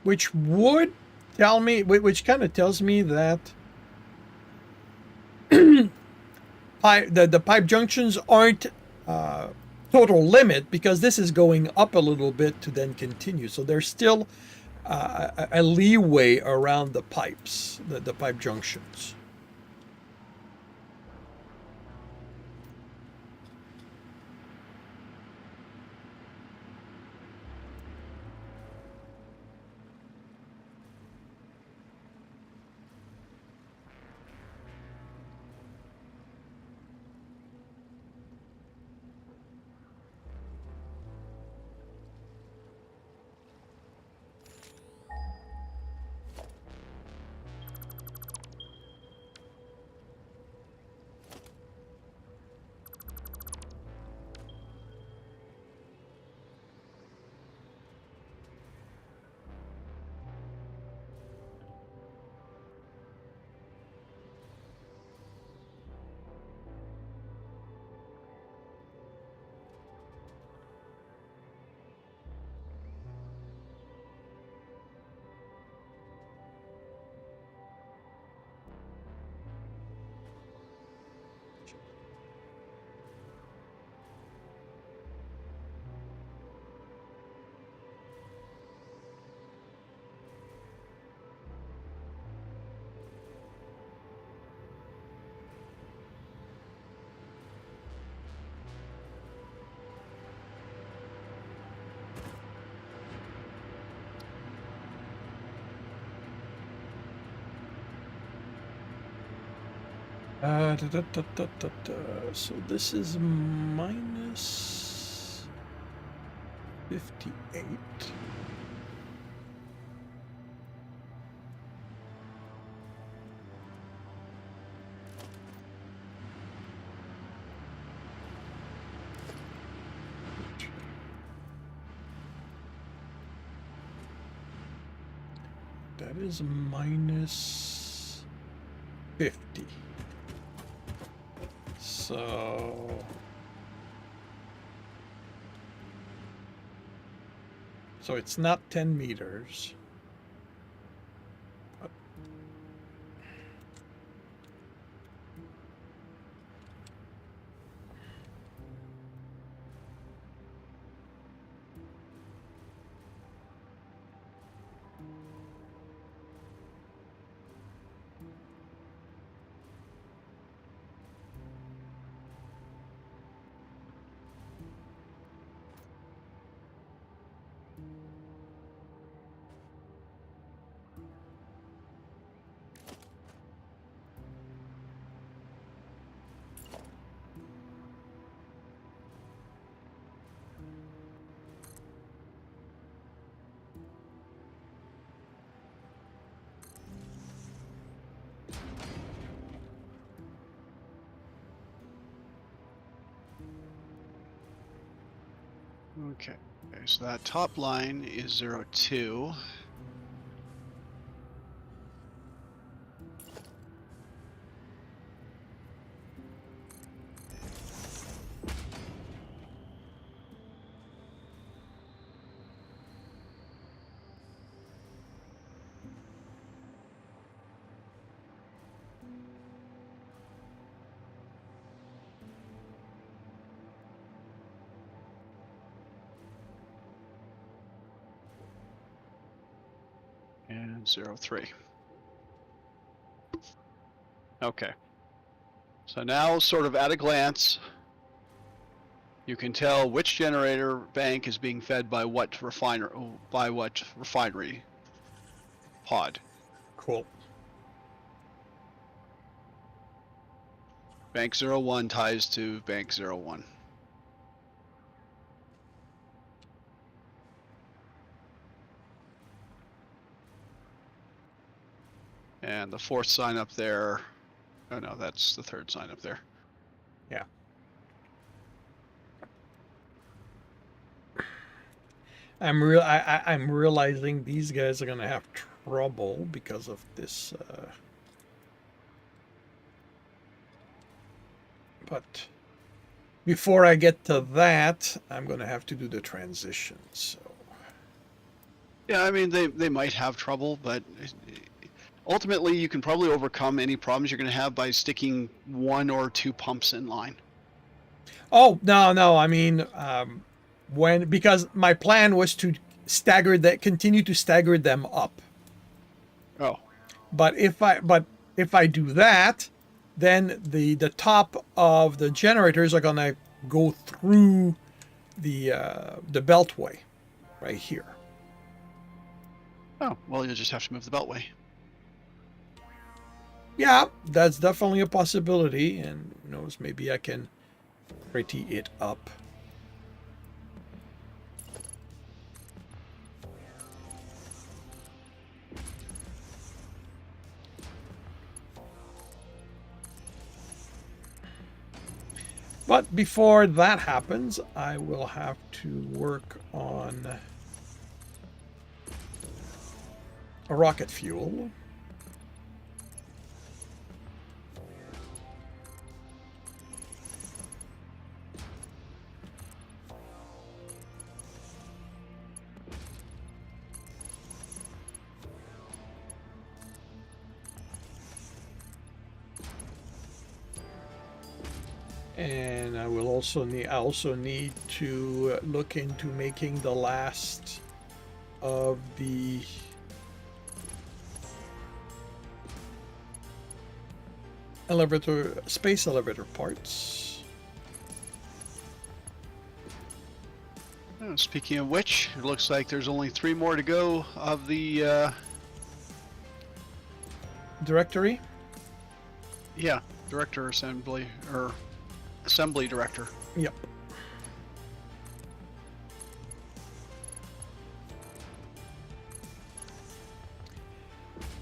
Which would tell me, which kind of tells me that the pipe junctions aren't total limit, because this is going up a little bit to then continue. So there's still a leeway around the pipes, the pipe junctions. So this is minus 58. That is minus 50. So it's not 10 meters. But Okay, so that top line is 02. And 03. Okay. So now, sort of at a glance, you can tell which generator bank is being fed by what refinery pod. cool. Bank 01 ties to Bank 01. And the fourth sign up there, oh no, that's the third sign up there. Yeah. I'm realizing these guys are gonna have trouble because of this. But before I get to that, I'm gonna have to do the transition. So Yeah, I mean, they might have trouble, but ultimately you can probably overcome any problems you're going to have by sticking 1 or 2 pumps in line. oh no, I mean because my plan was to continue to stagger them up. Oh. But if I do that, then the top of the generators are gonna go through the beltway right here. Oh, well, you'll just have to move the beltway. Yeah, that's definitely a possibility, and who knows, maybe I can pretty it up. But before that happens, I will have to work on a rocket fuel. And I also need to look into making the last of the space elevator parts. Oh, speaking of which, it looks like there's only 3 more to go of the Directory? yeah, Director assembly, or assembly director. Yep.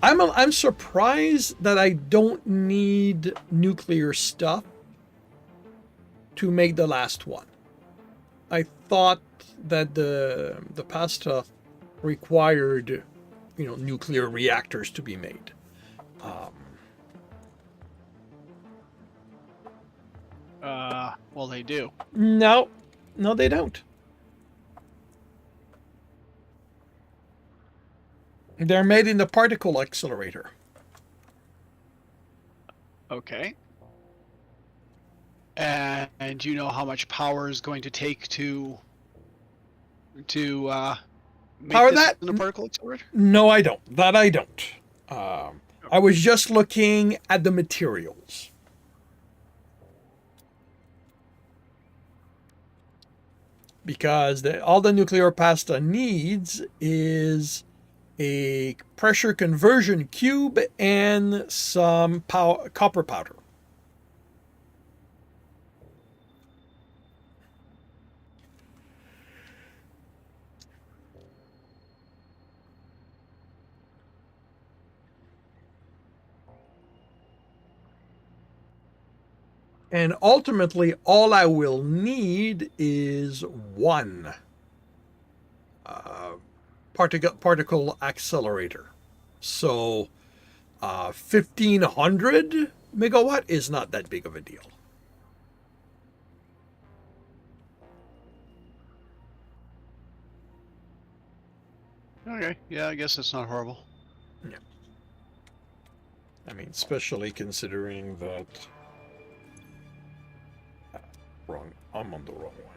I'm surprised that I don't need nuclear stuff to make the last one. I thought that the past stuff required, nuclear reactors to be made. Well, they do. No, no, they don't. They're made in the particle accelerator. Okay. And you know how much power is going to take to make Power this that? in a particle accelerator? No, I don't. That I don't. I was just looking at the materials. Because all the nuclear pasta needs is a pressure conversion cube and some copper powder. And ultimately, all I will need is one particle accelerator. So 1,500 megawatt is not that big of a deal. Okay, yeah, I guess it's not horrible. Yeah. I mean, especially considering that... wrong. I'm on the wrong one.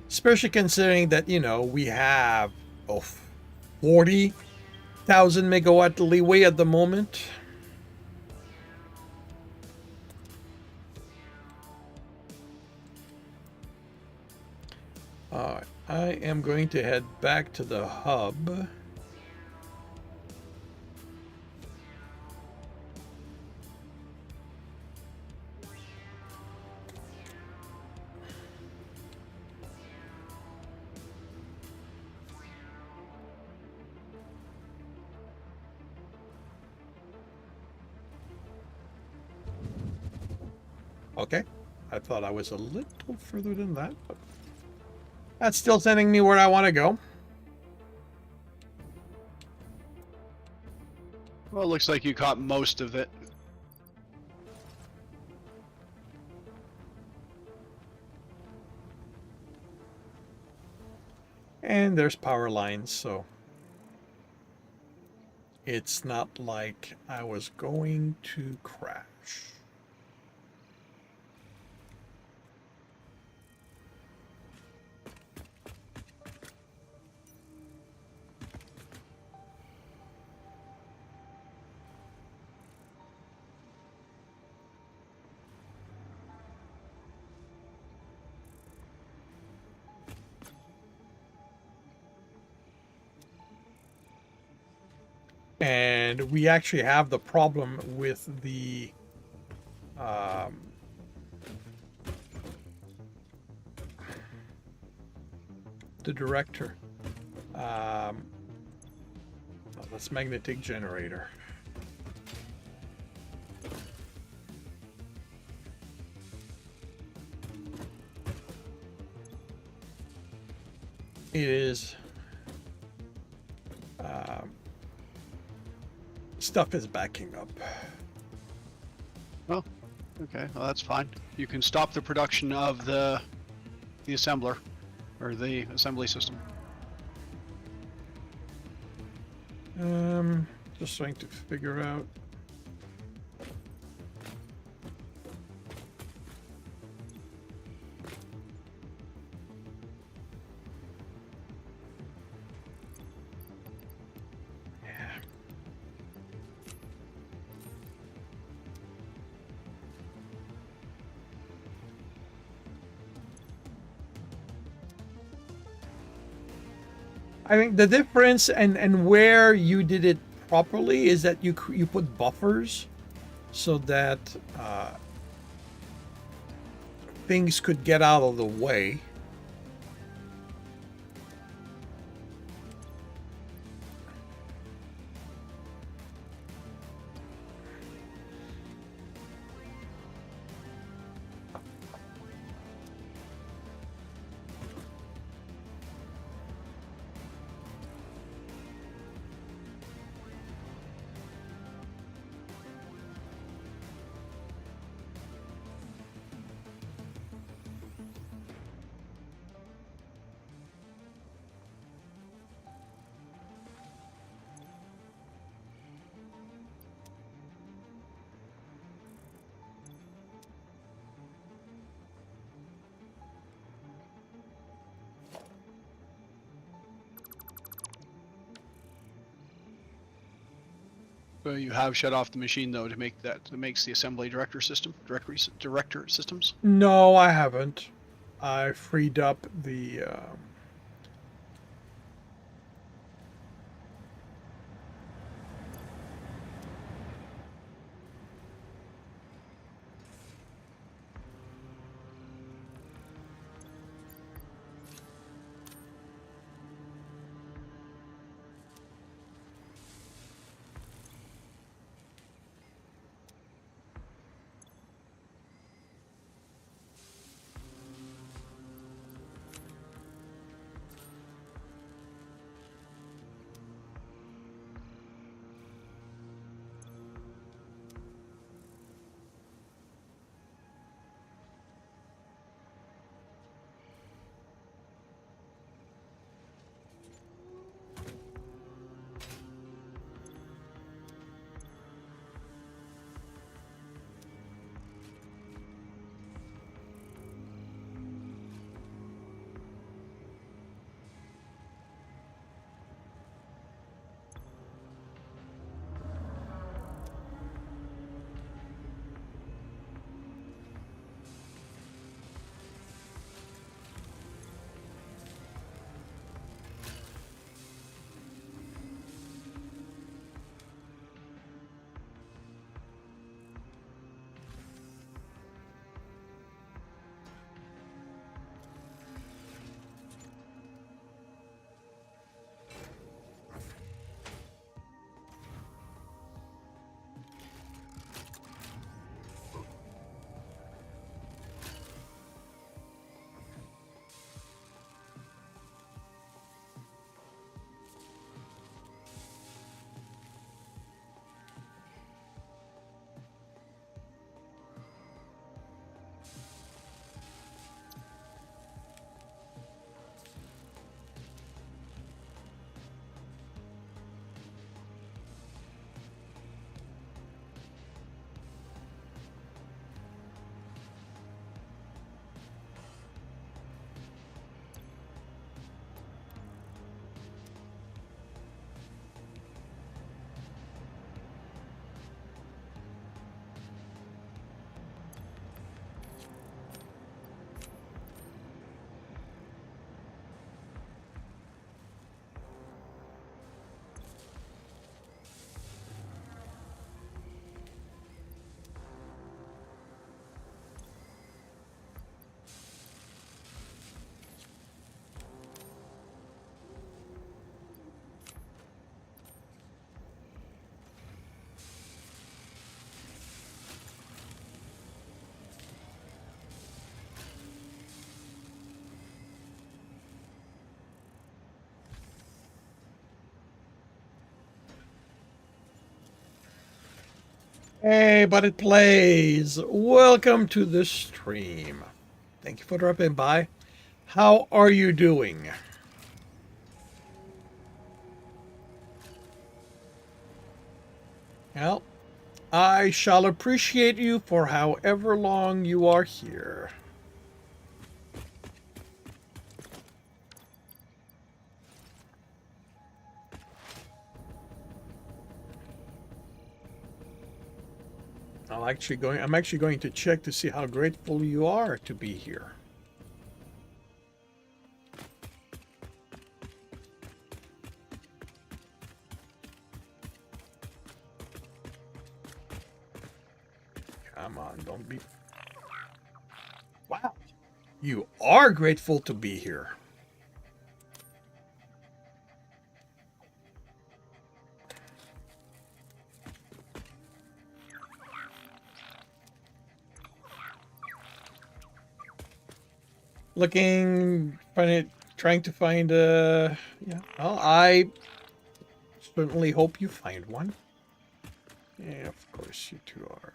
Especially considering that, we have 40,000 megawatt leeway at the moment. Alright, I am going to head back to the hub. Okay, I thought I was a little further than that, but that's still sending me where I want to go. Well, it looks like you caught most of it. And there's power lines, so it's not like I was going to crash. And we actually have the problem with the director. That's magnetic generator. It is stuff is backing up. Oh, okay. Well, that's fine. You can stop the production of the assembler, or the assembly system. Just trying to figure out. I think the difference and where you did it properly is that you put buffers so that things could get out of the way. You have shut off the machine though to make that makes the assembly director systems. No, I haven't. I freed up the. Hey, but it plays. Welcome to the stream. Thank you for dropping by. How are you doing? Well, I shall appreciate you for however long you are here. I'm actually going to check to see how grateful you are to be here. Don't be. Wow. You are grateful to be here. Trying to find a. Yeah. Well, I certainly hope you find one. Yeah, of course you two are.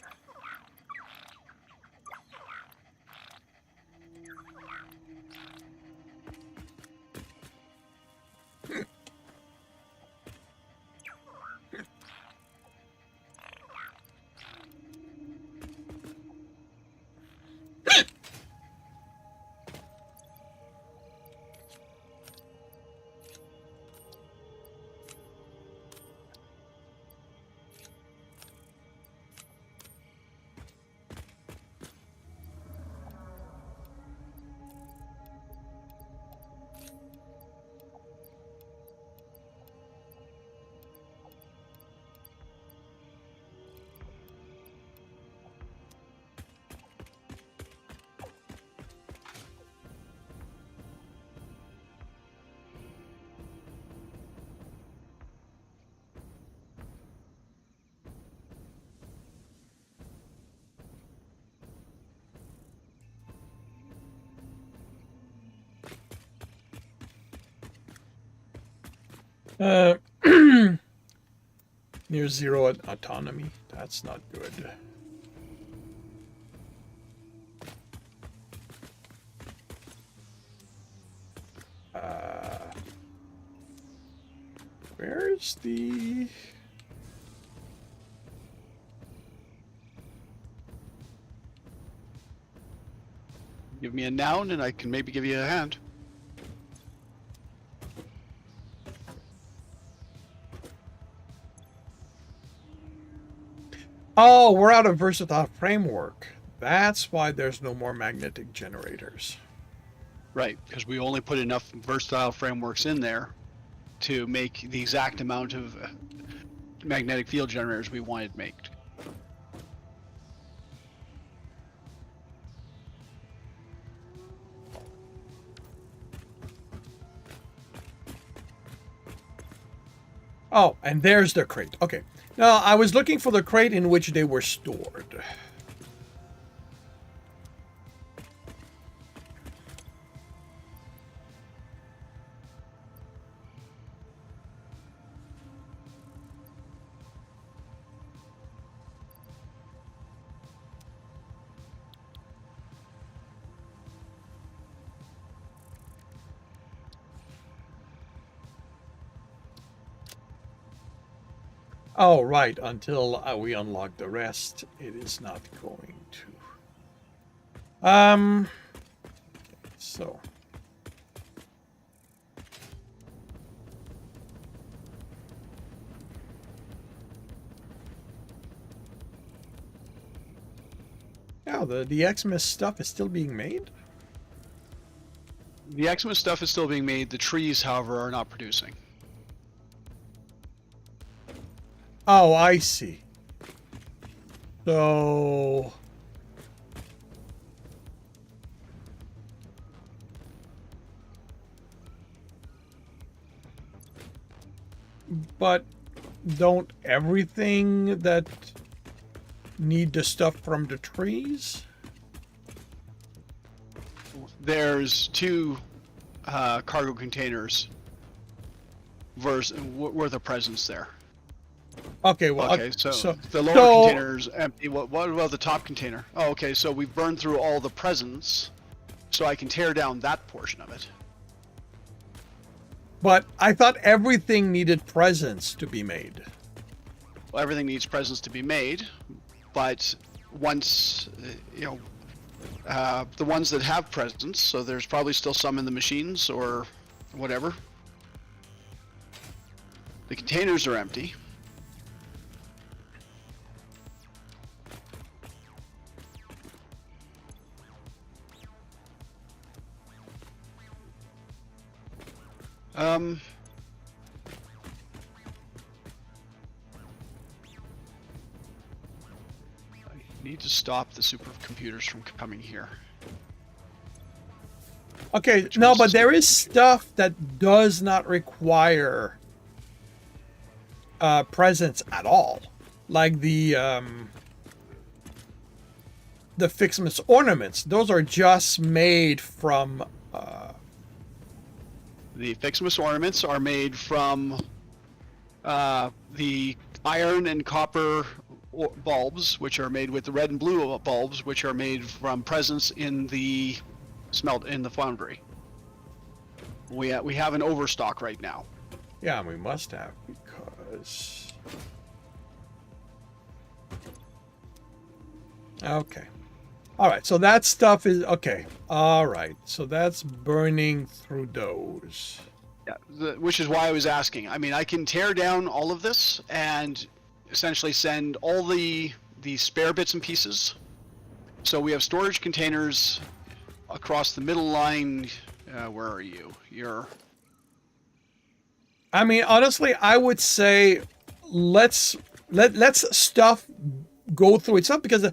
Uh, near zero autonomy. That's not good. Where's the... Give me a noun and I can maybe give you a hand. Oh, we're out of versatile framework. That's why there's no more magnetic generators. Right, because we only put enough versatile frameworks in there to make the exact amount of magnetic field generators we wanted made. Oh, and there's the crate. Okay. Now, I was looking for the crate in which they were stored. Oh, right. Until we unlock the rest, it is not going to. So. Yeah, the Xmas stuff is still being made? The Xmas stuff is still being made. The trees, however, are not producing. Oh, I see. So... But don't everything that need the stuff from the trees? There's two cargo containers worth of presents there. Okay, well, okay, so the lower container's empty. What about the top container? Oh, okay, so we've burned through all the presents, so I can tear down that portion of it. But I thought everything needed presents to be made. Well, everything needs presents to be made, but once, the ones that have presents, so there's probably still some in the machines or whatever. The containers are empty. I need to stop the supercomputers from coming here. Okay, Which no, one's but the there is supercomputer? stuff that does not require presence at all, like the Fixmas ornaments. Those are just made from. The Fixmas ornaments are made from the iron and copper bulbs, which are made with the red and blue bulbs, which are made from presence in the foundry. We have an overstock right now. Yeah, we must have because. Okay. All right. So that stuff is okay. All right. So that's burning through those. Yeah, which is why I was asking. I mean, I can tear down all of this and essentially send all the spare bits and pieces. So we have storage containers across the middle line. Where are you? You're. I mean, honestly, I would say let's let's stuff go through itself because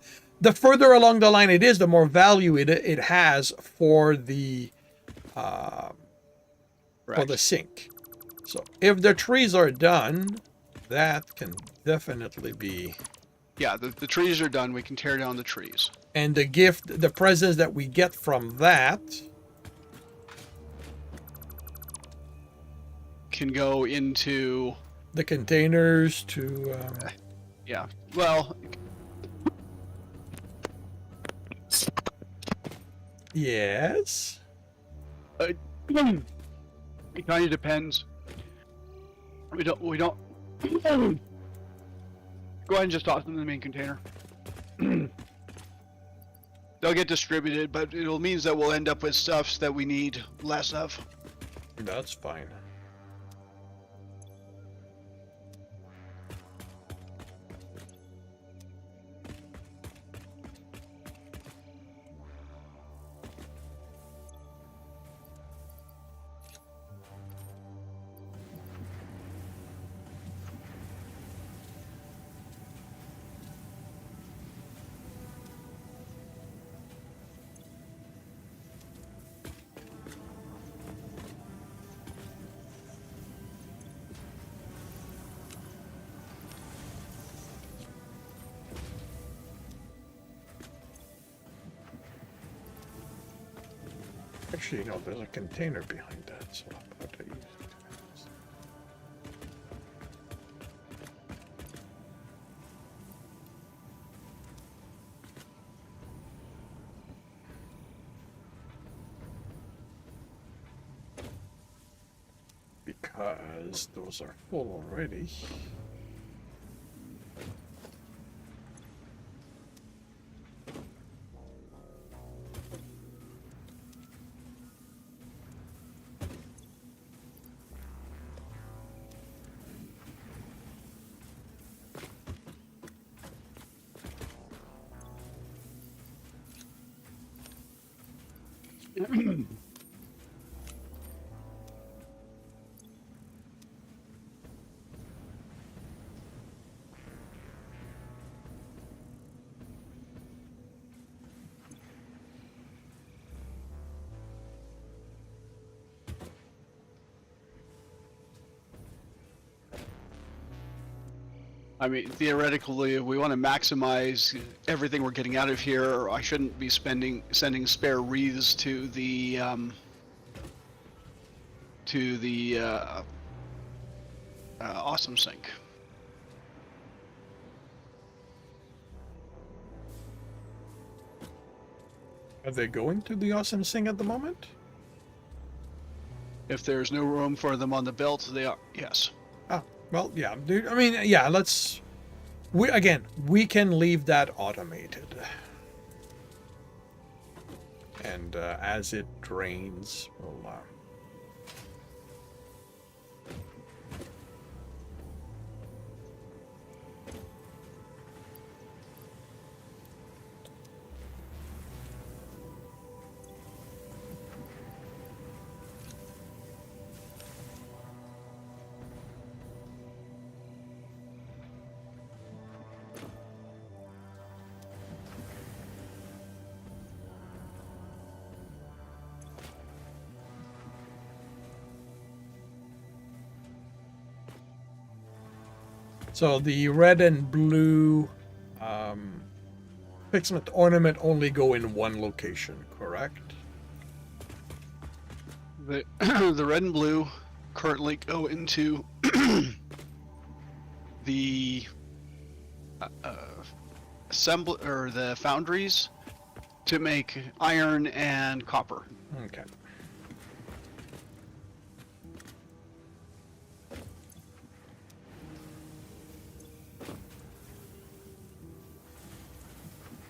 the further along the line it is, the more value it has for the Correct. sink. So if the trees are done, that can definitely be. Yeah, the trees are done. We can tear down the trees. And the presents that we get from that. Can go into The containers to. yeah. Well, Yes. it kind of depends. We don't. Go ahead and just toss them in the main container. They'll get distributed, but it'll means that we'll end up with stuffs that we need less of. That's fine. Actually, no, there's a container behind that, so how about I use it? Because those are full already. I mean, theoretically, if we want to maximize everything we're getting out of here, I shouldn't be sending spare wreaths to the awesome sink. Are they going to the awesome sing at the moment? If there's no room for them on the belt, they are. Yes. Ah, well, yeah, dude. I mean, yeah. We can leave that automated, and as it drains, we'll. So the red and blue fixment ornament only go in one location, correct? The the red and blue currently go into the the foundries to make iron and copper. Okay.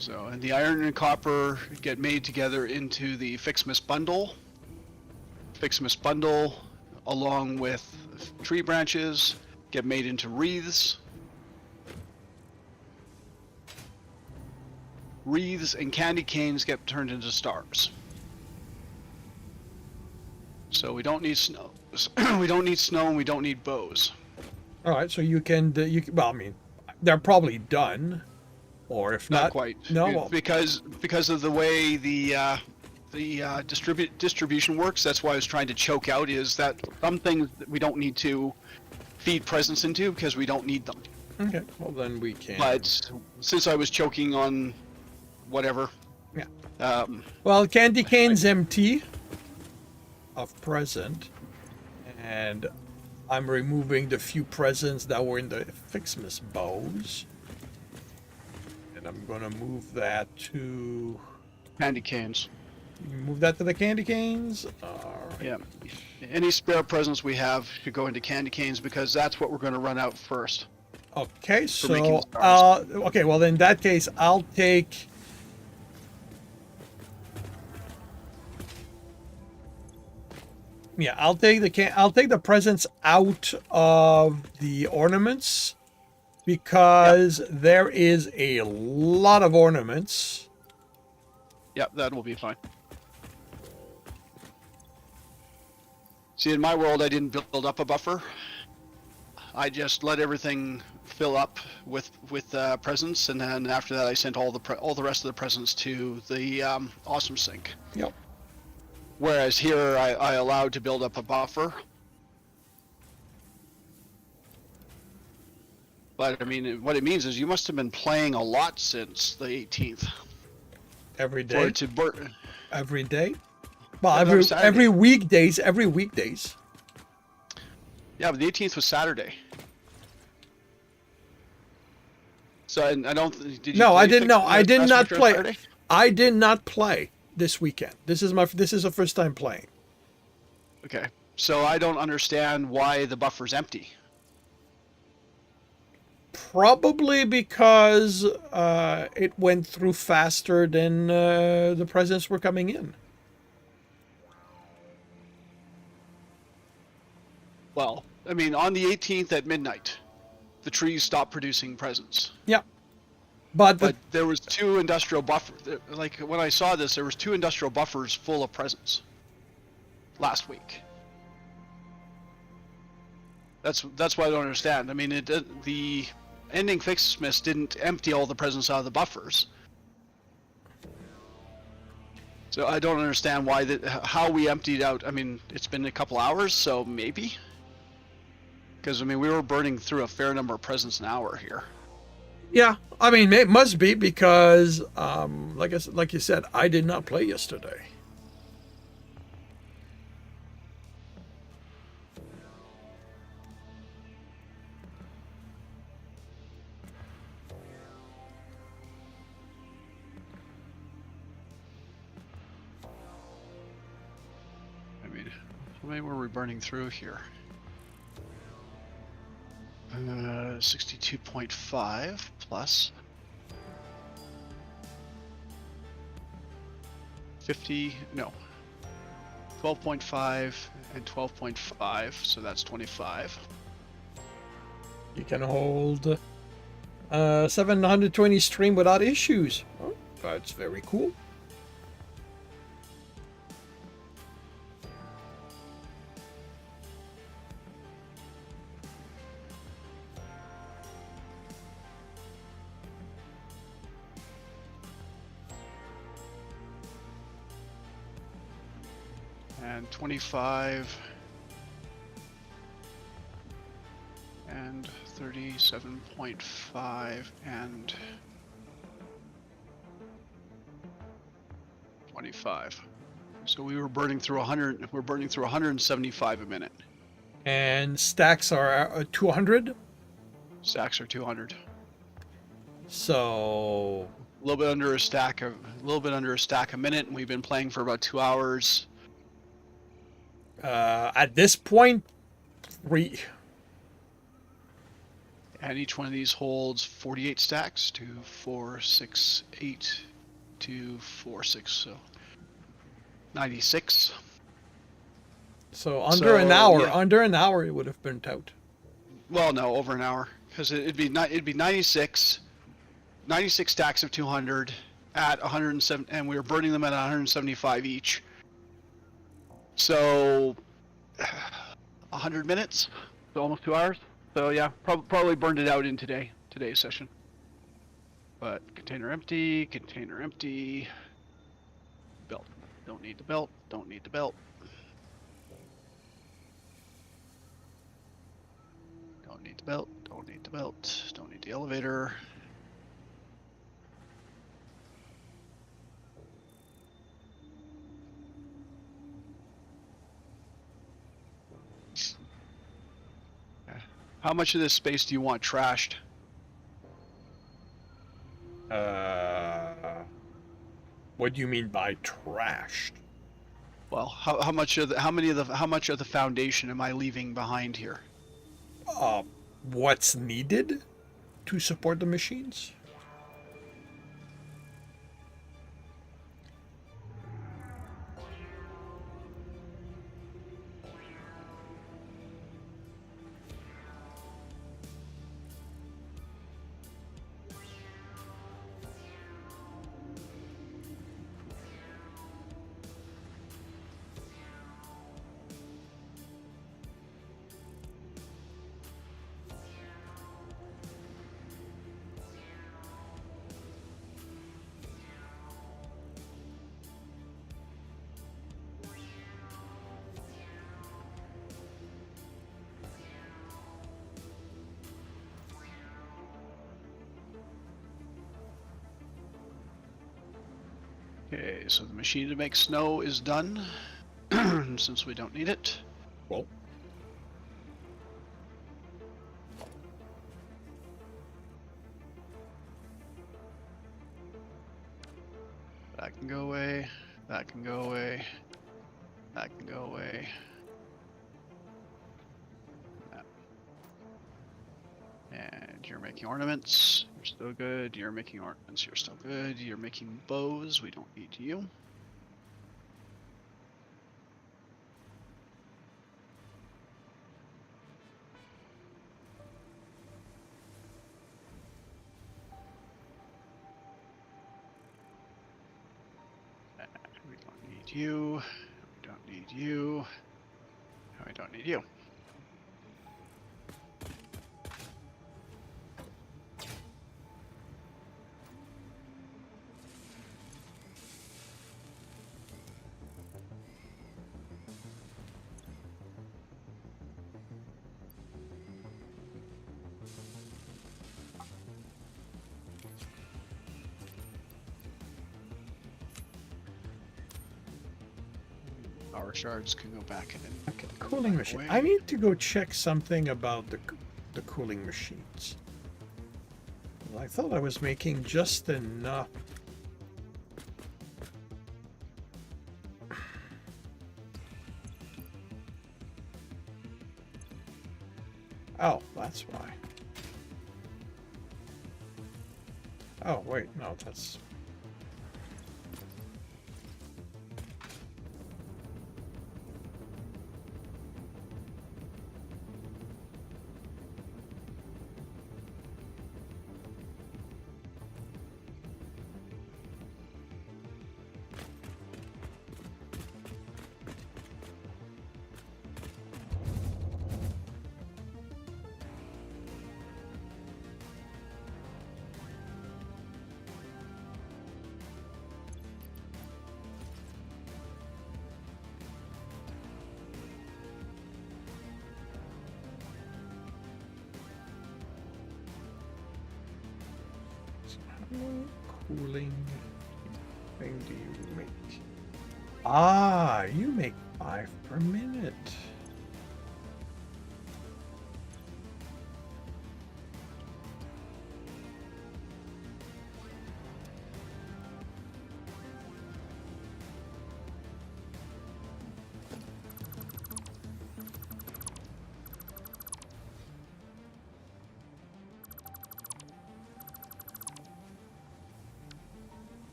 So, and the iron and copper get made together into the Fixmas bundle. Fixmas bundle, along with tree branches, get made into wreaths. Wreaths and candy canes get turned into stars. So we don't need snow. We don't need snow, and we don't need bows. All right, so you can well, I mean, they're probably done, or if Not not, quite. no. Because of the way the distribution works. That's why I was trying to choke out is that some things that we don't need to feed presents into because we don't need them. Okay, well then we can. But since I was choking on whatever, yeah. Well, candy cane's empty of present, and I'm removing the few presents that were in the Fixmas bows, and I'm gonna move that to. candy canes. Move that to the candy canes. All right. Yeah. Any spare presents we have should go into candy canes because that's what we're going to run out first. Okay, making so stars. okay, well in that case, I'll take. Yeah, I'll take the presents out of the ornaments because there is a lot of ornaments. Yep, that will be fine. See, in my world, I didn't build up a buffer. I just let everything fill up with presents, and then after that, I sent all the rest of the presents to the awesome sink. Yep. Whereas here, I allowed to build up a buffer. But I mean, what it means is you must have been playing a lot since the 18th. Every For day. it to Every day. Well, Yeah, that was Saturday. every weekdays. Every weekdays. Yeah, but the 18th was Saturday. So I don't. Did you No, play I didn't. No, I did not Satisfactory on play. Saturday? I did not play this weekend. This is the first time playing. Okay, so I don't understand why the buffer's empty. Probably because it went through faster than the presents were coming in. Well, I mean, on the 18th at midnight, the trees stopped producing presents. Yeah, but there was two industrial buffers. Like when I saw this, there was two industrial buffers full of presents last week. That's what I don't understand. I mean, the ending Fixmas didn't empty all the presents out of the buffers. So I don't understand how we emptied out. I mean, it's been a couple hours, so maybe. Because I mean, we were burning through a fair number of presents an hour here. yeah, I mean, it must be because, like you said, I did not play yesterday. I mean, how many were we burning through here? 62.5 plus 50, no, 12.5 and 12.5, so that's 25. You can hold 720 stream without issues. Oh, that's very cool. And 25 and 37.5 and 25. So we were burning through 100. We're burning through 175 a minute. And stacks are 200. Stacks are 200. So A little bit under a stack a minute, and we've been playing for about 2 hours. at this point, 3. And each one of these holds 48 stacks. 2, 4, 6, 8, 2, 4, 6. So 96. So under an hour. Yeah. Under an hour, it would have burnt out. Well, no, over an hour, because it'd be 96 stacks of 200 at 107, and we were burning them at 175 each. So 100 minutes, so almost 2 hours. So yeah, probably burned it out in today's session. But container empty, belt. Don't need the belt. Don't need the belt. Don't need the belt. Don't need the belt. Don't need the elevator. How much of this space do you want trashed? What do you mean by trashed? Well, how much of the foundation am I leaving behind here? What's needed to support the machines? Okay, so the machine to make snow is done, since we don't need it. Well, That can go away. That can go away. That can go away. That. And you're making ornaments. You're still good. You're making ornaments. You're still good. You're making bows. We don't need you. We don't need you. We don't need you. And we don't need you. Power shards can go back in. okay, cooling machine. Away. I need to go check something about the cooling machines. I thought I was making just enough. Oh, that's why. Oh, wait, no, that's... Cooling thing do you make? Ah, you make 5 per minute.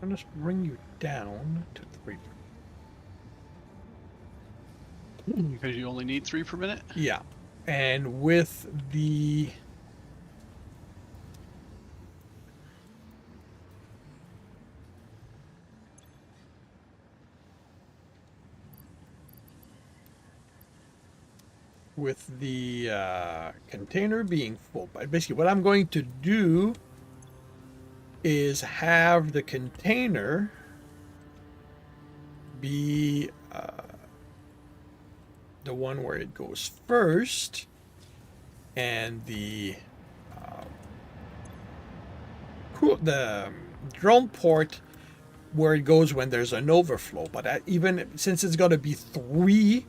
I'll just bring you down to 3. Because you only need 3 per minute? Yeah. And with the container being full, but basically what I'm going to do is have the container be the one where it goes first, and the drone port where it goes when there's an overflow. But even since it's going to be 3,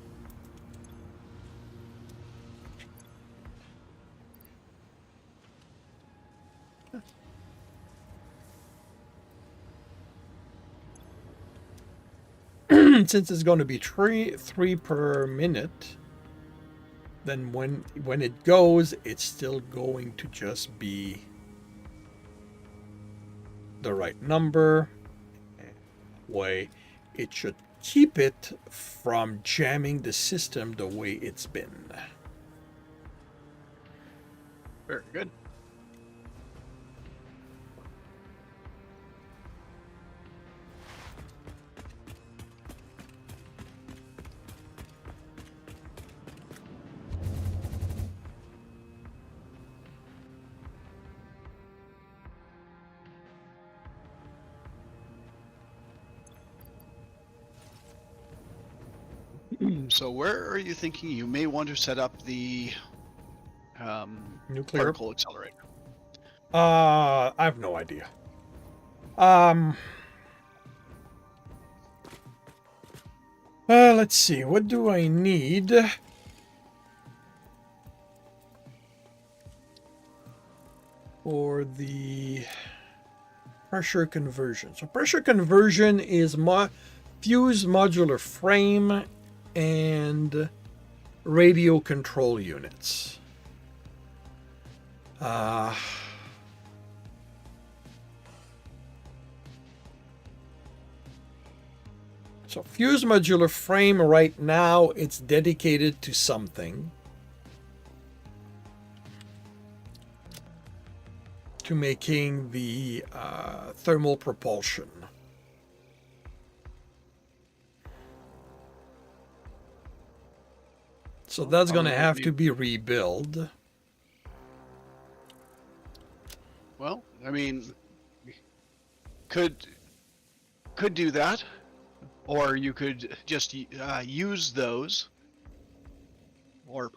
since it's going to be three per minute, then when it goes, it's still going to just be the right number. Way it should keep it from jamming the system the way it's been. Very good. So where are you thinking you may want to set up the Nuclear? particle accelerator? I have no idea. Let's see. What do I need? For the pressure conversion. So pressure conversion is fused modular frame and radio control units. So fused modular frame right now, it's dedicated to something. To making the thermal propulsion. So that's going to have to be rebuilt. Well, I mean, could do that, or you could just use those, or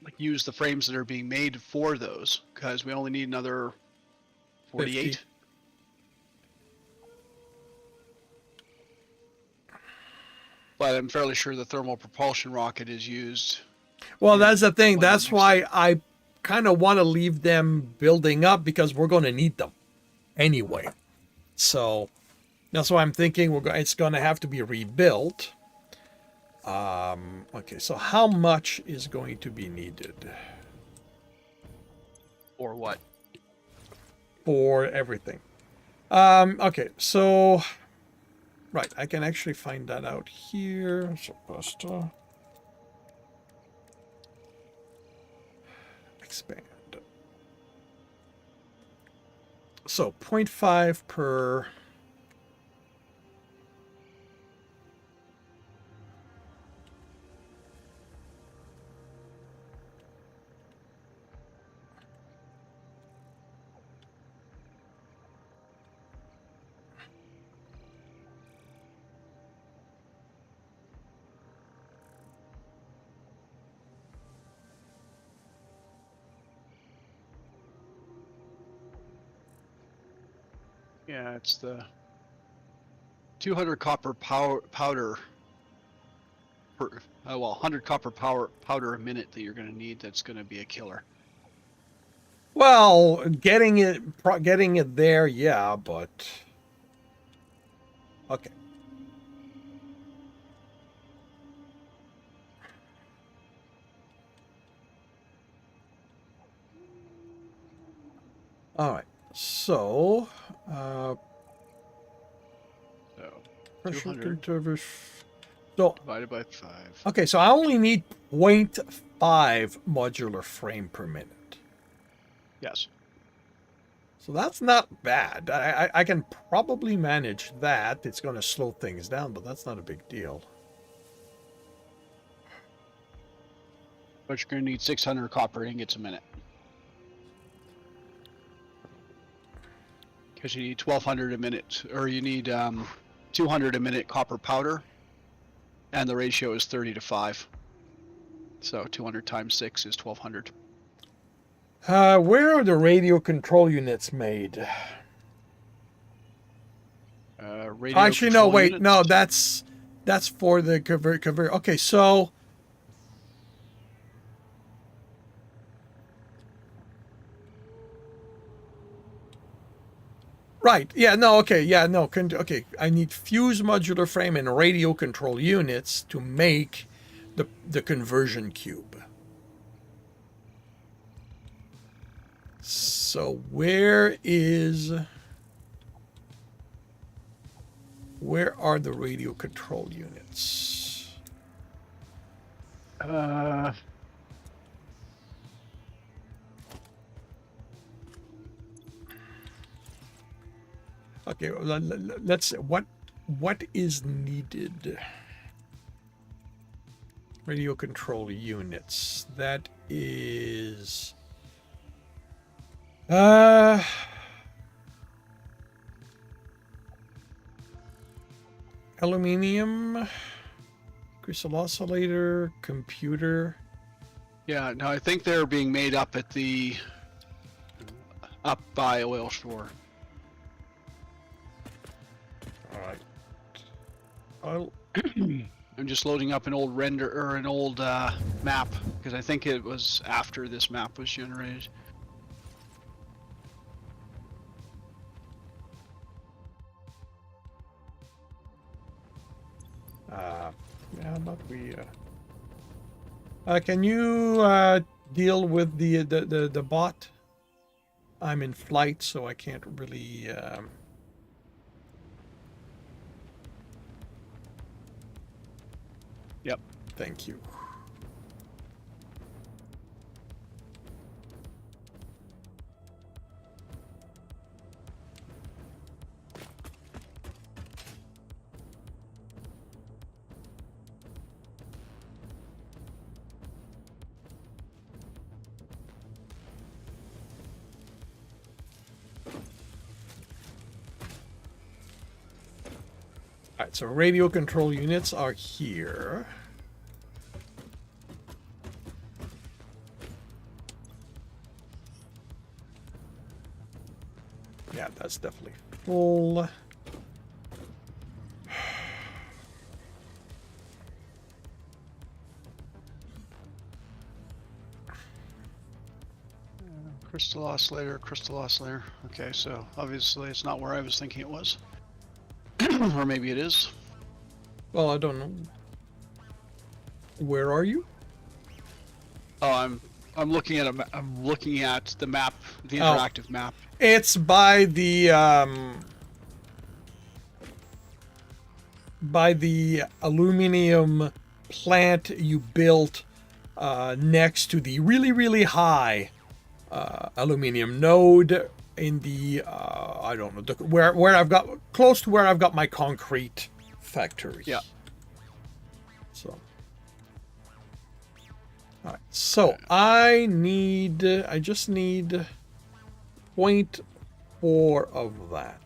like use the frames that are being made for those, because we only need another 48. 50. But I'm fairly sure the thermal propulsion rocket is used. Well, that's the thing. That's why I kind of want to leave them building up, because we're going to need them anyway. So that's why I'm thinking it's going to have to be rebuilt. Okay, so how much is going to be needed? Or what? For everything. Okay, so right, I can actually find that out here. So pasta. Expand. So 0.5 per. Yeah, it's the 200 copper powder per, well, 100 copper powder a minute that you're going to need. That's going to be a killer. Well, getting it there, yeah, but okay. All right. So, So pressure 200 conservers. So, divided by 5. okay, so I only need 0.5 modular frame per minute. Yes. So that's not bad. I can probably manage that. It's going to slow things down, but that's not a big deal. But you're going to need 600 copper ingots a minute. Because you need 1200 a minute, or you need 200 a minute copper powder, and the ratio is 30 to 5. So 200 times 6 is 1200. Where are the radio control units made? Radio Actually, no, control wait, units. no, that's for the convert. Okay, so right, yeah, no, okay, yeah, no, okay. I need fuse modular frame and radio control units to make the conversion cube. So where are the radio control units? Okay, let's what is needed? Radio control units. That is aluminium, crystal oscillator, computer. Yeah, no, I think they're being made up up by Oil Shore. All right. I'll I'm just loading up an old render or an old map because I think it was after this map was generated. yeah, but we can you deal with the bot? I'm in flight, so I can't really Yep. Thank you. All right, so radio control units are here. Yeah, that's definitely full. Crystal oscillator, crystal oscillator. Okay, so obviously it's not where I was thinking it was. Or maybe it is. Well, I don't know. Where are you? Oh, I'm looking at I'm looking at the map, the interactive map. It's by the aluminum plant you built next to the really high aluminum node in the I don't know where I've got close to where I've got my concrete factory. Yeah. So. All right. So I just need 0.4 of that.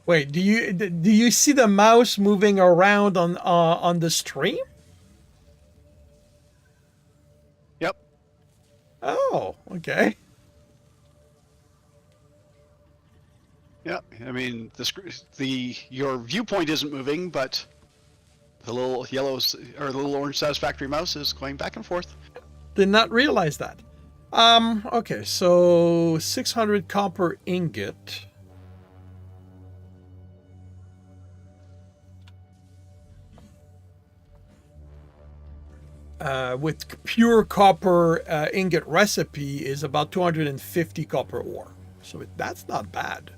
Wait, do you see the mouse moving around on the stream? Yep. Oh, okay. Yeah. I mean, your viewpoint isn't moving, but the little yellows or the little orange Satisfactory mouse is going back and forth. Did not realize that. Okay, so 600 copper ingot. With pure copper ingot recipe is about 250 copper ore. So that's not bad.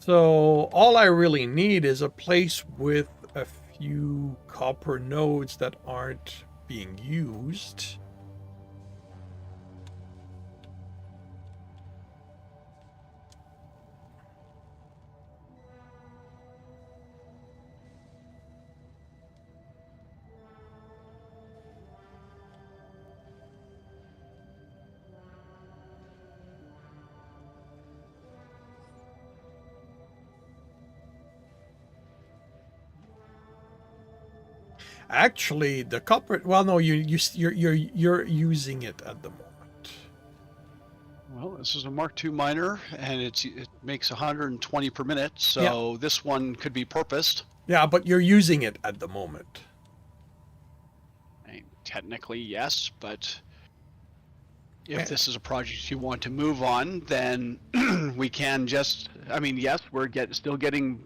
So all I really need is a place with a few copper nodes that aren't being used. Actually, the copper. Well, no, you're using it at the moment. Well, this is a Mark II miner, and it makes 120 per minute, so this one could be purposed. Yeah, but you're using it at the moment. Technically, yes, but if this is a project you want to move on, then we can just. I mean, yes, we're still getting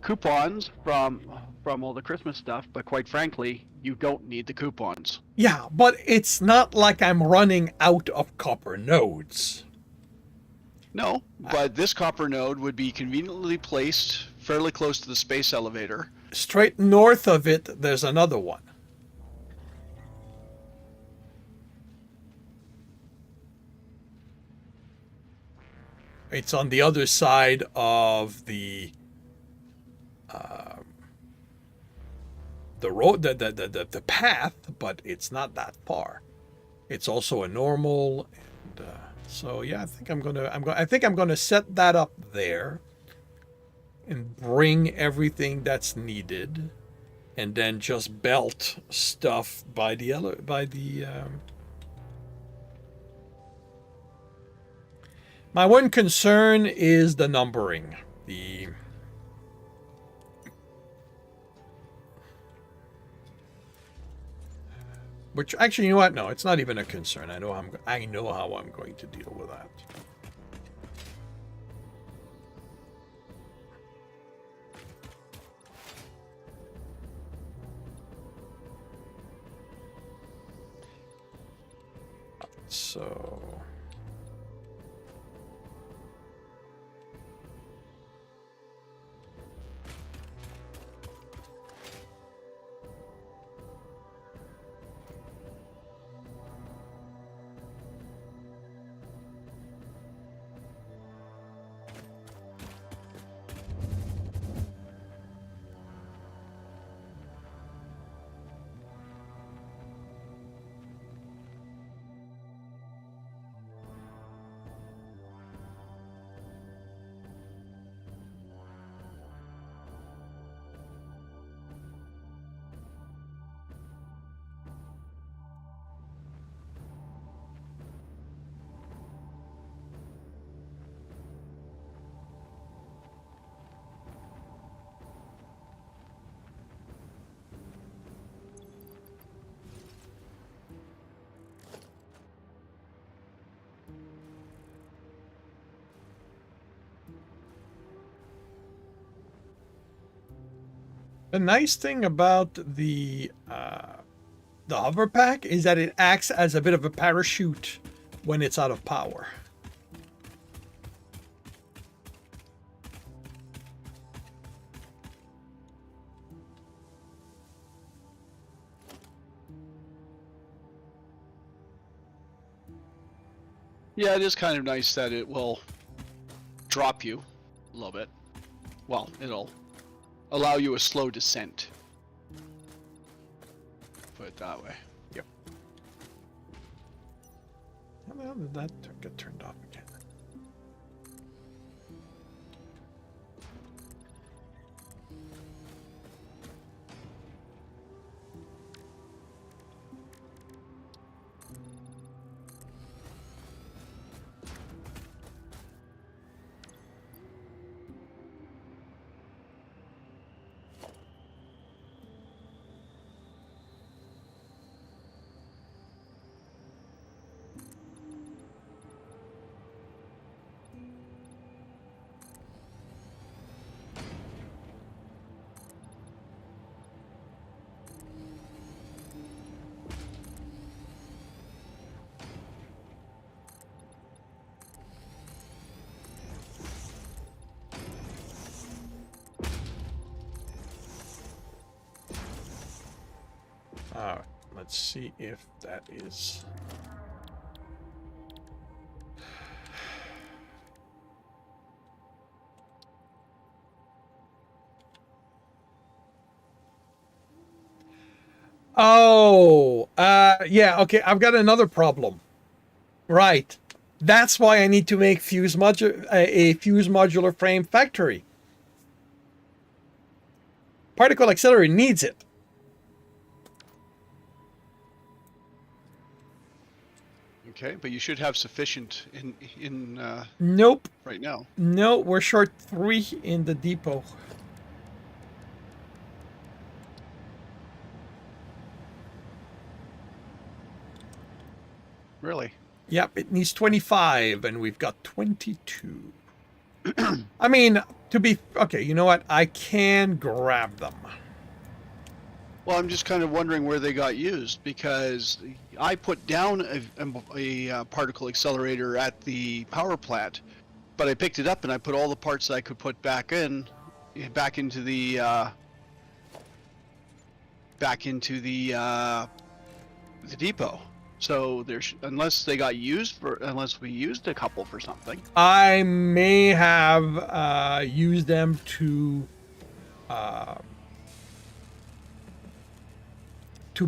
coupons from all the Christmas stuff, but quite frankly, you don't need the coupons. Yeah, but it's not like I'm running out of copper nodes. No, but this copper node would be conveniently placed fairly close to the space elevator. Straight north of it, there's another one. It's on the other side of the road, the path, but it's not that far. It's also a normal, and so yeah, I think I'm gonna set that up there, and bring everything that's needed, and then just belt stuff by the My one concern is the numbering. Which actually, you know what? No, it's not even a concern. I know how I'm going to deal with that. So the nice thing about the hover pack is that it acts as a bit of a parachute when it's out of power. Yeah, it is kind of nice that it will drop you a little bit. Well, it'll allow you a slow descent. Put it that way. Yep. How did that get turned off again? All right, let's see if that is. Oh, yeah, okay, I've got another problem. Right. That's why I need to make a fuse modular frame factory. Particle accelerator needs it. Okay, but you should have sufficient in Nope. right now. No, we're short 3 in the depot. Really? Yep, it needs 25, and we've got 22. I mean, to be... Okay, you know what? I can grab them. Well, I'm just kind of wondering where they got used, because I put down a particle accelerator at the power plant, but I picked it up and I put all the parts that I could put back into the depot. So there's unless we used a couple for something. I may have used them to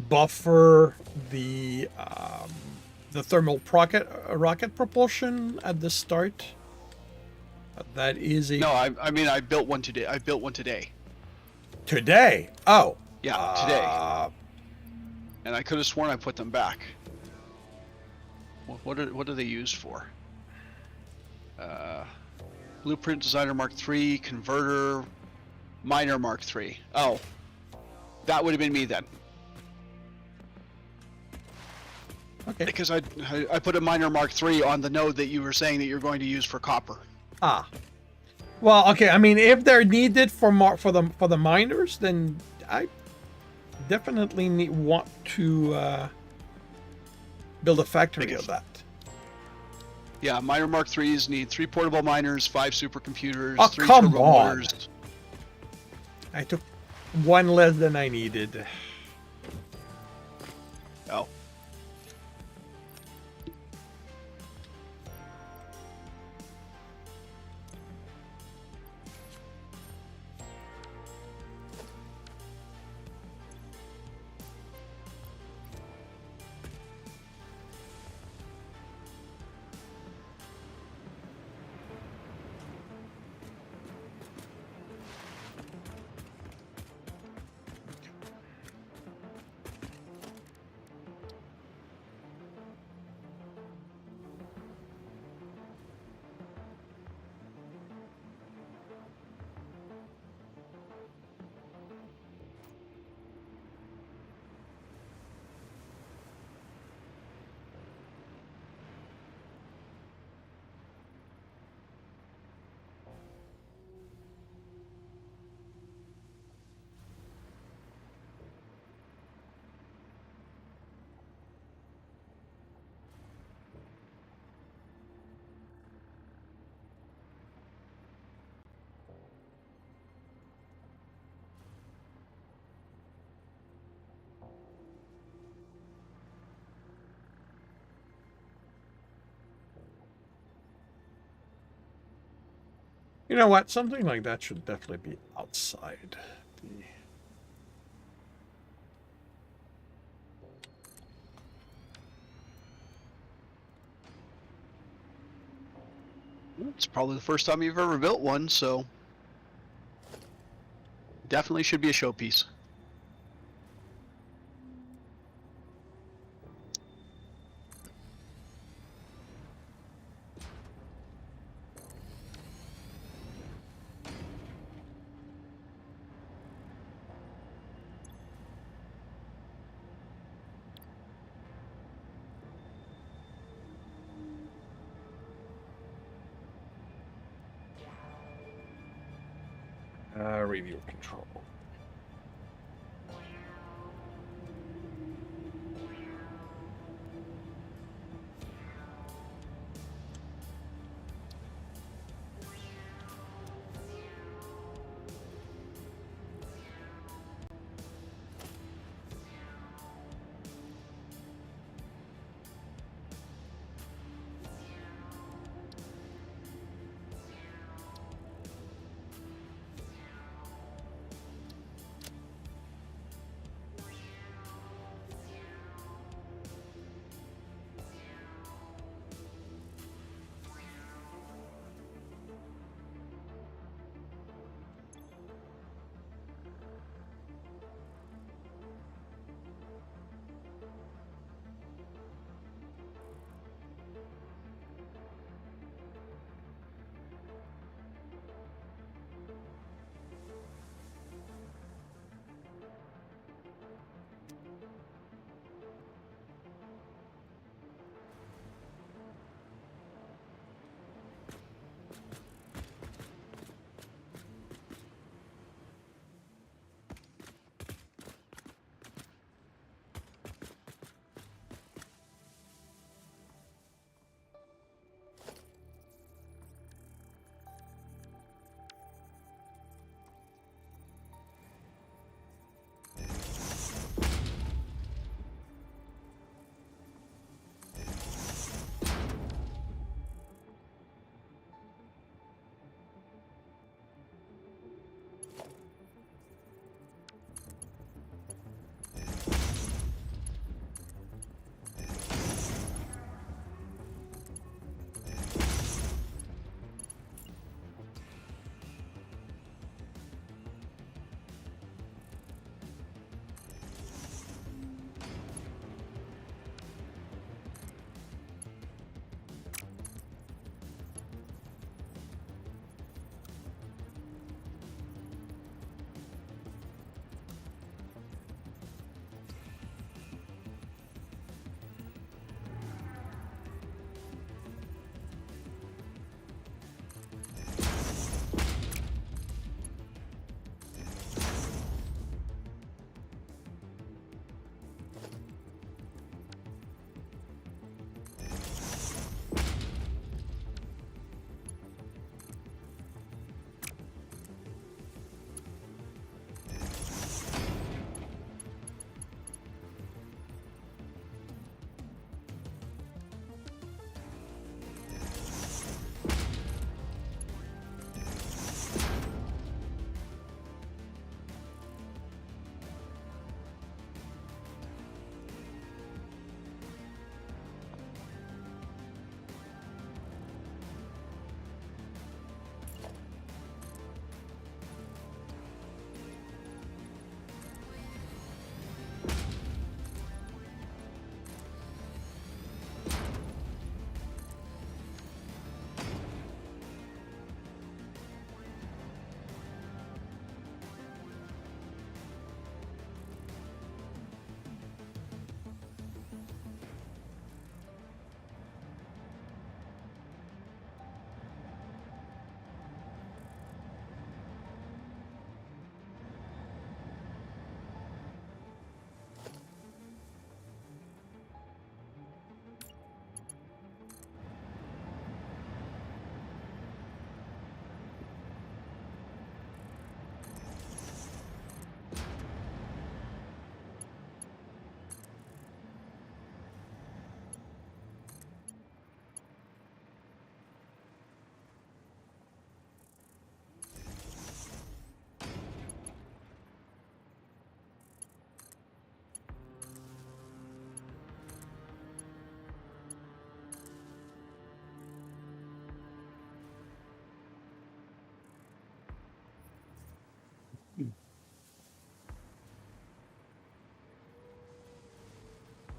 buffer the thermal rocket propulsion at the start. That is a... No, I mean I built one today. I built one today. Today? Oh. Yeah, today. And I could have sworn I put them back. What are they used for? Blueprint Designer Mark III, Converter, Miner Mark III. Oh, that would have been me then. Okay. Because I put a Miner Mark III on the node that you were saying that you're going to use for copper. Ah. Well, okay. I mean, if they're needed for the miners, then I definitely want to build a factory of that. Yeah, Miner Mark IIIs need 3 portable miners, 5 supercomputers, Oh, 3 come turbo on. motors. I took 1 less than I needed. Oh. You know what? Something like that should definitely be outside. The... It's probably the first time you've ever built one, so definitely should be a showpiece. Review control.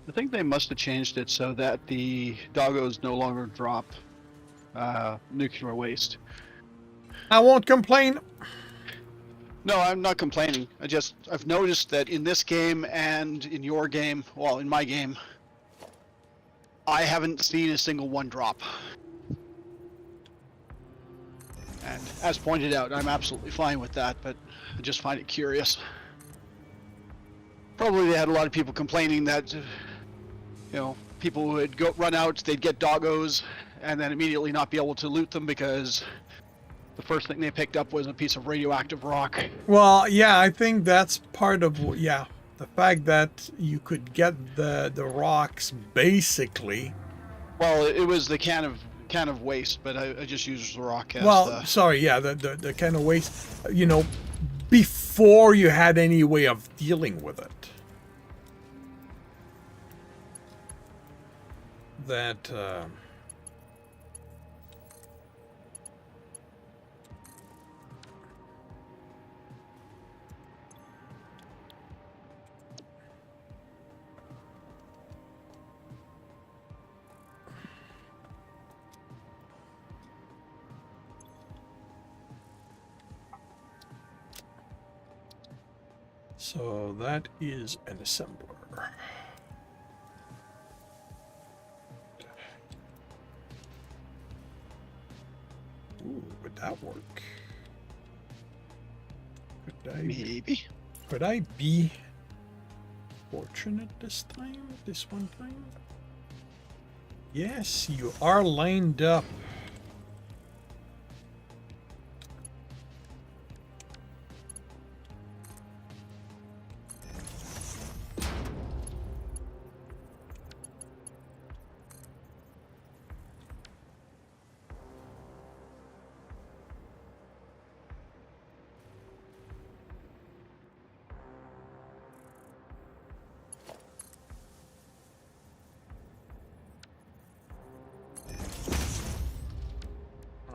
I think they must have changed it so that the doggos no longer drop nuclear waste. I won't complain. No, I'm not complaining. I've noticed that in this game and in your game, well, in my game, I haven't seen a single one drop. And as pointed out, I'm absolutely fine with that, but I just find it curious. Probably they had a lot of people complaining that, people would run out, they'd get doggos, and then immediately not be able to loot them because the first thing they picked up was a piece of radioactive rock. Well, yeah, I think that's part of the fact that you could get the rocks basically. Well, it was the can of waste, but I just used the rock as the kind of waste, before you had any way of dealing with it. That so that is an assembler. Ooh, would that work? Maybe. Could I be fortunate this time? This one time? Yes, you are lined up.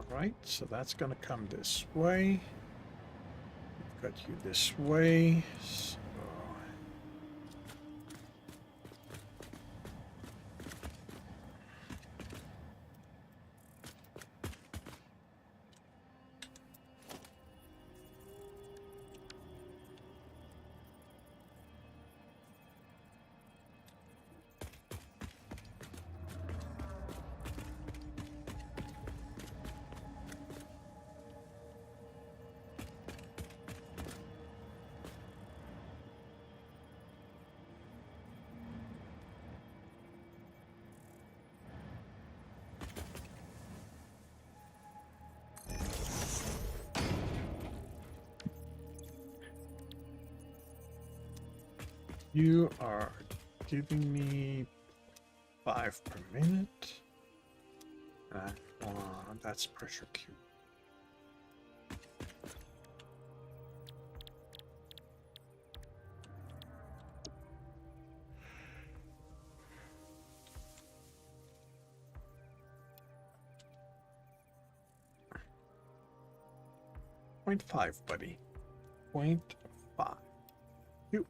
Right, so that's gonna come this way. We've got you this way. So you are giving me 5 per minute. That's pressure cube. Point 0.5, buddy. 0.5. You.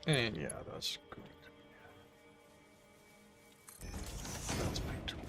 'And yeah, that's good. That's my tool.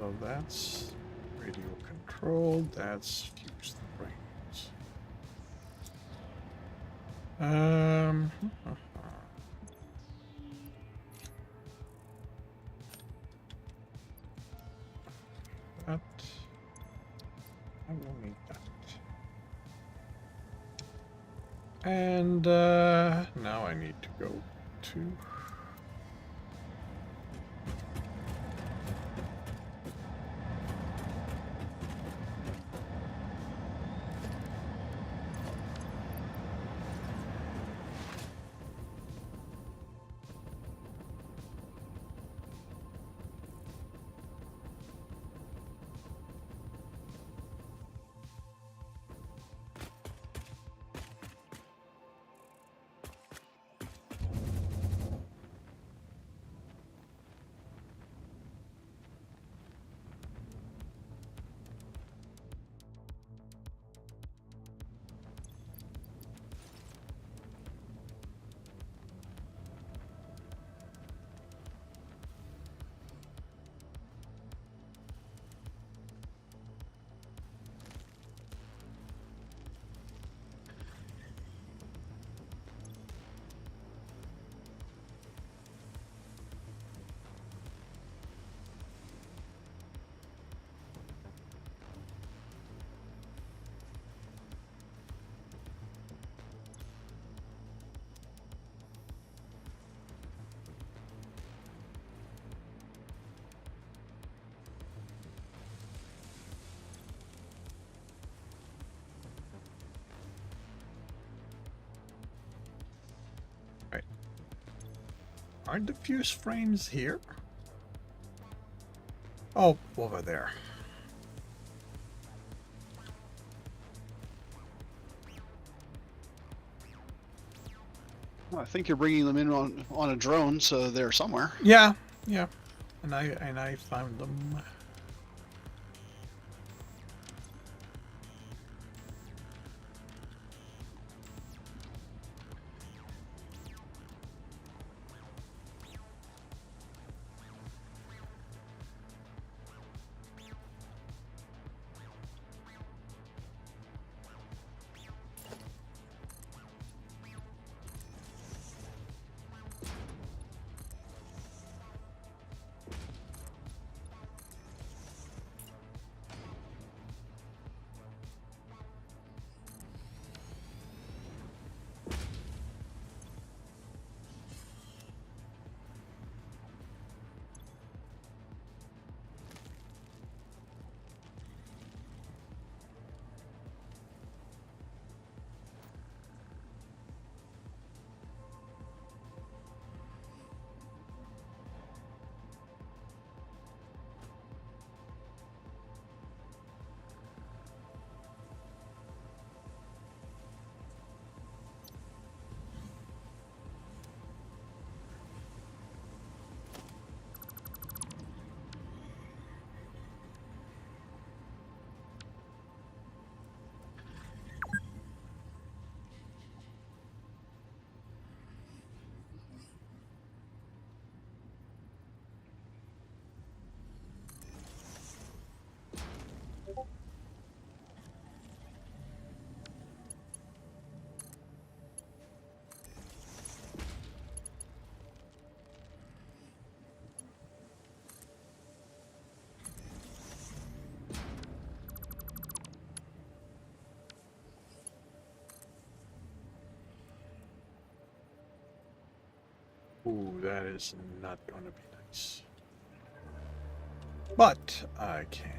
So that's radio controlled. That's fused frames. That I will need that. And now I need to go to. Aren't the fuse frames here? Oh, over there. Well, I think you're bringing them in on a drone, so they're somewhere. Yeah, yeah. And I found them. Ooh, that is not going to be nice. But I can.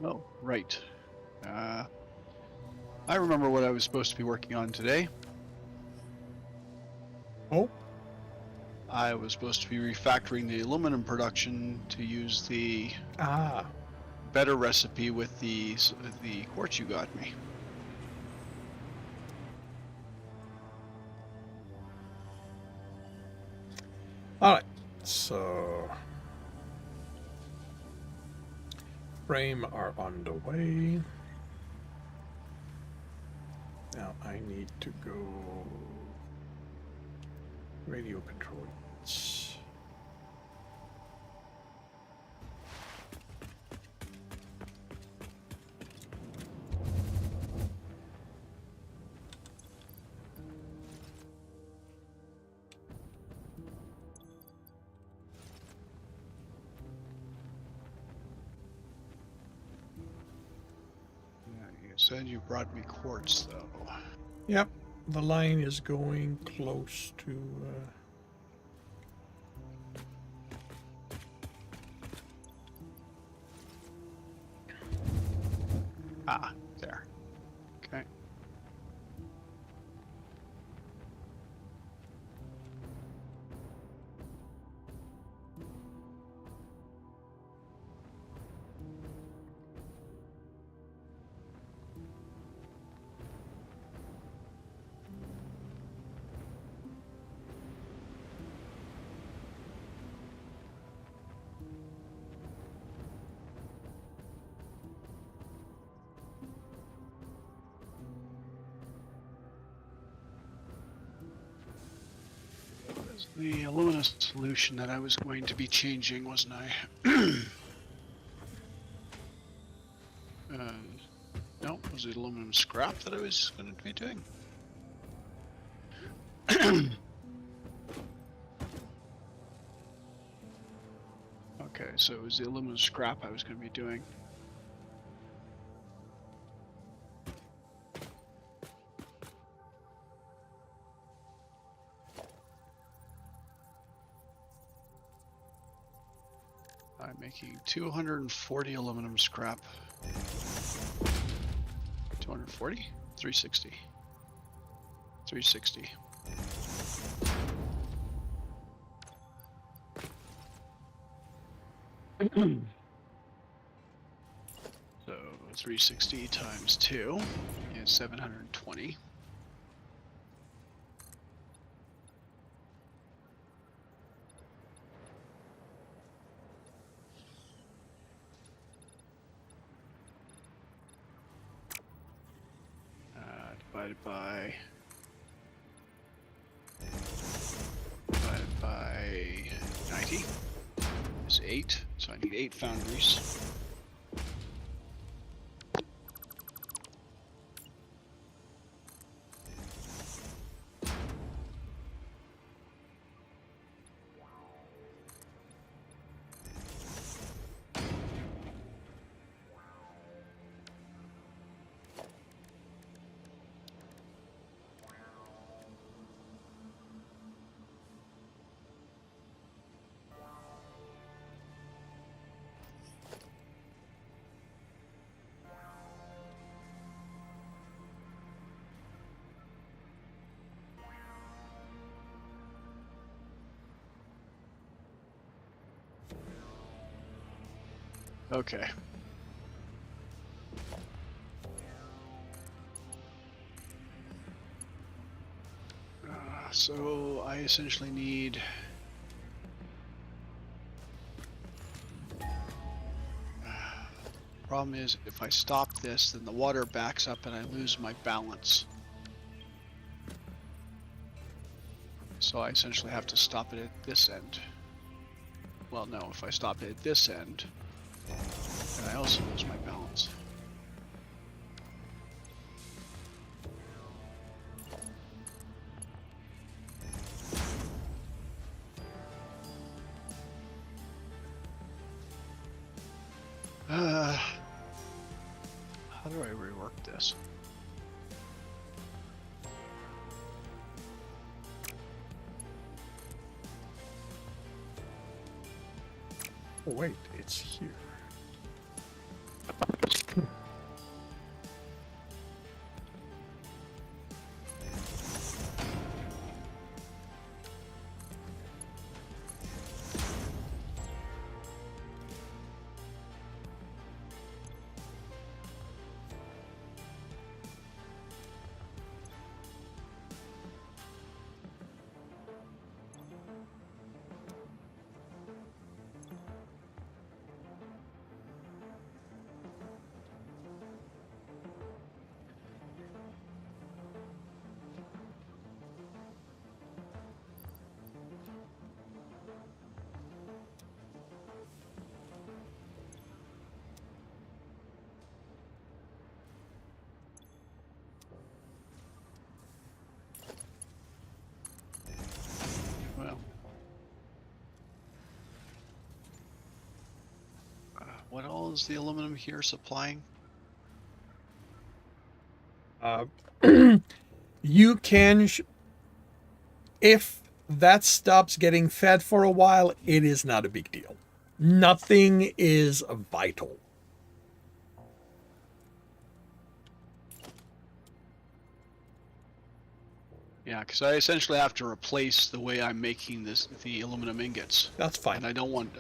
Oh, right. I remember what I was supposed to be working on today. Oh, I was supposed to be refactoring the aluminum production to use the ah, better recipe with the quartz you got me. all right. So frame are on the way. Now I need to go radio control units. Yeah, you said you brought me quartz, though. Yep, the line is going close to. Ah, there. Okay. That was the aluminum solution that I was going to be changing, wasn't I? No, was it aluminum scrap that I was going to be doing? Okay, so it was the aluminum scrap I was going to be doing. I'm making 240 aluminum scrap. 240? 360. 360. So 360 times 2 is 720. Divided by 90 is 8. So I need 8 foundries. Okay. So I essentially need problem is if I stop this, then the water backs up and I lose my balance. So I essentially have to stop it at this end. Well, no, if I stop it at this end, then I also lose my balance. How do I rework this? Oh, wait, it's here. Well, what all is the aluminum here supplying? You can, if that stops getting fed for a while, it is not a big deal. Nothing is vital. Yeah, because I essentially have to replace the way I'm making the aluminum ingots. That's fine. And I don't want,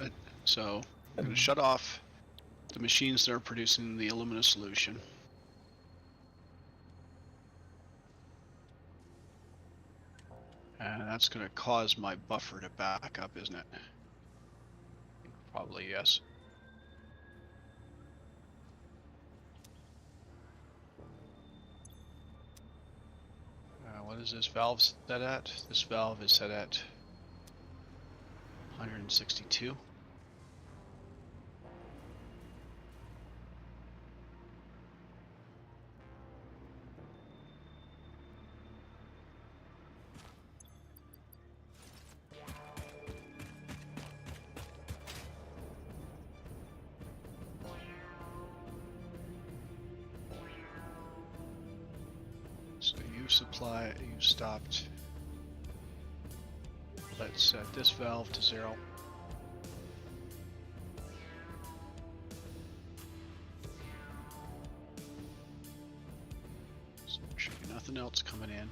so I'm going to shut off the machines that are producing the aluminum solution. And that's going to cause my buffer to back up, isn't it? Probably yes. What is this valve set at? This valve is set at 162. So you stopped. Let's set this valve to 0. So there should be nothing else coming in.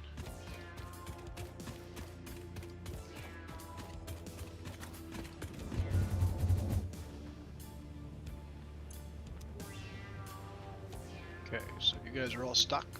Okay, so you guys are all stopped.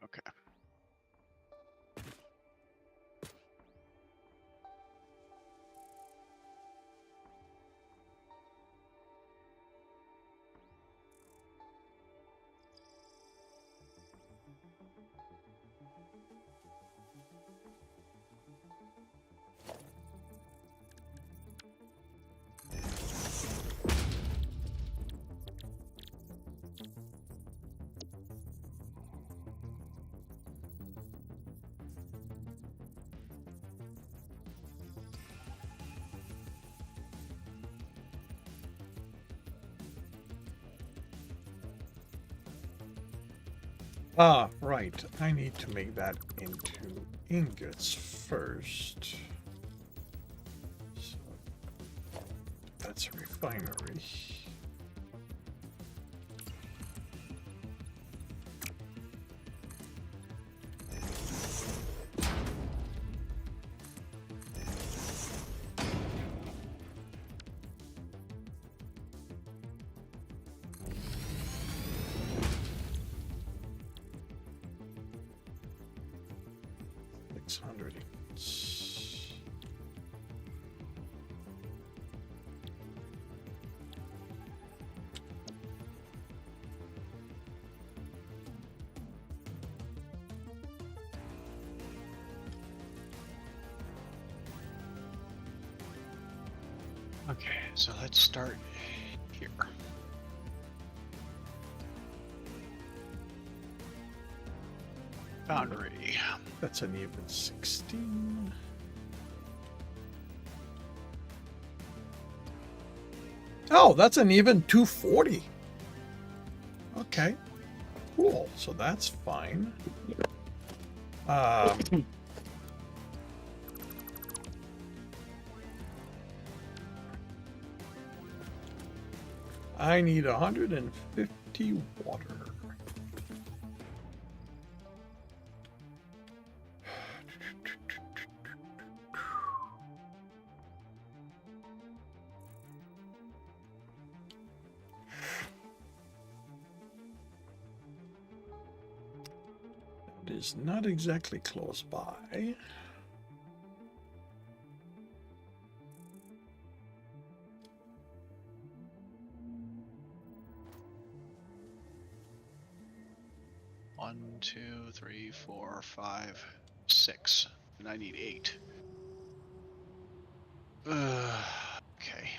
Okay. Ah, right. I need to make that into ingots first. So that's a refinery. Okay, so let's start here. Boundary. That's an even 16. Oh, that's an even 240. Okay. Cool. So that's fine. I need 150 water. It is not exactly close by. One, two, three, four, five, six. And I need 8. Okay.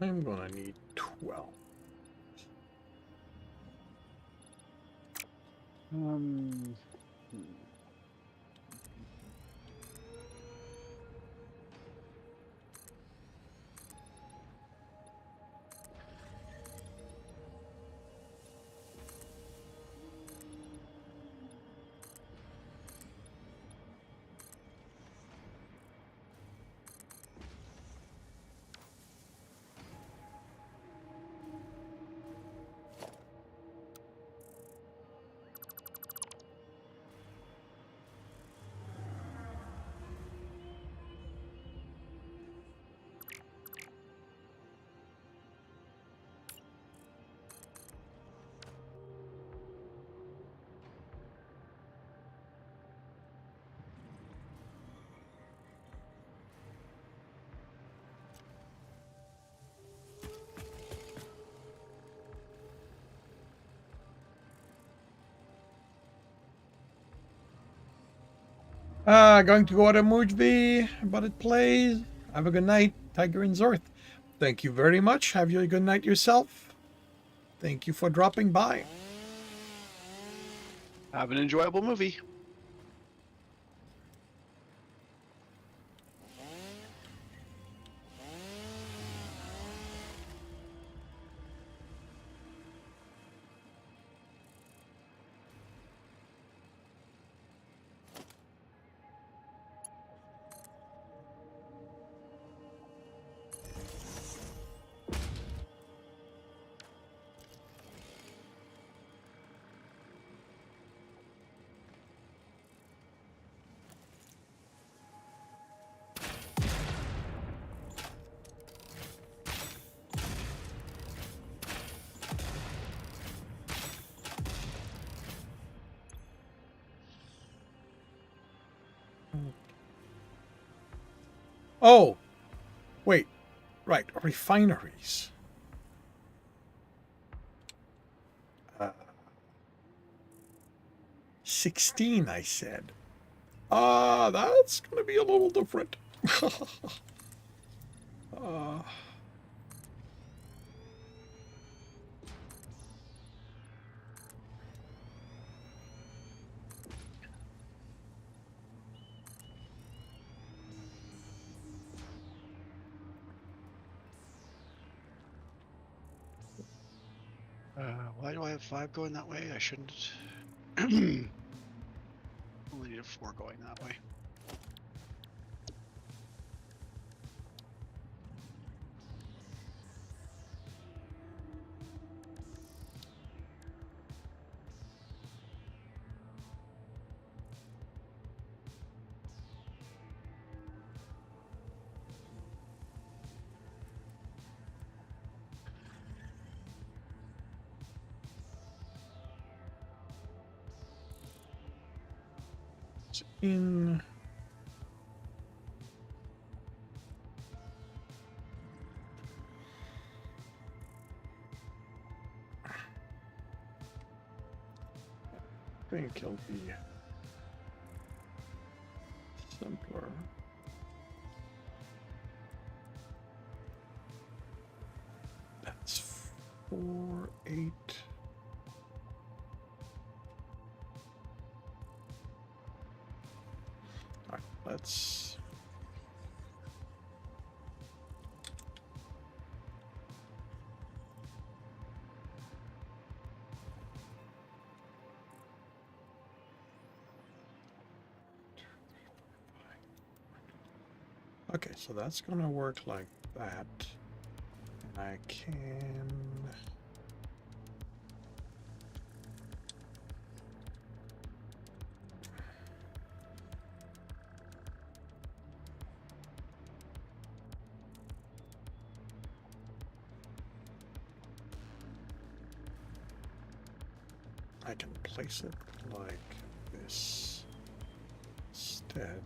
I'm gonna need 12. Hmm. Going to go to a movie, but it plays. Have a good night, Tiger and Zorth. Thank you very much. Have you a good night yourself. Thank you for dropping by. Have an enjoyable movie. Oh, wait. Right, refineries. 16, I said. That's going to be a little different. uh, Why do I have 5 going that way? I shouldn't. Only need a 4 going that way. in I think it'll be simpler. That's 4, 8. All right, let's. Okay, so that's gonna work like that. I can. I can place it like this instead.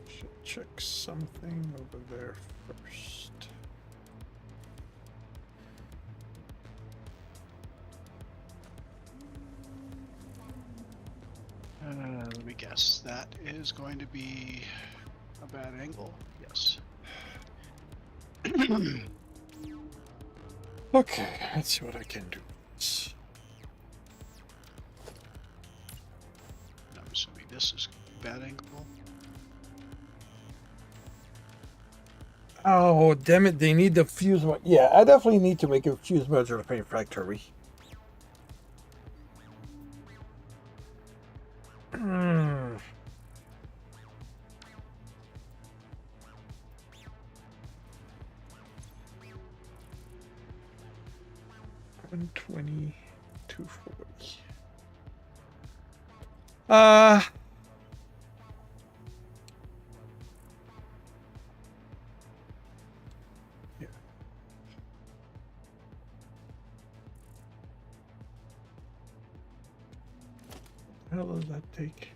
Should check something over there first. Let me guess. That is going to be a bad angle. Yes. Okay, let's see what I can do. I'm assuming this is bad angle. Oh, damn it, they need the fuse. Yeah, I definitely need to make a fuse merger of factory. Hmm. 120, 240. Yeah. hell does that take?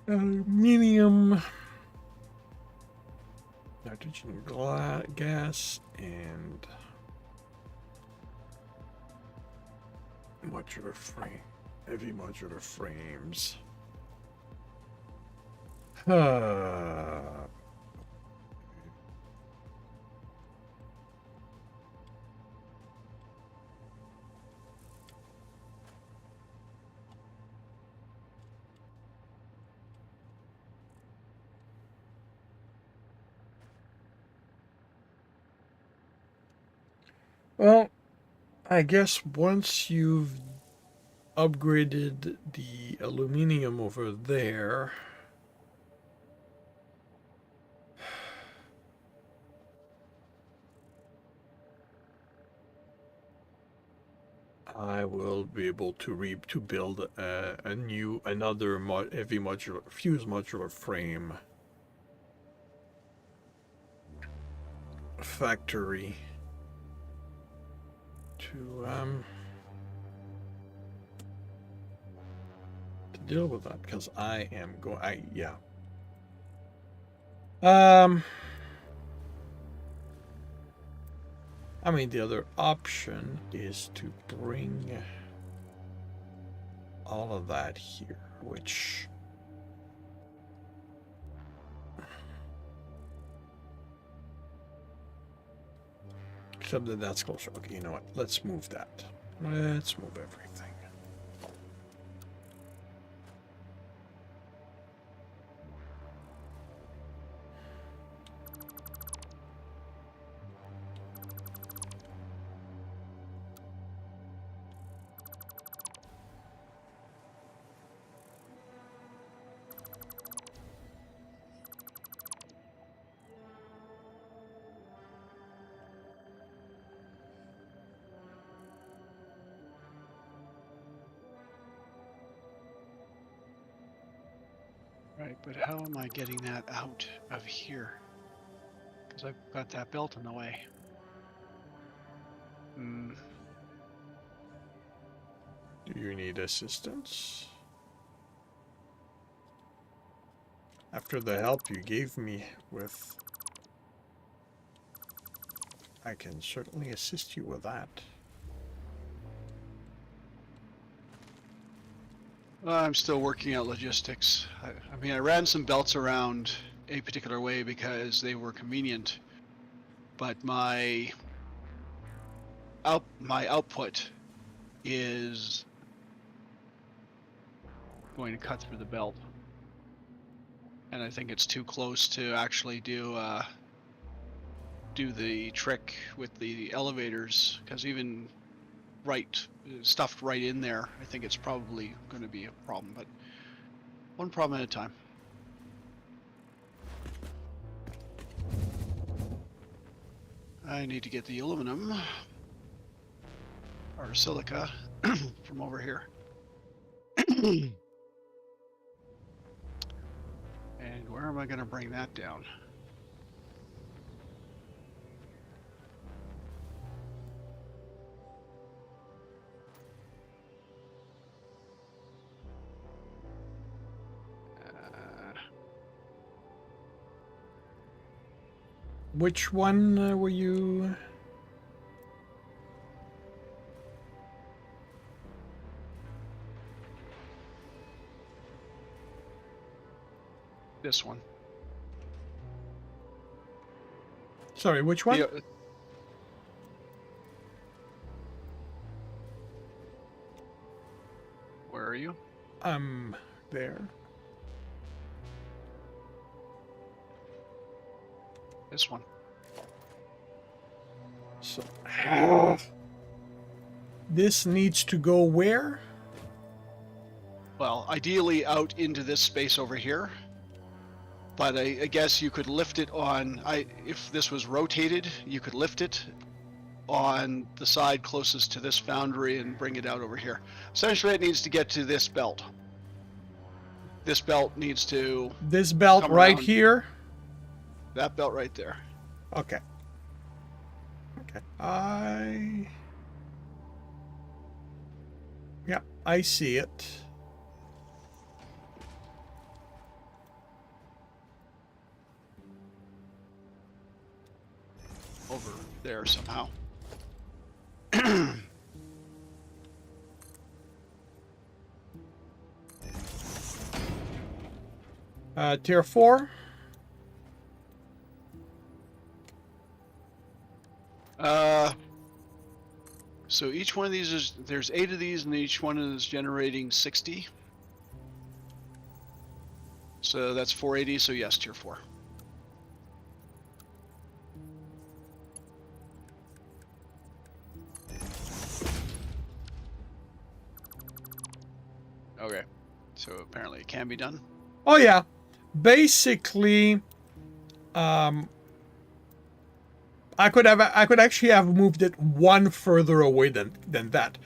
Aluminium, nitrogen gas, and modular frame, heavy modular frames. Well, I guess once you've upgraded the aluminium over there, I will be able to build another heavy modular fuse modular frame factory to deal with that, because I am going. Yeah. I mean, the other option is to bring all of that here, which except that that's closer. Okay, you know what? Let's move that. Let's move everything. Right, but how am I getting that out of here? Because I've got that belt in the way. Do you need assistance? After the help you gave me with, I can certainly assist you with that. I'm still working out logistics. I mean, I ran some belts around a particular way because they were convenient, but my output is going to cut through the belt, and I think it's too close to actually do the trick with the elevators, because even stuffed right in there, I think it's probably going to be a problem, but one problem at a time. I need to get the aluminum or silica from over here. And where am I going to bring that down? Which one were you? This one. Sorry, which one? Where are you? I'm there. This one. So this needs to go where? Well, ideally out into this space over here. But I guess you could lift it on, if this was rotated, you could lift it on the side closest to this foundry and bring it out over here. Essentially, it needs to get to this belt. This belt needs to... This belt right here? That belt right there. Okay. Okay. Yeah, I see it. Over there somehow. Tier 4. So each one of these is, there's 8 of these, and each one is generating 60. So that's 480. So yes, tier 4. Okay. So apparently it can be done. Oh yeah. Basically, I could actually have moved it one further away than that,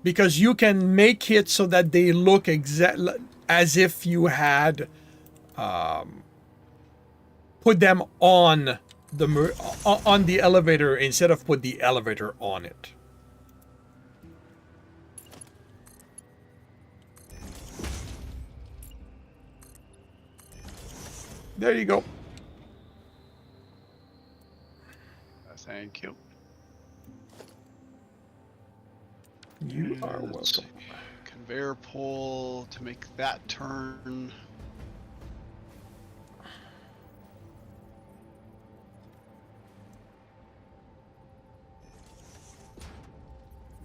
because you can make it so that they look exactly as if you had put them on the elevator instead of put the elevator on it. There you go. Thank you. You are Let's welcome. see. Conveyor pull to make that turn.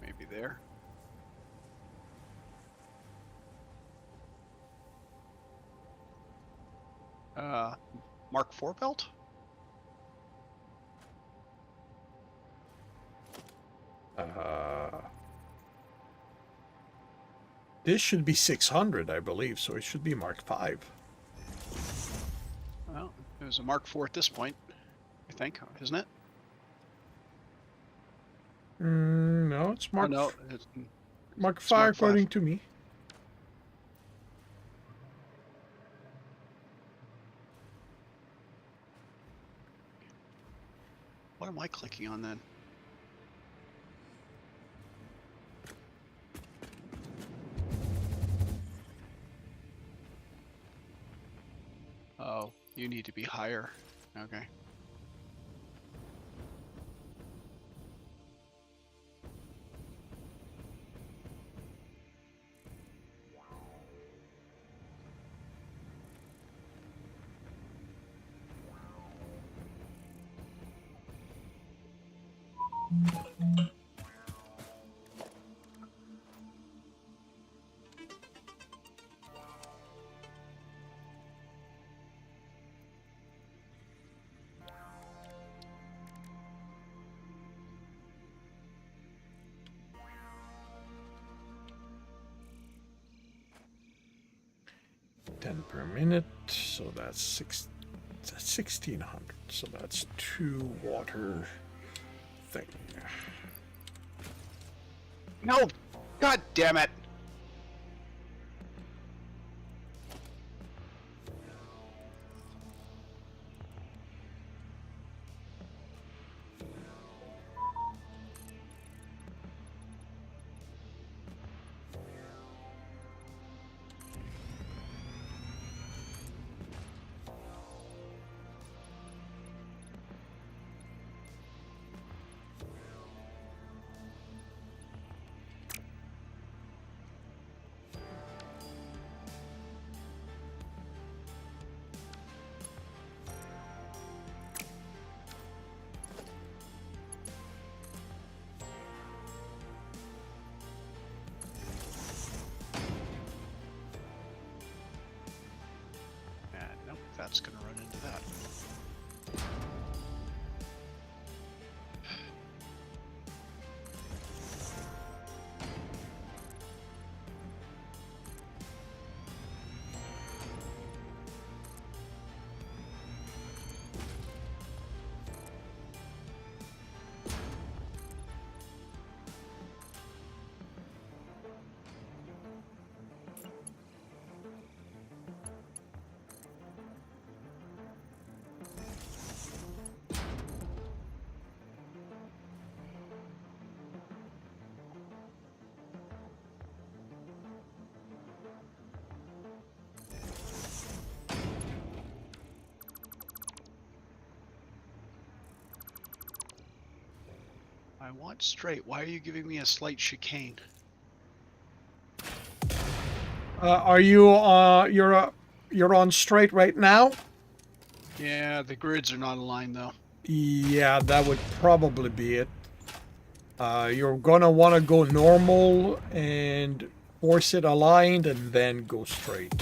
Maybe there. Mark 4 belt? This should be 600, I believe, so it should be Mark 5. Well, it was a Mark 4 at this point, I think, isn't it? No, it's Mark. Oh, no, it's Mark it's 5 Mark 5. according to me. What am I clicking on then? Oh, you need to be higher. Okay. Per minute, so that's 1600. So that's 2 water thing. No! God damn it! Nope, that's gonna run into that. I want straight. Why are you giving me a slight chicane? Are you you're on straight right now? Yeah, the grids are not aligned though. Yeah, that would probably be it. You're gonna want to go normal and force it aligned and then go straight.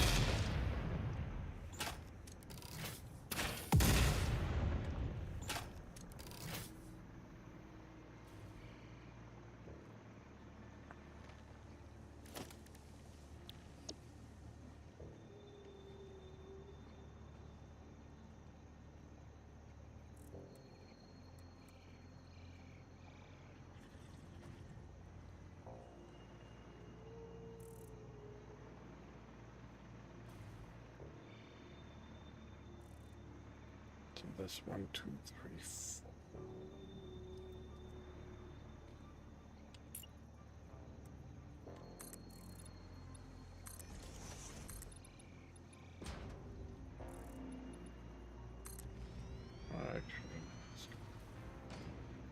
So that's 1, 2, 3,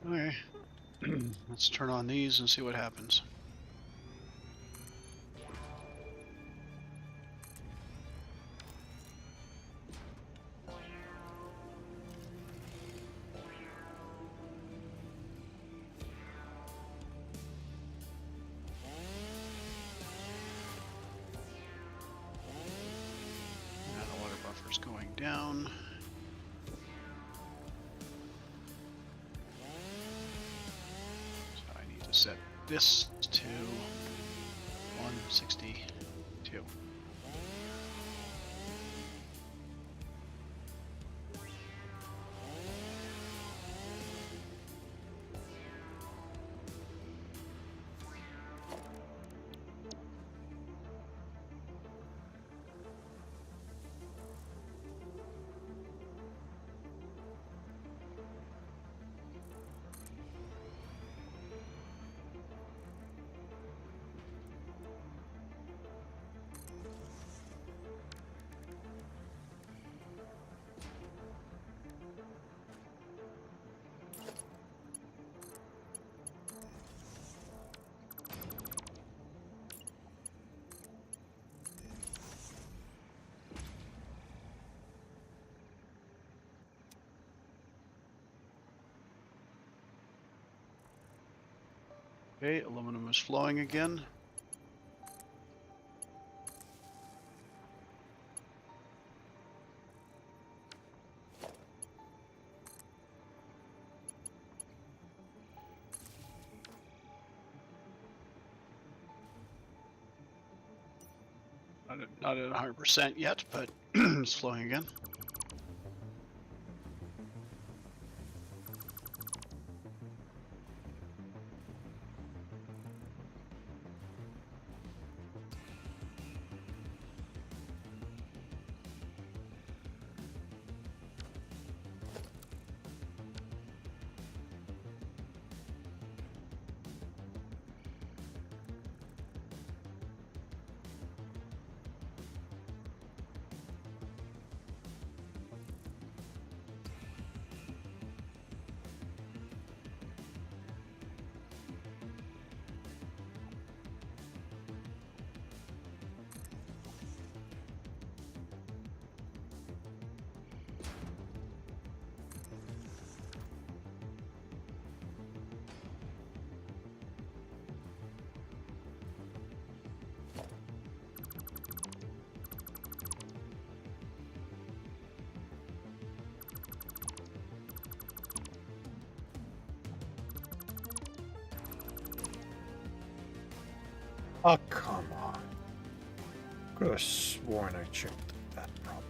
4. Okay. Let's turn on these and see what happens. Now the water buffer's going down. So I need to set this to 162. Okay, aluminum is flowing again. Not at 100% yet, but it's flowing again. Oh, come on. Could have sworn I checked that problem.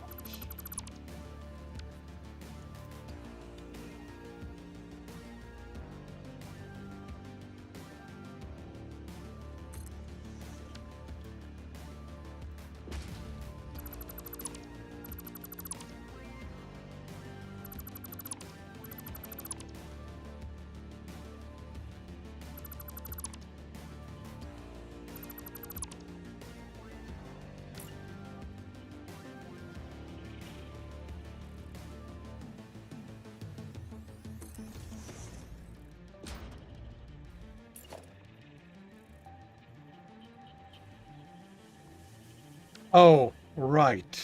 Oh, right.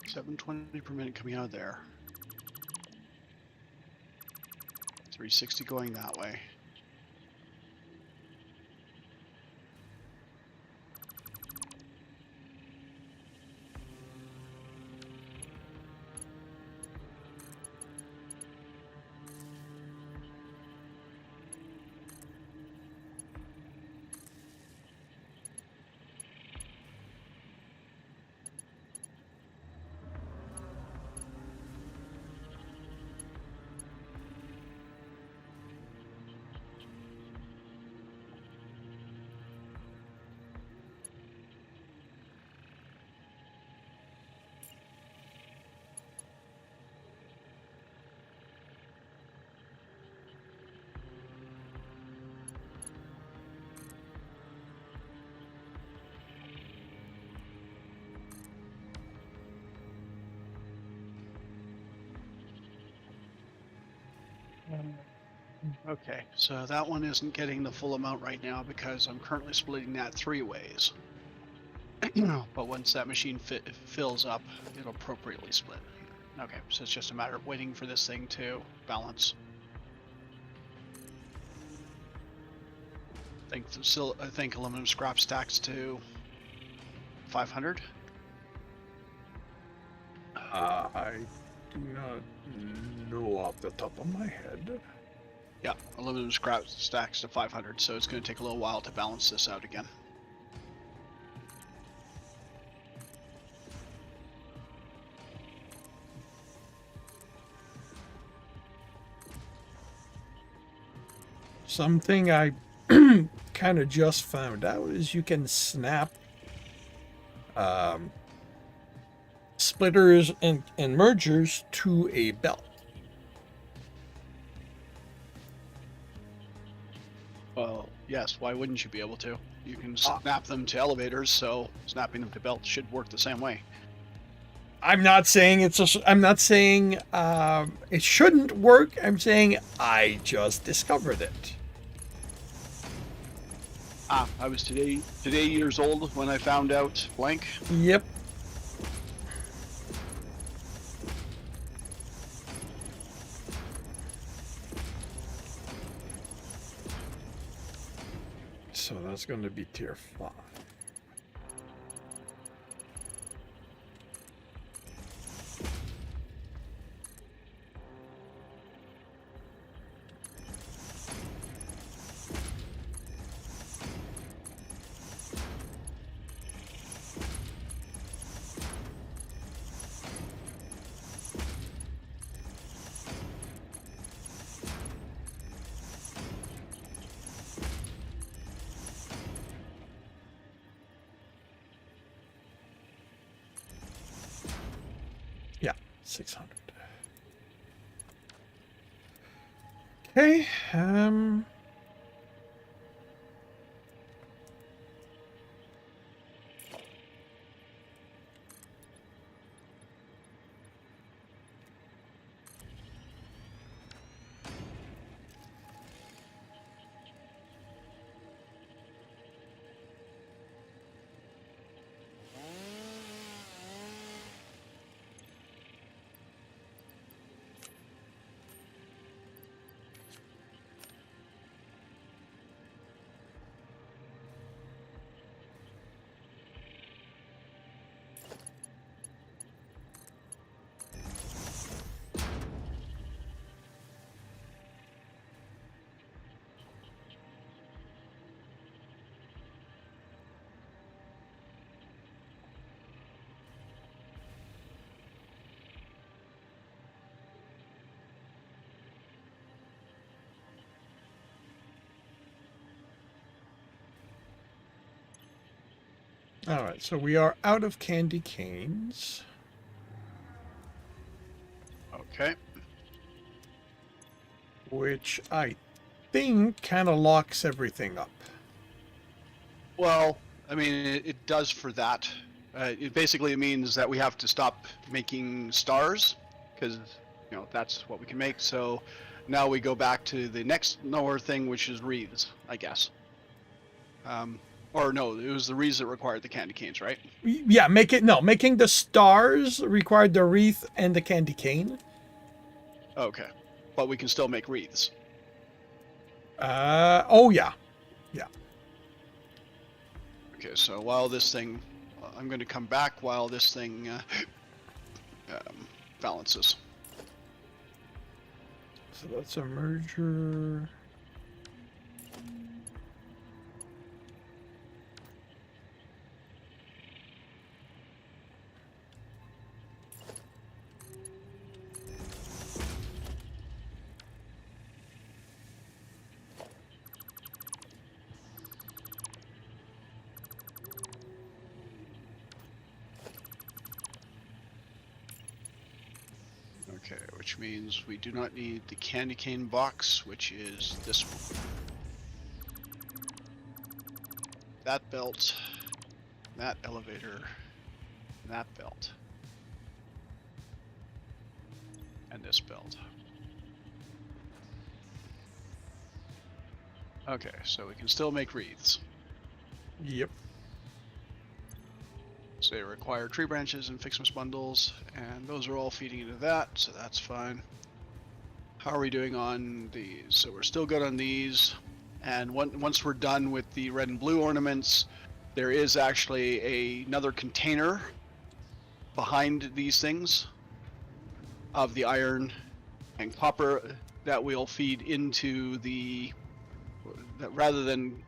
$720 per minute coming out of there. 360 going that way. Okay, so that one isn't getting the full amount right now because I'm currently splitting that 3 ways. But once that machine fills up, it'll appropriately split. Okay, so it's just a matter of waiting for this thing to balance. I think aluminum scrap stacks to 500. I do not know off the top of my head. Yeah, aluminum scrap stacks to 500, so it's going to take a little while to balance this out again. Something I kind of just found out is you can snap splitters and mergers to a belt. Well, yes, why wouldn't you be able to? You can snap them to elevators, so snapping them to belts should work the same way. I'm not saying I'm not saying it shouldn't work. I'm saying I just discovered it. I was today years old when I found out blank. Yep. So that's going to be tier 5. Yeah, 600. Okay. All right, so we are out of candy canes. Okay. Which I think kind of locks everything up. Well, I mean, it does for that. It basically means that we have to stop making stars, because that's what we can make. So now we go back to the next lower thing, which is wreaths, I guess. Or no, it was the wreaths that required the candy canes, right? Yeah, making the stars required the wreath and the candy cane. Okay, but we can still make wreaths. Oh yeah, yeah. Okay, so while this thing, I'm going to come back while this thing balances. So that's a merger. Okay, which means we do not need the candy cane box, which is this one. That belt, that elevator, that belt, and this belt. Okay, so we can still make wreaths. Yep. So they require tree branches and Fixmas bundles, and those are all feeding into that, so that's fine. How are we doing on these? So we're still good on these, and once we're done with the red and blue ornaments, there is actually another container behind these things of the iron and copper that will feed into the, rather than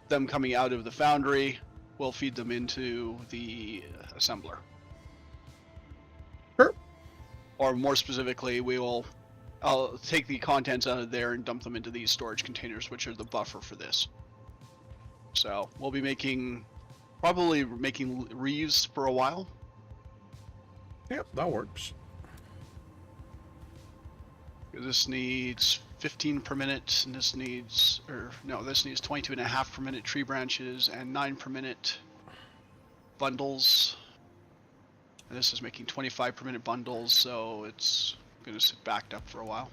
them coming out of the foundry, we'll feed them into the assembler. Sure. Or more specifically, I'll take the contents out of there and dump them into these storage containers, which are the buffer for this. So we'll be probably making wreaths for a while. Yep, that works. This needs 15 per minute, and this needs 22.5 per minute tree branches and 9 per minute bundles. And this is making 25 per minute bundles, so it's going to sit backed up for a while.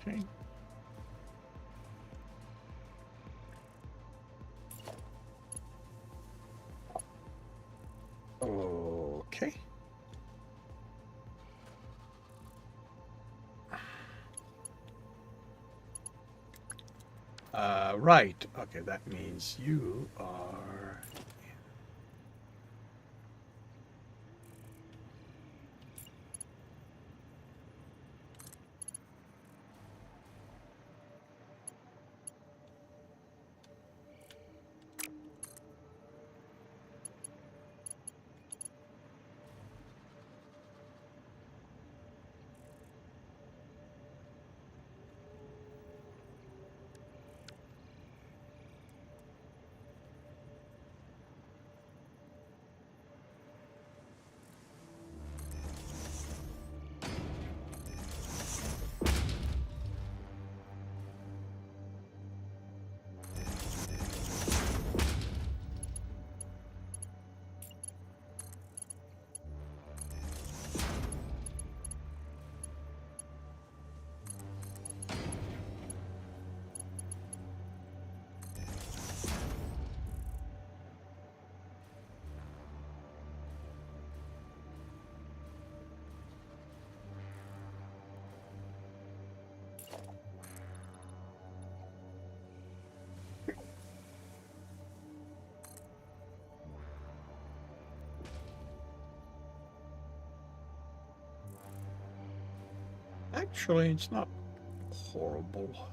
Okay. Right. Okay, that means you are. Actually, it's not horrible.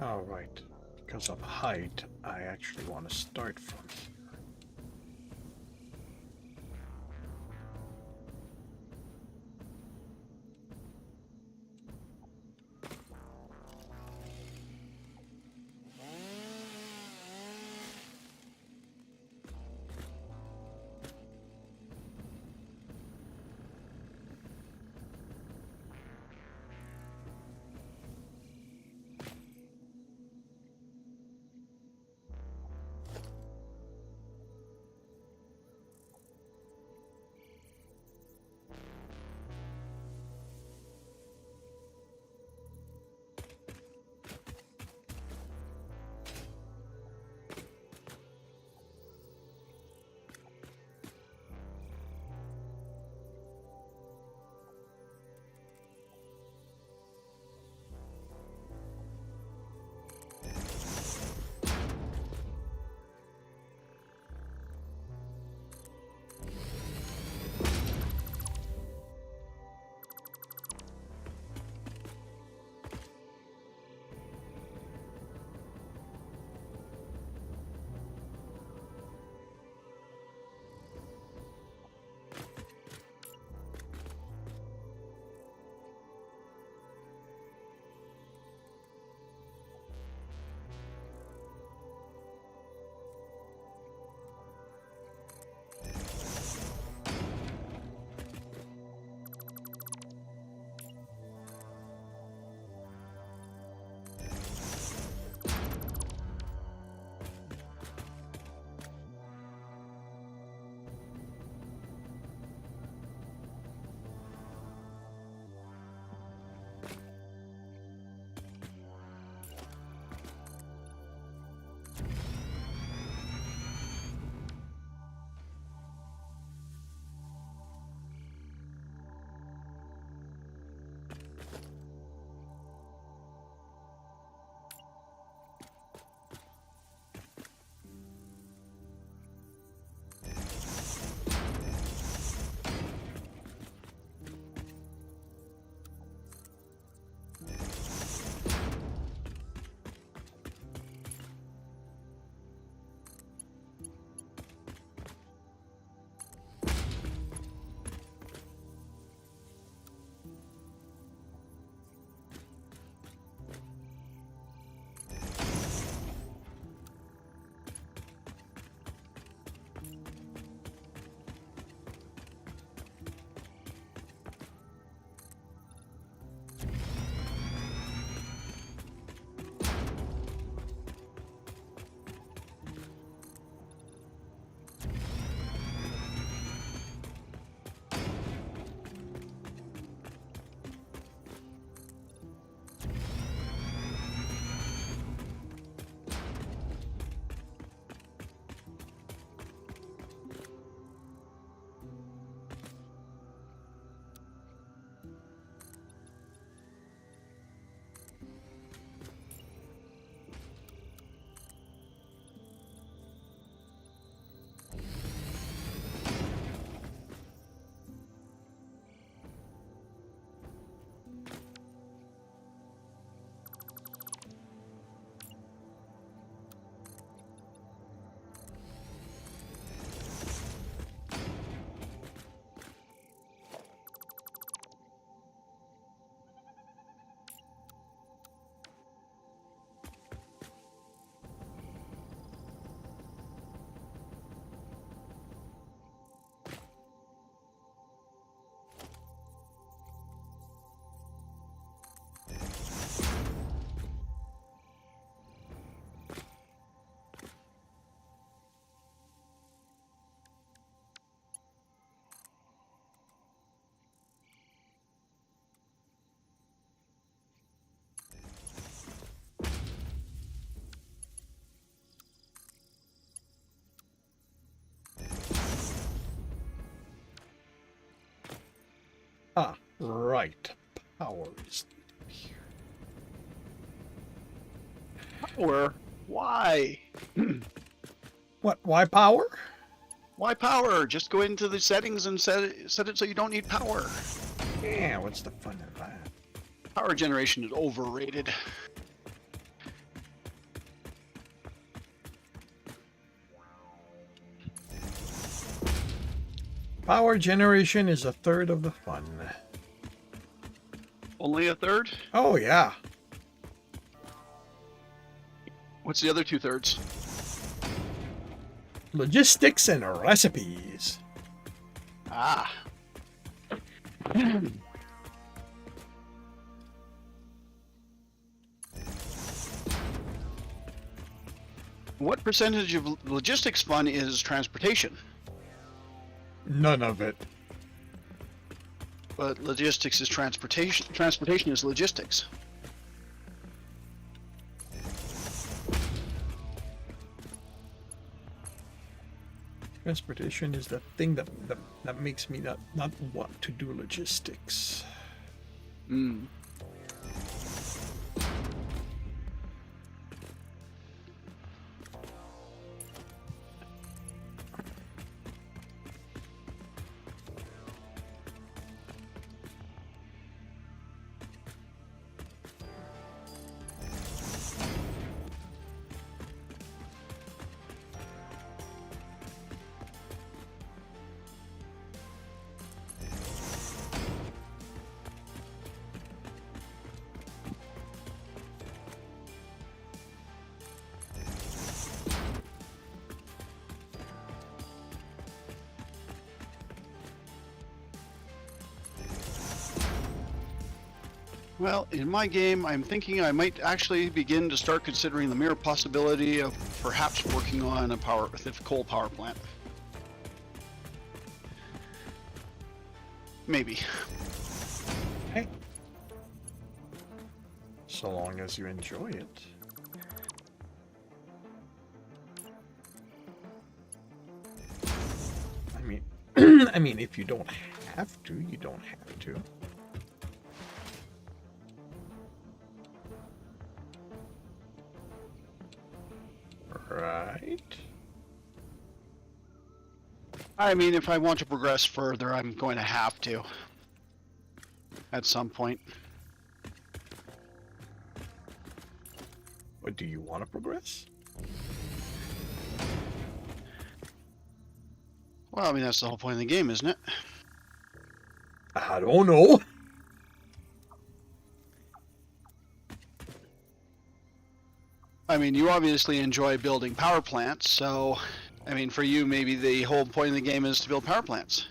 All right. Because of height, I actually want to start from here. Right. Power is needed here. Power? Why? What? Why power? Why power? Just go into the settings and set it so you don't need power. Yeah, what's the fun of that? Power generation is overrated. Power generation is a third of the fun. Only a third? Oh, yeah. What's the other 2/3? Logistics and recipes. Ah. What percentage of logistics fun is transportation? None of it. But logistics is transportation. Transportation is logistics. Transportation is the thing that makes me not want to do logistics. Hmm. Well, in my game, I'm thinking I might actually begin to start considering the mere possibility of perhaps working on a coal power plant. Maybe. Hey. So long as you enjoy it. I mean, I mean, if you don't have to, you don't have to. Right. I mean, if I want to progress further, I'm going to have to. At some point. But do you want to progress? Well, I mean, that's the whole point of the game, isn't it? I don't know. I mean, you obviously enjoy building power plants, so, I mean, for you, maybe the whole point of the game is to build power plants.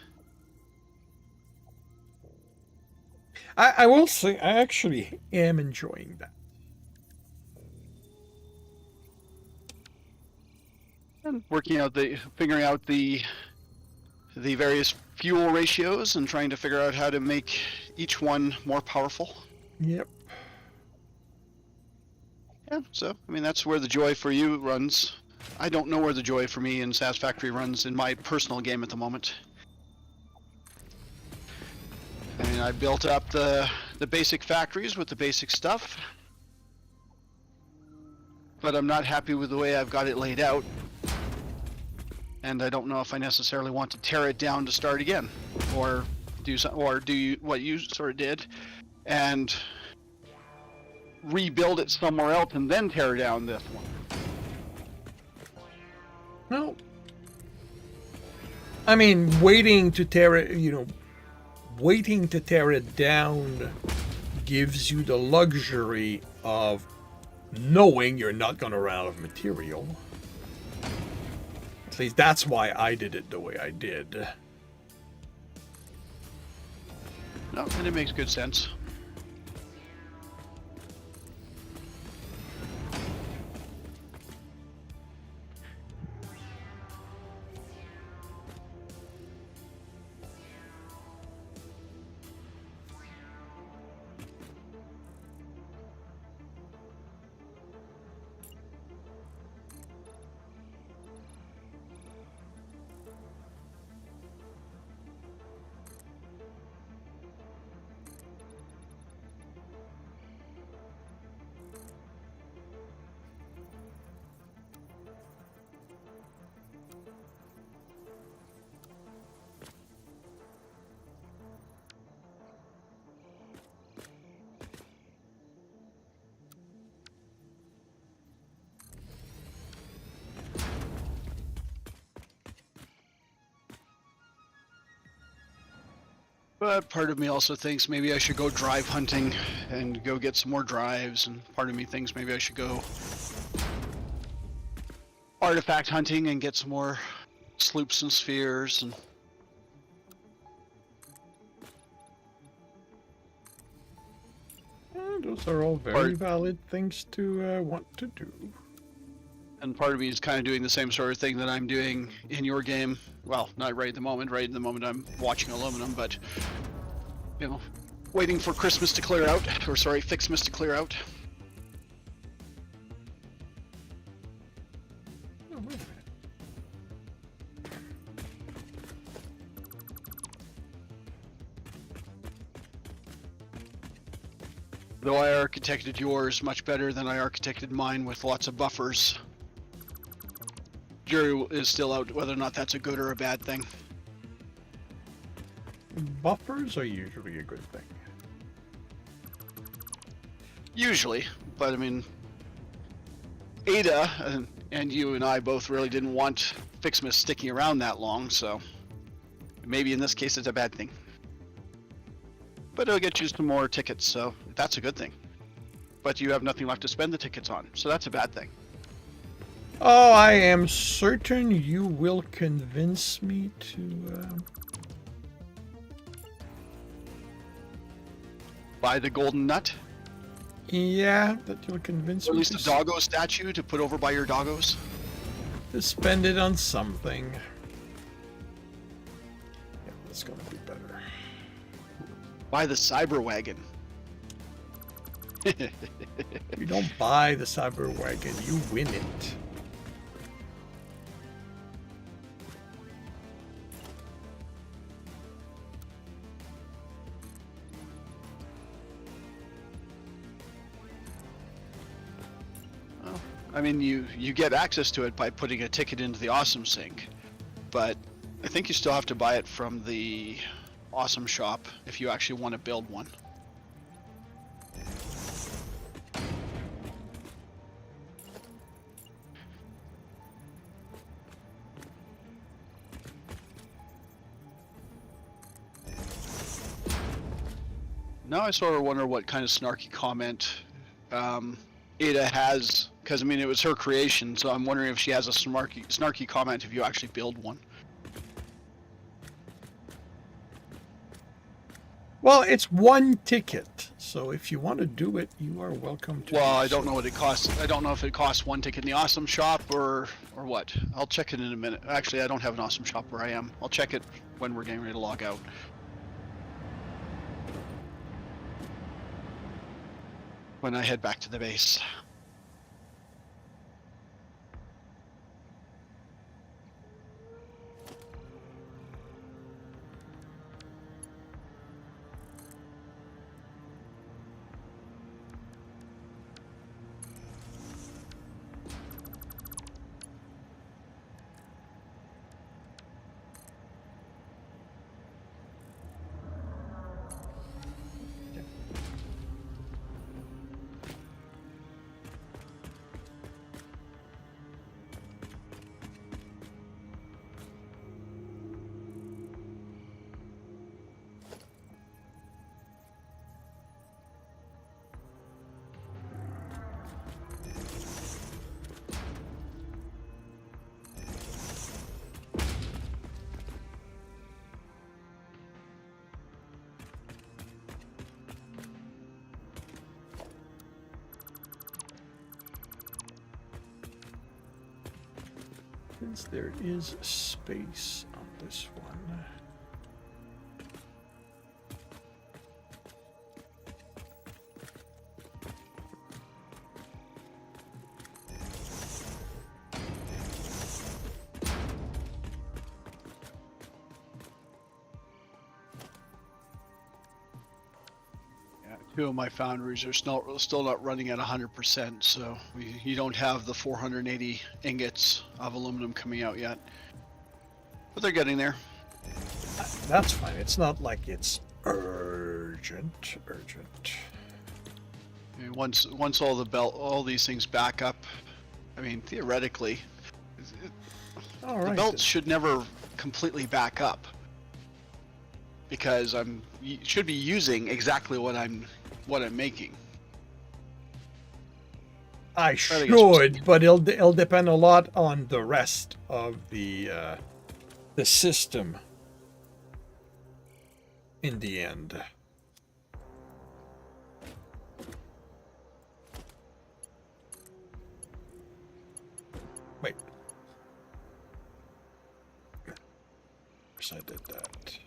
I will say I actually am enjoying that. And figuring out the various fuel ratios and trying to figure out how to make each one more powerful. Yep. Yeah, so, I mean, that's where the joy for you runs. I don't know where the joy for me in Satisfactory runs in my personal game at the moment. I mean, I built up the basic factories with the basic stuff, but I'm not happy with the way I've got it laid out. And I don't know if I necessarily want to tear it down to start again, or do what you sort of did, and rebuild it somewhere else and then tear down this one. No. I mean, waiting to tear it, waiting to tear it down gives you the luxury of knowing you're not going to run out of material. At least that's why I did it the way I did. No, and it makes good sense. But part of me also thinks maybe I should go drive hunting and go get some more drives, and part of me thinks maybe I should go artifact hunting and get some more sloops and spheres. And Those are all very valid things to want to do. And part of me is kind of doing the same sort of thing that I'm doing in your game. Well, not right at the moment. Right in the moment I'm watching aluminum, but, you know, waiting for Christmas to clear out, or sorry, Fixmas to clear out. Oh, wait a minute. Though I architected yours much better than I architected mine with lots of buffers. Jury is still out whether or not that's a good or a bad thing. Buffers are usually a good thing. Usually, but I mean, Ada and you and I both really didn't want Fixmas sticking around that long, so maybe in this case it's a bad thing. But it'll get you some more tickets, so that's a good thing. But you have nothing left to spend the tickets on, so that's a bad thing. Oh, I am certain you will convince me to... Buy the golden nut? Yeah, that you'll convince Or at me least a doggo statue to put over by your doggos? to spend it on something. Yeah, that's gonna be better. Buy the cyber wagon. You don't buy the cyber wagon, you win it. I mean, you get access to it by putting a ticket into the Awesome Sync, but I think you still have to buy it from the Awesome Shop if you actually want to build one. Now I sort of wonder what kind of snarky comment Ada has, because I mean it was her creation, so I'm wondering if she has a snarky comment if you actually build one. Well, it's one ticket, so if you want to do it, you are welcome to. Well, do I don't so. know what it costs. I don't know if it costs one ticket in the Awesome Shop or what. I'll check it in a minute. Actually, I don't have an Awesome Shop where I am. I'll check it when we're getting ready to log out. When I head back to the base. Since there is space on this one. Two of my foundries are still not running at 100%, so you don't have the 480 ingots of aluminum coming out yet. But they're getting there. That's fine. It's not like it's urgent. I mean, once all these things back up, I mean, theoretically, All the right. belts should never completely back up. because should be using exactly what I'm making. I think it's supposed to should, but it'll depend a lot on the rest of the system in the end. Wait. Yes, I did that.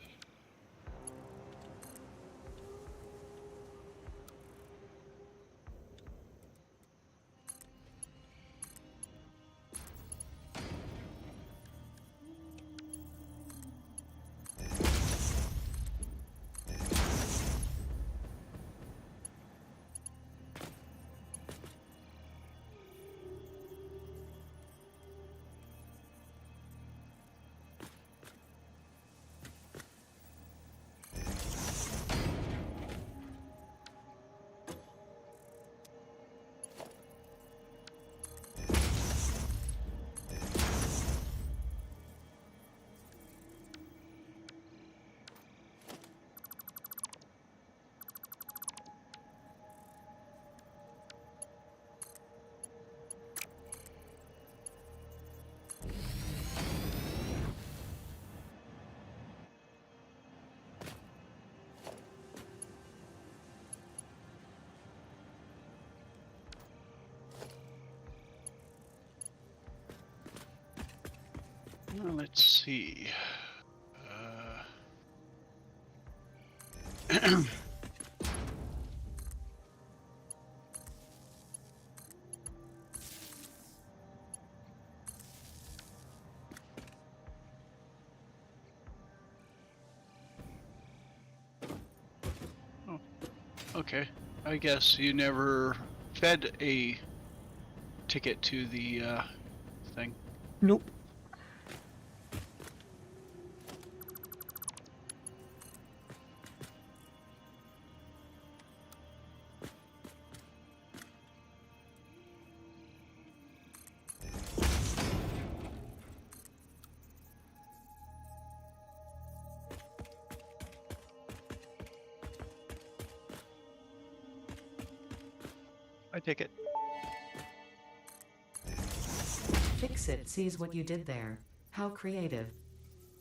Well, let's see. Oh, okay. I guess you never fed a ticket to the thing. Nope. I take it. Fix-It sees what you did there. How creative.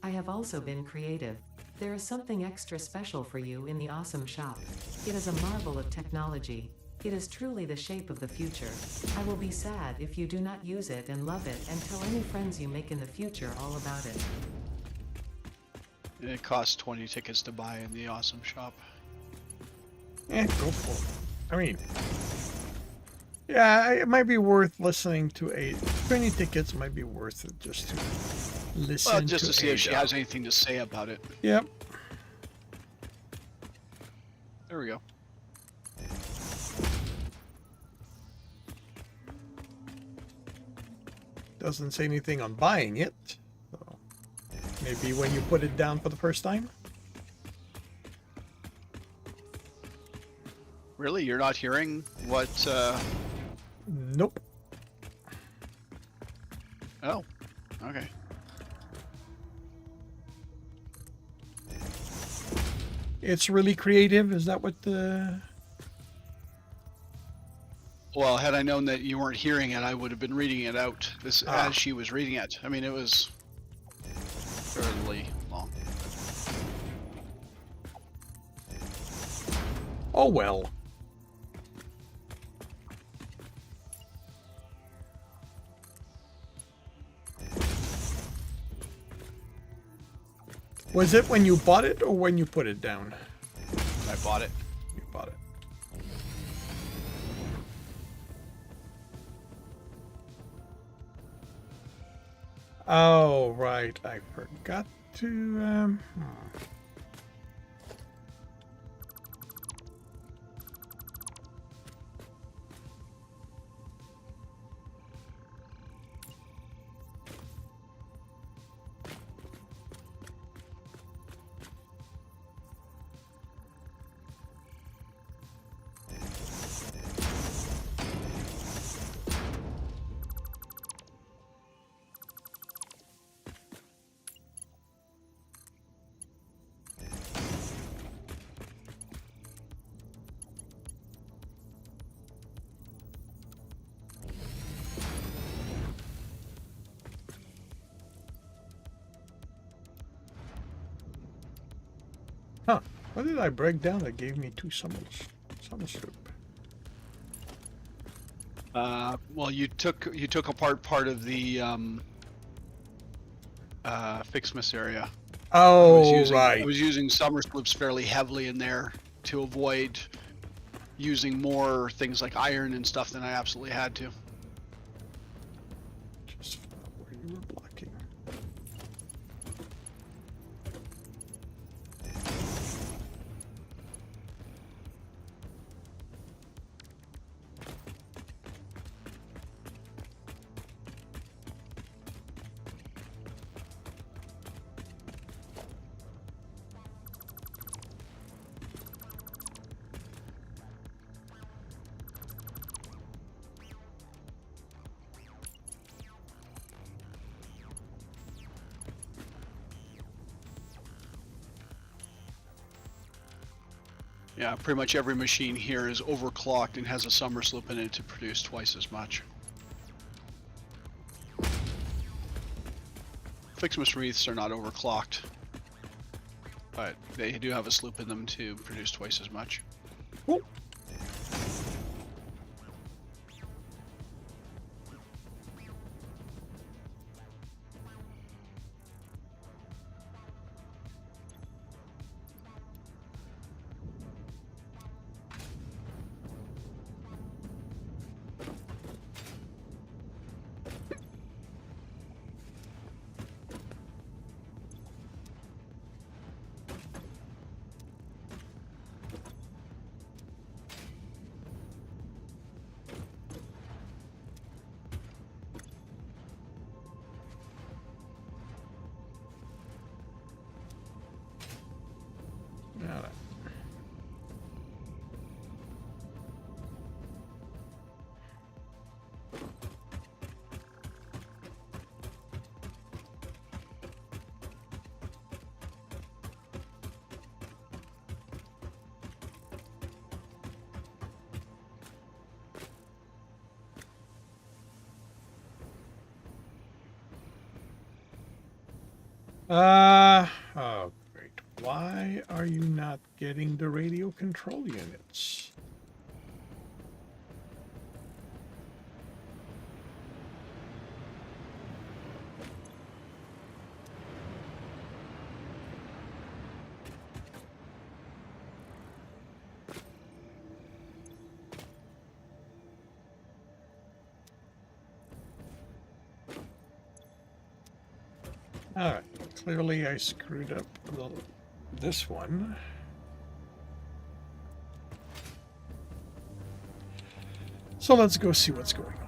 I have also been creative. There is something extra special for you in the awesome shop. It is a marvel of technology. It is truly the shape of the future. I will be sad if you do not use it and love it, and tell any friends you make in the future all about it. And it costs 20 tickets to buy in the awesome shop. Go for it. I mean, yeah, it might be worth listening to 20 tickets might be worth it just to listen Well, just to see if Ada. she has anything to say about it. Yep. There we go. Doesn't say anything on buying it. So maybe when you put it down for the first time. Really? You're not hearing what, Nope. Oh, okay. It's really creative. Is that what the... Well, had I known that you weren't hearing it, I would have been reading it out Ah. as she was reading it. I mean, it was fairly long. Oh well. Was it when you bought it or when you put it down? I bought it. You bought it. Oh, right. I forgot to... What did I break down that gave me 2 summer sloop? Well, you took apart part of the Fixmas area. Oh, right. I was using summer sloops fairly heavily in there to avoid using more things like iron and stuff than I absolutely had to. Just where you were blocking. Yeah, pretty much every machine here is overclocked and has a summer sloop in it to produce twice as much. Fixmas wreaths are not overclocked, but they do have a sloop in them to produce twice as much. Oh. Now that. Oh, great. Why are you not getting the radio control units? Alright, clearly I screwed up this one. So let's go see what's going on.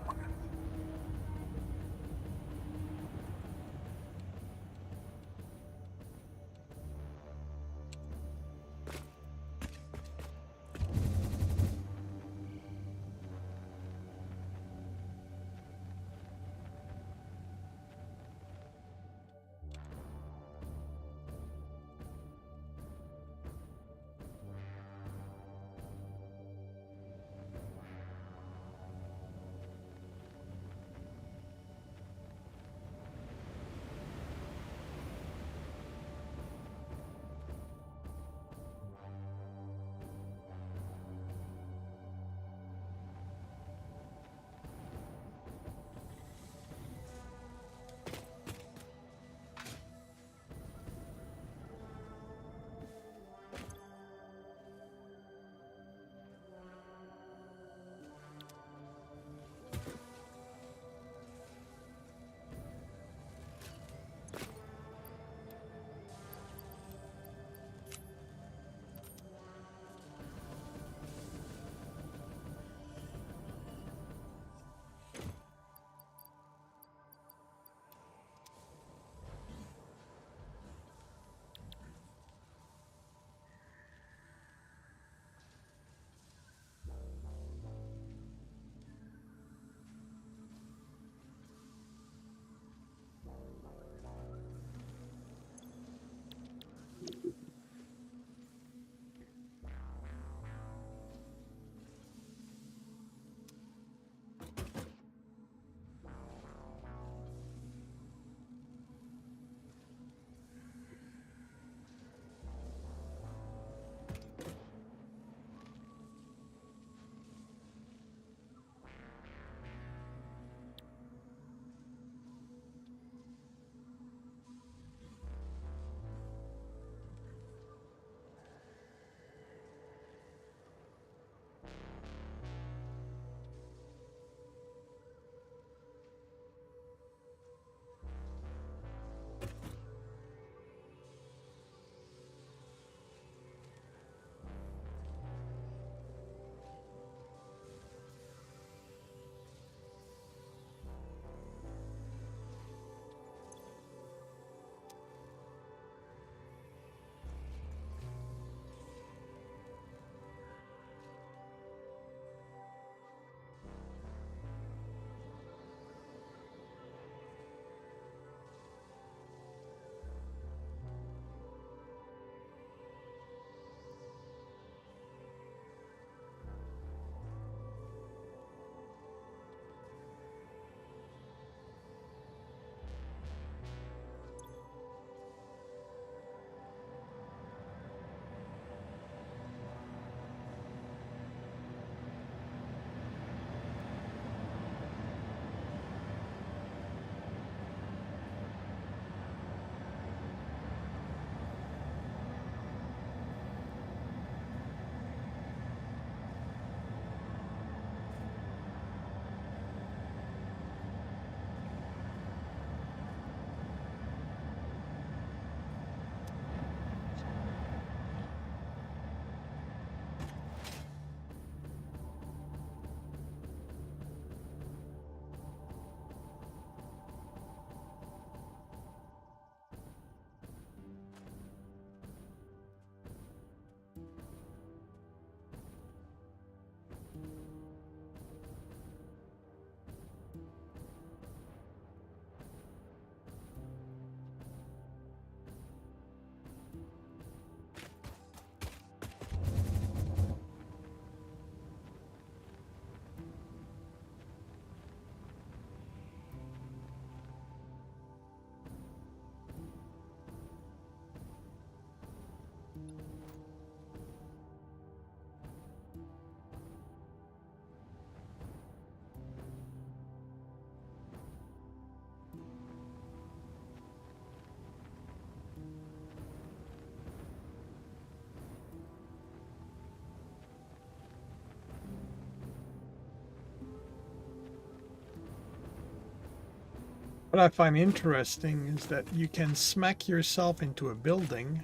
What I find interesting is that you can smack yourself into a building.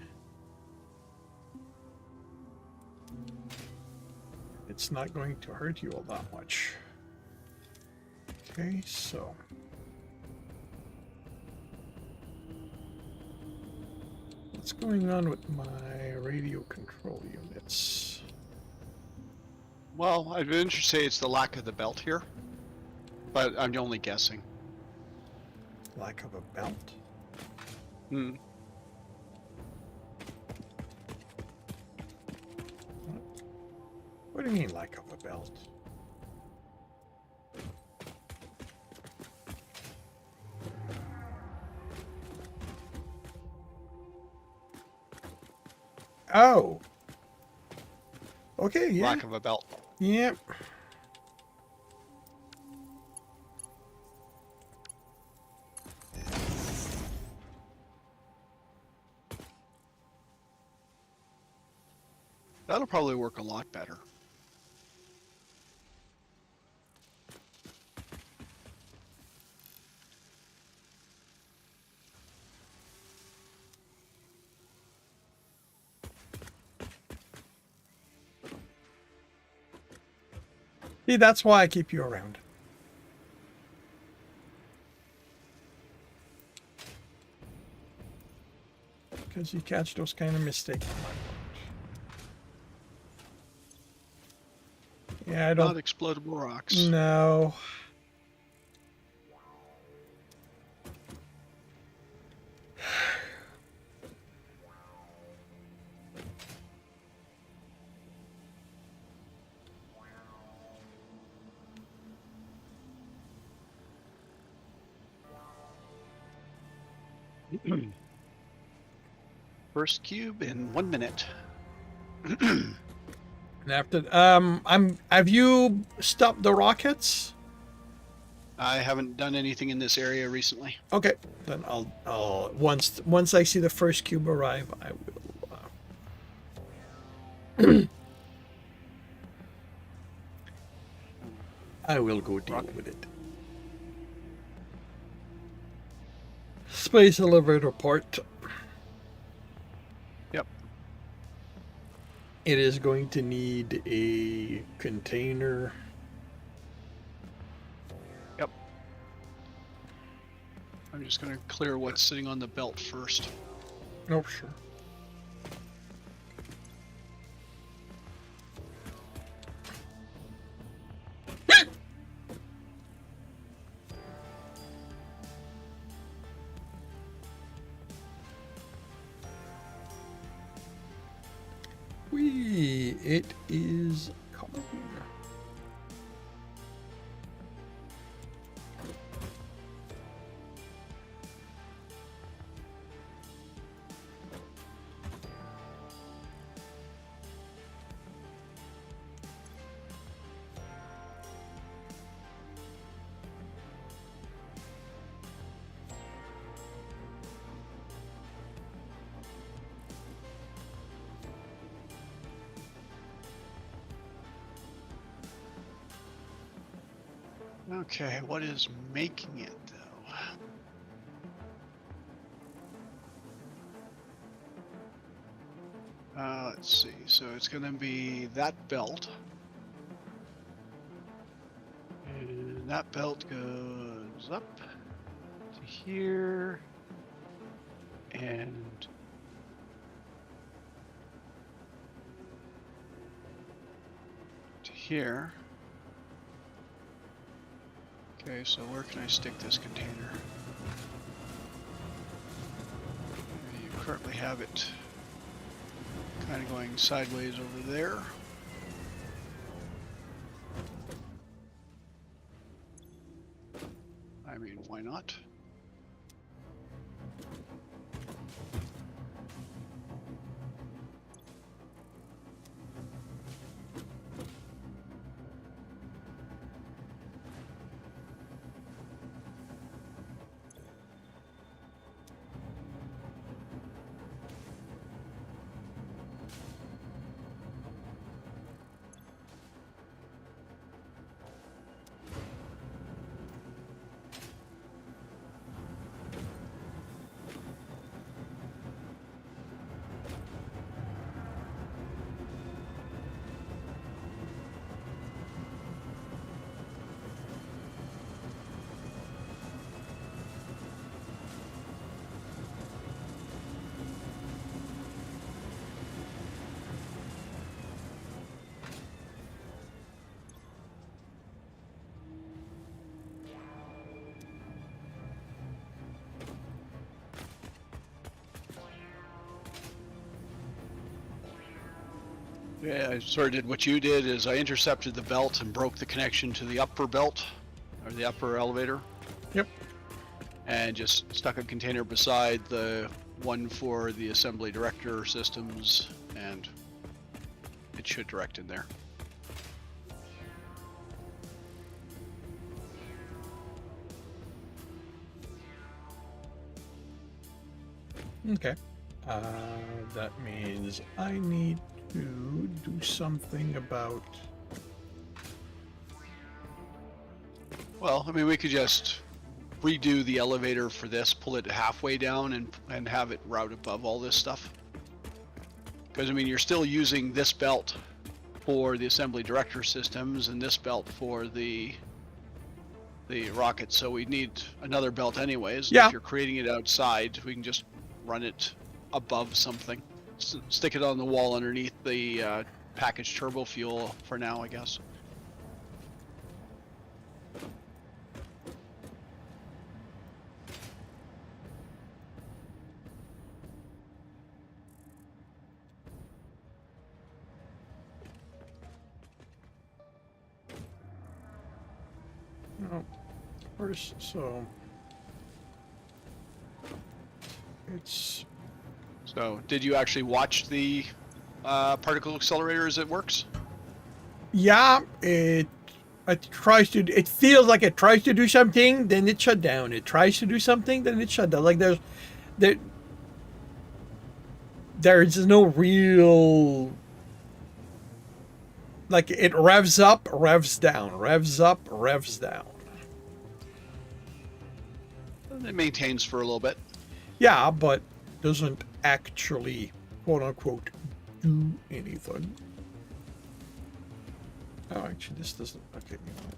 It's not going to hurt you all that much. Okay, so what's going on with my radio control units? Well, I'd venture to say it's the lack of the belt here, but I'm only guessing. Lack of a belt? Hmm. What do you mean lack of a belt? Oh. Okay, yeah. Lack of a belt. Yep. That'll probably work a lot better. See, that's why I keep you around. Because you catch those kind of mistakes. Yeah, I Not don't. explodable rocks. No. First cube in 1 minute. And after, have you stopped the rockets? I haven't done anything in this area recently. Okay, then once I see the first cube arrive, I will. I will go deal with it. Space elevator port. Yep. It is going to need a container. Yep. I'm just going to clear what's sitting on the belt first. Oh, sure. It is coming. Okay, what is making it though? Let's see. So it's going to be that belt. And that belt goes up to here. And to here. Okay, so where can I stick this container? You currently have it kind of going sideways over there. I mean, why not? Yeah, I sort of did what you did. Is I intercepted the belt and broke the connection to the upper belt, or the upper elevator. Yep. And just stuck a container beside the one for the assembly director systems, and it should direct in there. Okay. That means I need to do something about. Well, I mean, we could just redo the elevator for this, pull it halfway down, and have it route above all this stuff. Because I mean, you're still using this belt for the assembly director systems and this belt for the rocket, so we need another belt anyways. Yeah. If you're creating it outside, we can just run it above something. Stick it on the wall underneath the packaged turbo fuel for now, I guess. No. First, so it's. So, did you actually watch the particle accelerator as it works? Yeah, it tries to. It feels like it tries to do something, then it shut down. It tries to do something, then it shut down. Like there's no real. Like it revs up, revs down, revs up, revs down. It maintains for a little bit. Yeah, but doesn't actually, quote unquote, do anything. Oh, actually, this doesn't. Okay, you know.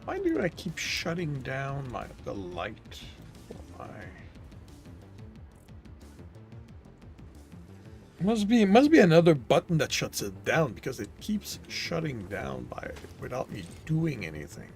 Why do I keep shutting down the light for my? Must be another button that shuts it down because it keeps shutting down without me doing anything.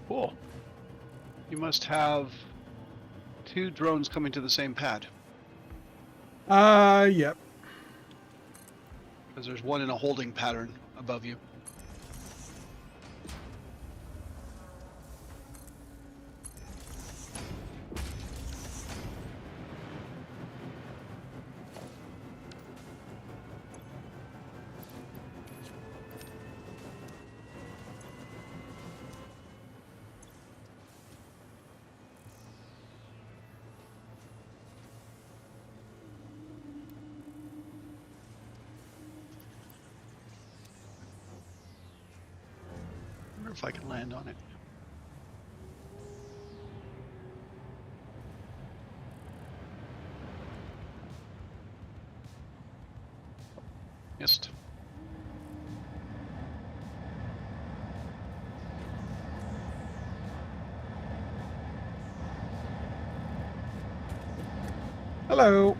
Cool. You must have 2 drones coming to the same pad. Yep. Because there's one in a holding pattern above you. I wonder if I can land on it. Missed. Hello.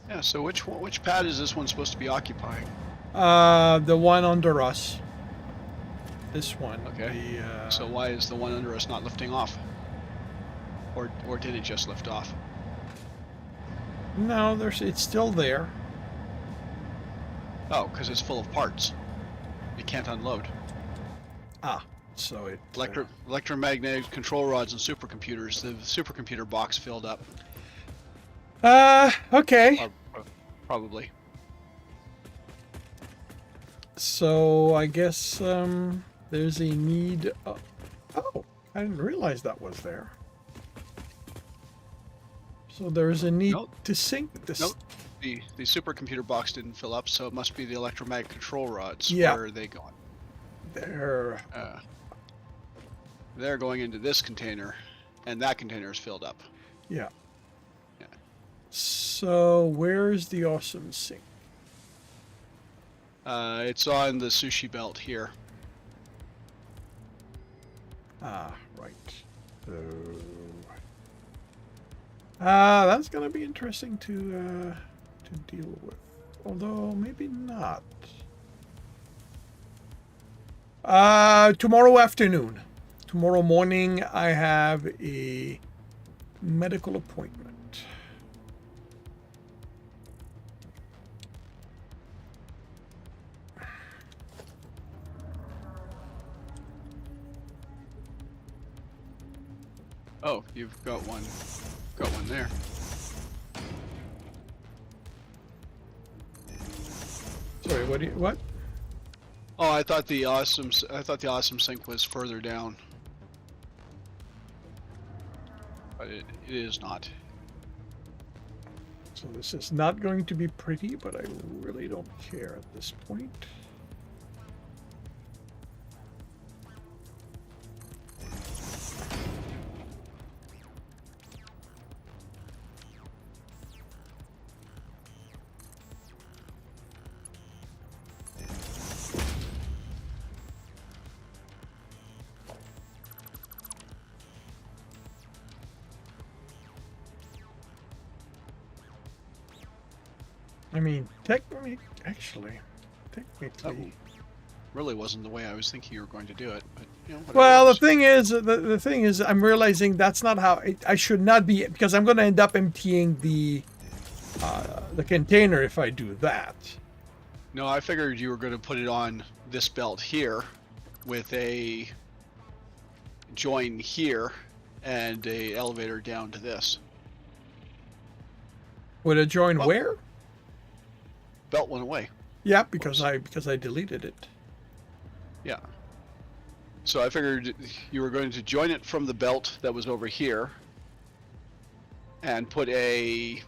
Yeah, so which pad is this one supposed to be occupying? The one under us. This one. Okay. The, So why is the one under us not lifting off? Or did it just lift off? no, it's still there. Oh, because it's full of parts. It can't unload. Ah, so it. Electromagnetic control rods and supercomputers. The supercomputer box filled up. Okay. Probably. So I guess there's a need. Oh, I didn't realize that was there. So there's a need Nope. to sync this. Nope. The supercomputer box didn't fill up, so it must be the electromagnetic control rods. Yeah. Where are they going? There. They're going into this container, and that container is filled up. Yeah. Yeah. So where's the awesome sync? It's on the sushi belt here. Ah, right. So. That's gonna be interesting to deal with. Although maybe not. Tomorrow afternoon. Tomorrow morning I have a medical appointment. Oh, you've got one. Got one there. Sorry, what? Oh, I thought the awesome sync was further down. But it is not. So this is not going to be pretty, but I really don't care at this point. I mean, technically, That really wasn't the way I was thinking you were going to do it, but you know. well, the whatever. thing is, I'm realizing that's not how I should not be, because I'm going to end up emptying the container if I do that. No, I figured you were going to put it on this belt here, with a join here, and a elevator down to this. Would it join Oh. where? Belt went away. Yeah, because I deleted it. Yeah. So I figured you were going to join it from the belt that was over here, and put a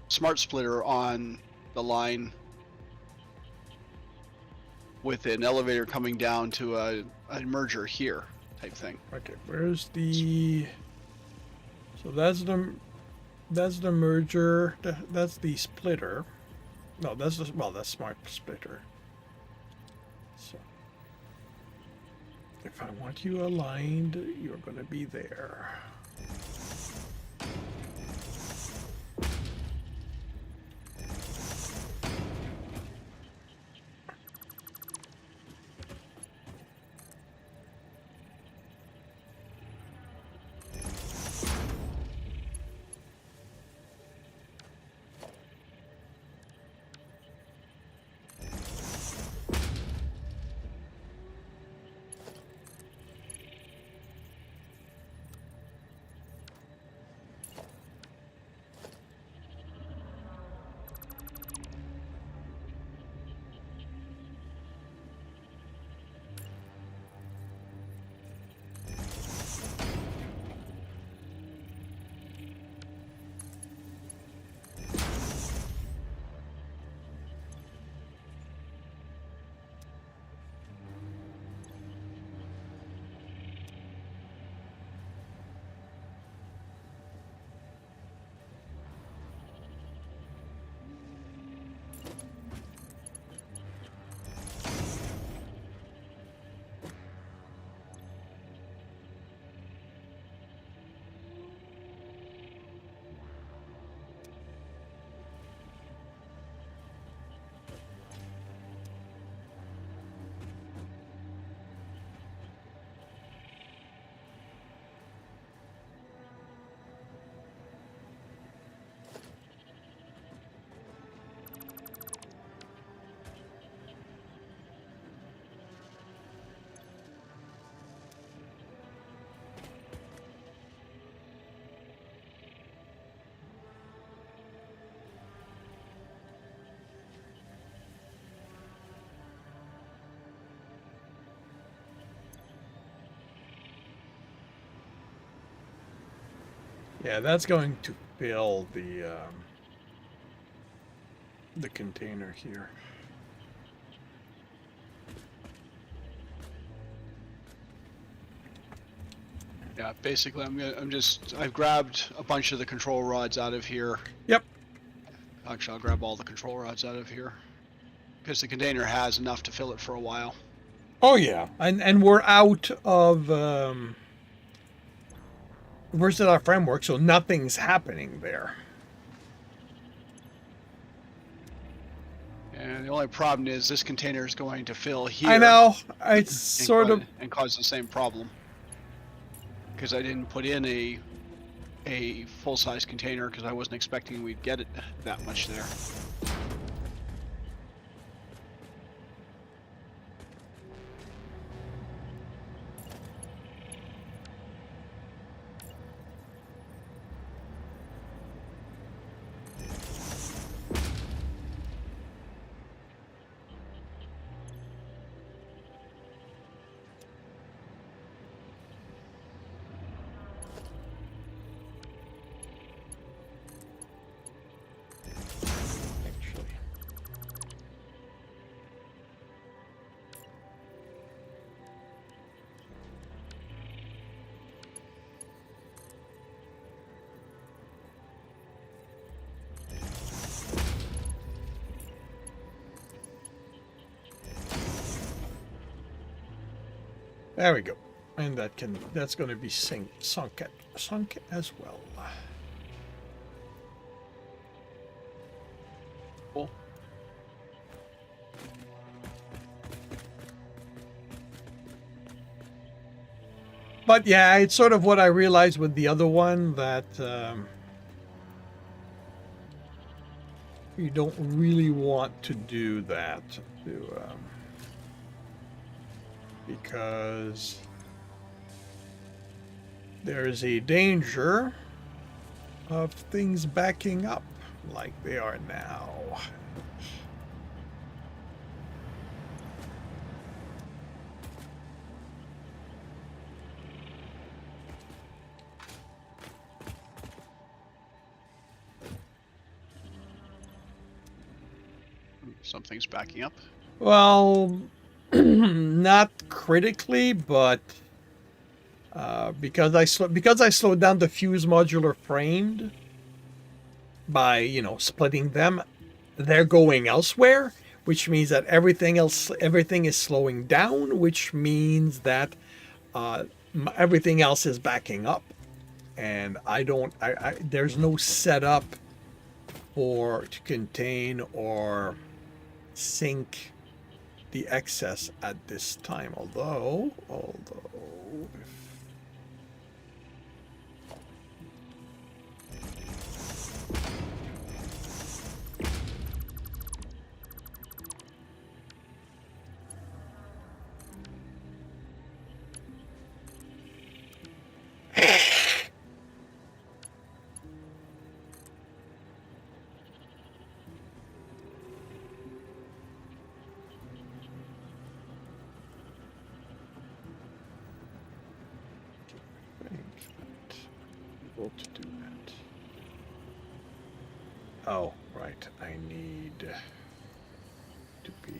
smart splitter on the line with an elevator coming down to a merger here type thing. Okay, where's the? So that's the merger. That's the splitter. No, that's smart splitter. So if I want you aligned, you're going to be there. Yeah, that's going to fill the container here. Yeah, basically, I've grabbed a bunch of the control rods out of here. Yep. Actually, I'll grab all the control rods out of here because the container has enough to fill it for a while. Oh yeah, and we're out of versatile framework, so nothing's happening there. And the only problem is this container is going to fill here. I know. It's sort of and cause the same problem because I didn't put in a full-size container because I wasn't expecting we'd get it that much there. actually. There we go. And that's going to be sunk as well. Cool. But yeah, it's sort of what I realized with the other one that you don't really want to do that because there is a danger of things backing up like they are now. Something's backing up. Well, not critically, but because I slowed down the fuse modular framed by splitting them, they're going elsewhere, which means that everything is slowing down, which means that everything else is backing up, and there's no setup to contain or sink the excess at this time. Although able to do that. Oh, right. I need to be.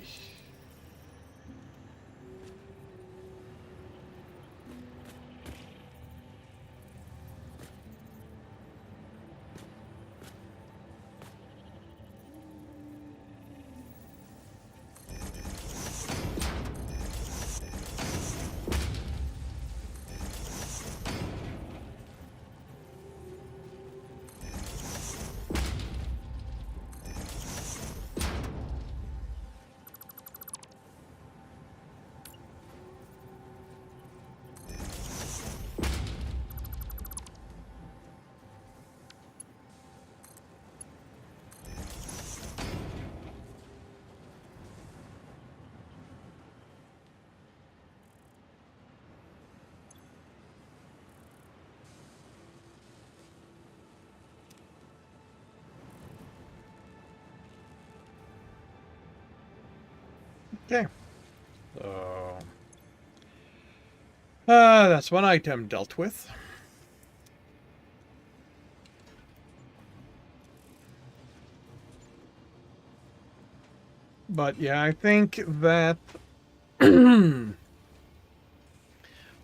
Okay. So that's one item dealt with. But yeah, I think that when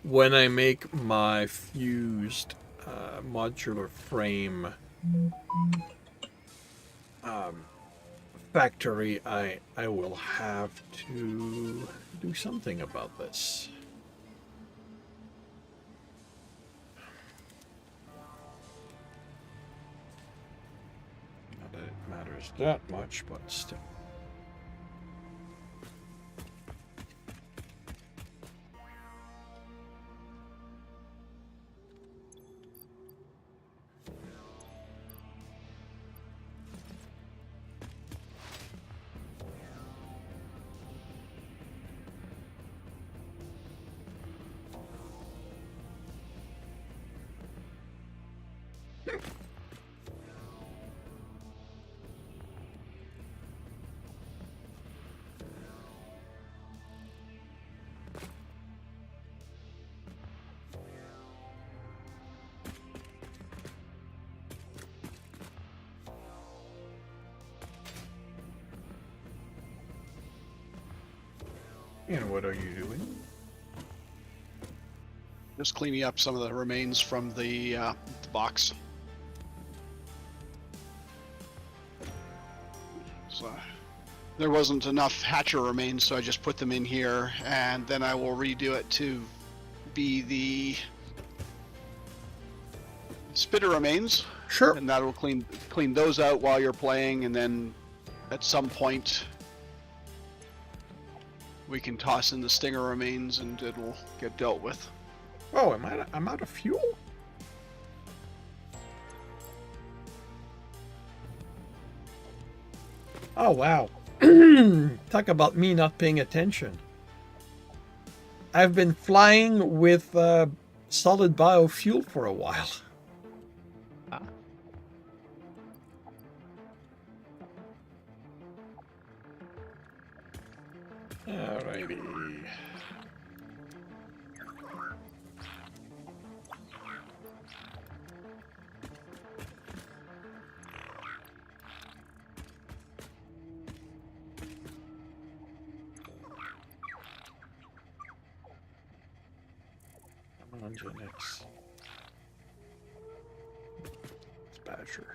I make my fused modular frame factory, I will have to do something about this. Not that it matters that much, but still. And what are you doing? Just cleaning up some of the remains from the box. So there wasn't enough hatcher remains, so I just put them in here, and then I will redo it to be the spitter remains, Sure. and that'll clean those out while you're playing, and then at some point we can toss in the stinger remains and it'll get dealt with. Oh, I'm out of fuel? Oh, wow. Talk about me not paying attention. I've been flying with solid biofuel for a while. Ah. Alrighty. Come on, Gen X. It's Badger.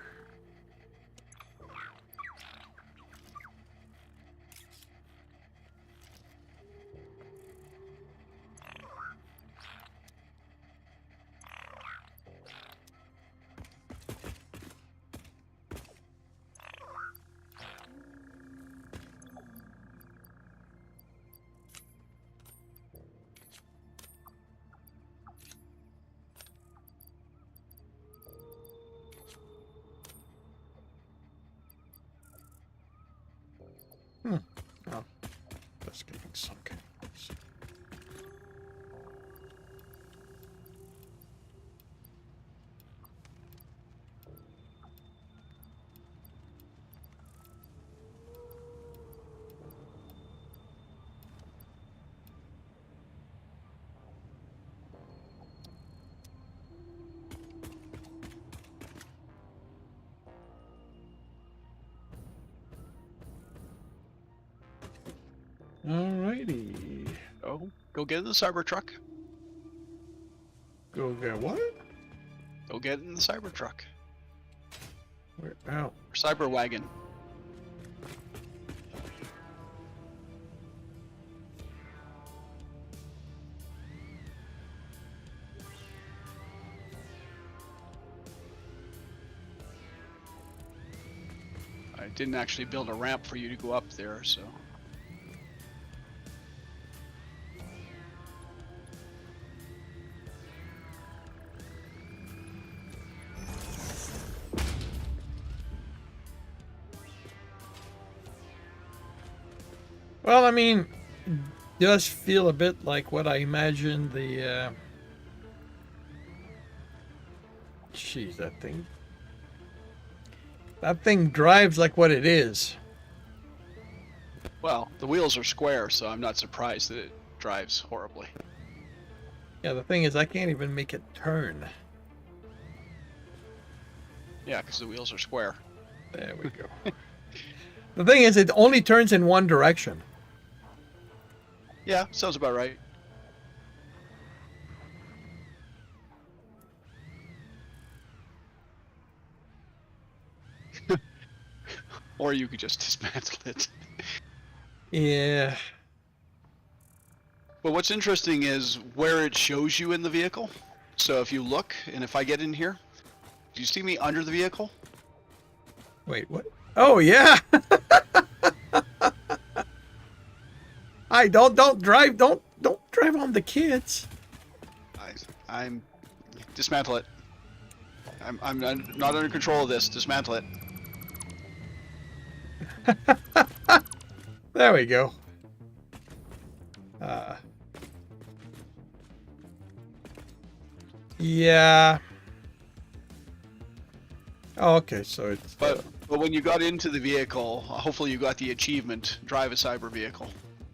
Oh, that's getting sunken. Alrighty. Oh, go get in the Cybertruck. Go get what? Go get in the Cybertruck. Where? Ow. Or Cyber Wagon. I didn't actually build a ramp for you to go up there, so. Well, I mean, it does feel a bit like what I imagined the. Jeez, that thing. That thing drives like what it is. Well, the wheels are square, so I'm not surprised that it drives horribly. Yeah, the thing is, I can't even make it turn. Yeah, because the wheels are square. There we go. The thing is, it only turns in one direction. Yeah, sounds about right. Or you could just dismantle it. Yeah. But what's interesting is where it shows you in the vehicle. So if you look, and if I get in here, do you see me under the vehicle? Wait, what? Oh, yeah. I don't drive. Don't drive on the kids. I'm dismantle it. I'm not under control of this. Dismantle it. There we go. Yeah. Oh, okay, so it's. But when you got into the vehicle, hopefully you got the achievement: drive a cyber vehicle,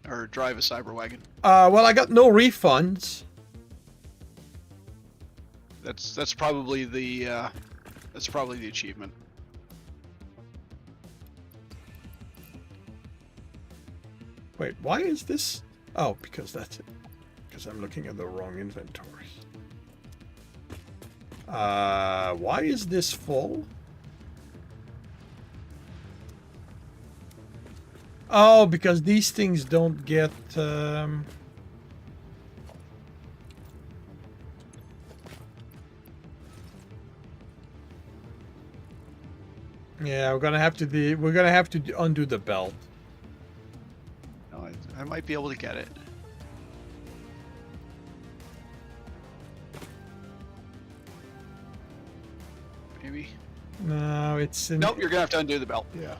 or drive a cyber wagon. Well, I got no refunds. That's probably the achievement. Wait, why is this? Oh, because that's it. Because I'm looking at the wrong inventory. Why is this full? Oh, because these things don't get. Yeah, we're gonna have to undo the belt. No, I might be able to get it. Maybe. No, it's in. Nope, you're gonna have to undo the belt. Yeah.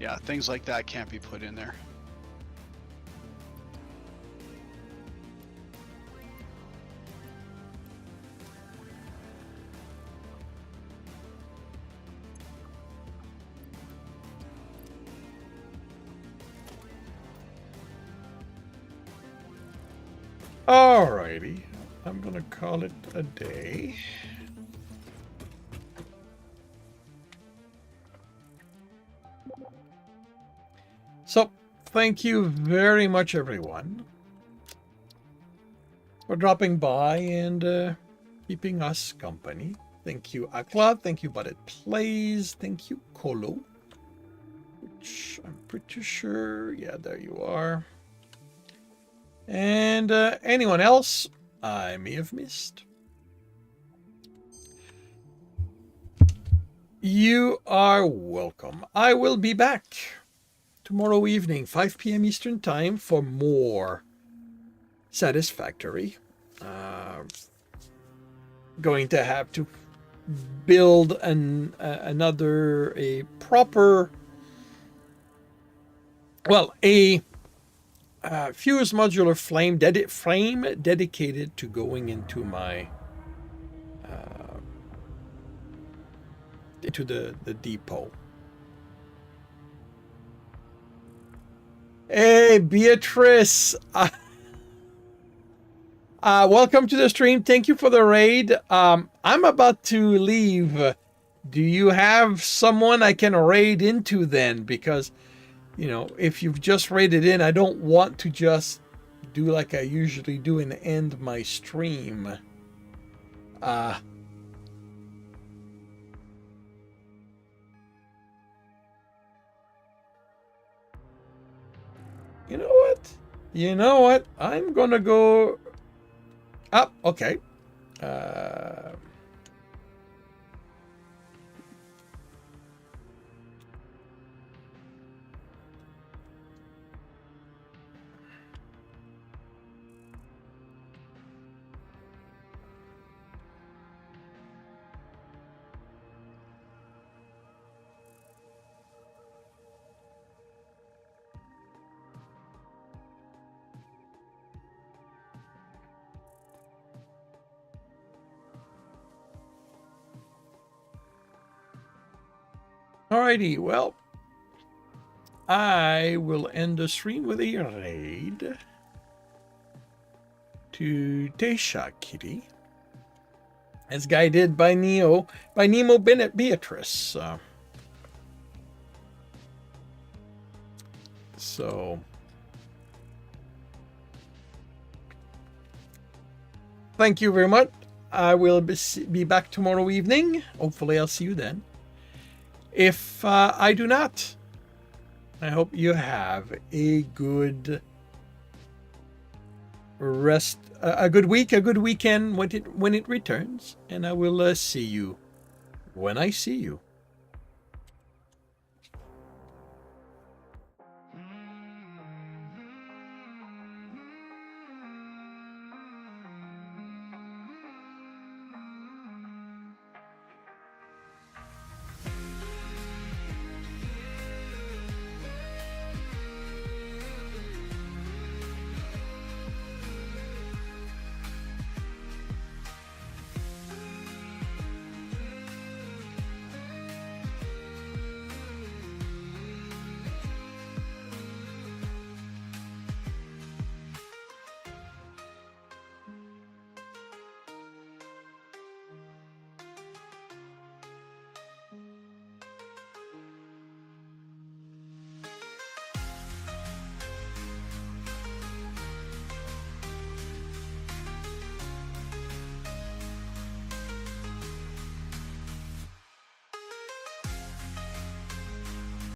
Yeah, things like that can't be put in there. Alrighty, I'm gonna call it a day. So, thank you very much, everyone, for dropping by and keeping us company. Thank you, Akla. Thank you, But It Plays. Thank you, Kolo. Which I'm pretty sure. Yeah, there you are. And anyone else I may have missed. You are welcome. I will be back tomorrow evening, 5 p.m. Eastern Time, for more Satisfactory. Going to have to build a proper, well, a fused modular frame dedicated to going into my into the depot. Hey, Beatrice. Welcome to the stream. Thank you for the raid. I'm about to leave. Do you have someone I can raid into then? Because, you know, if you've just raided in, I don't want to just do like I usually do and end my stream. You know what? You know what? I'm gonna go up. Okay. Alrighty, well, I will end the stream with a raid to Teisha Kitty. as guided by Nemo Bennett Beatrice. So thank you very much. I will be back tomorrow evening. Hopefully I'll see you then. If I do not, I hope you have a good rest, a good week, a good weekend when it returns, and I will see you when I see you.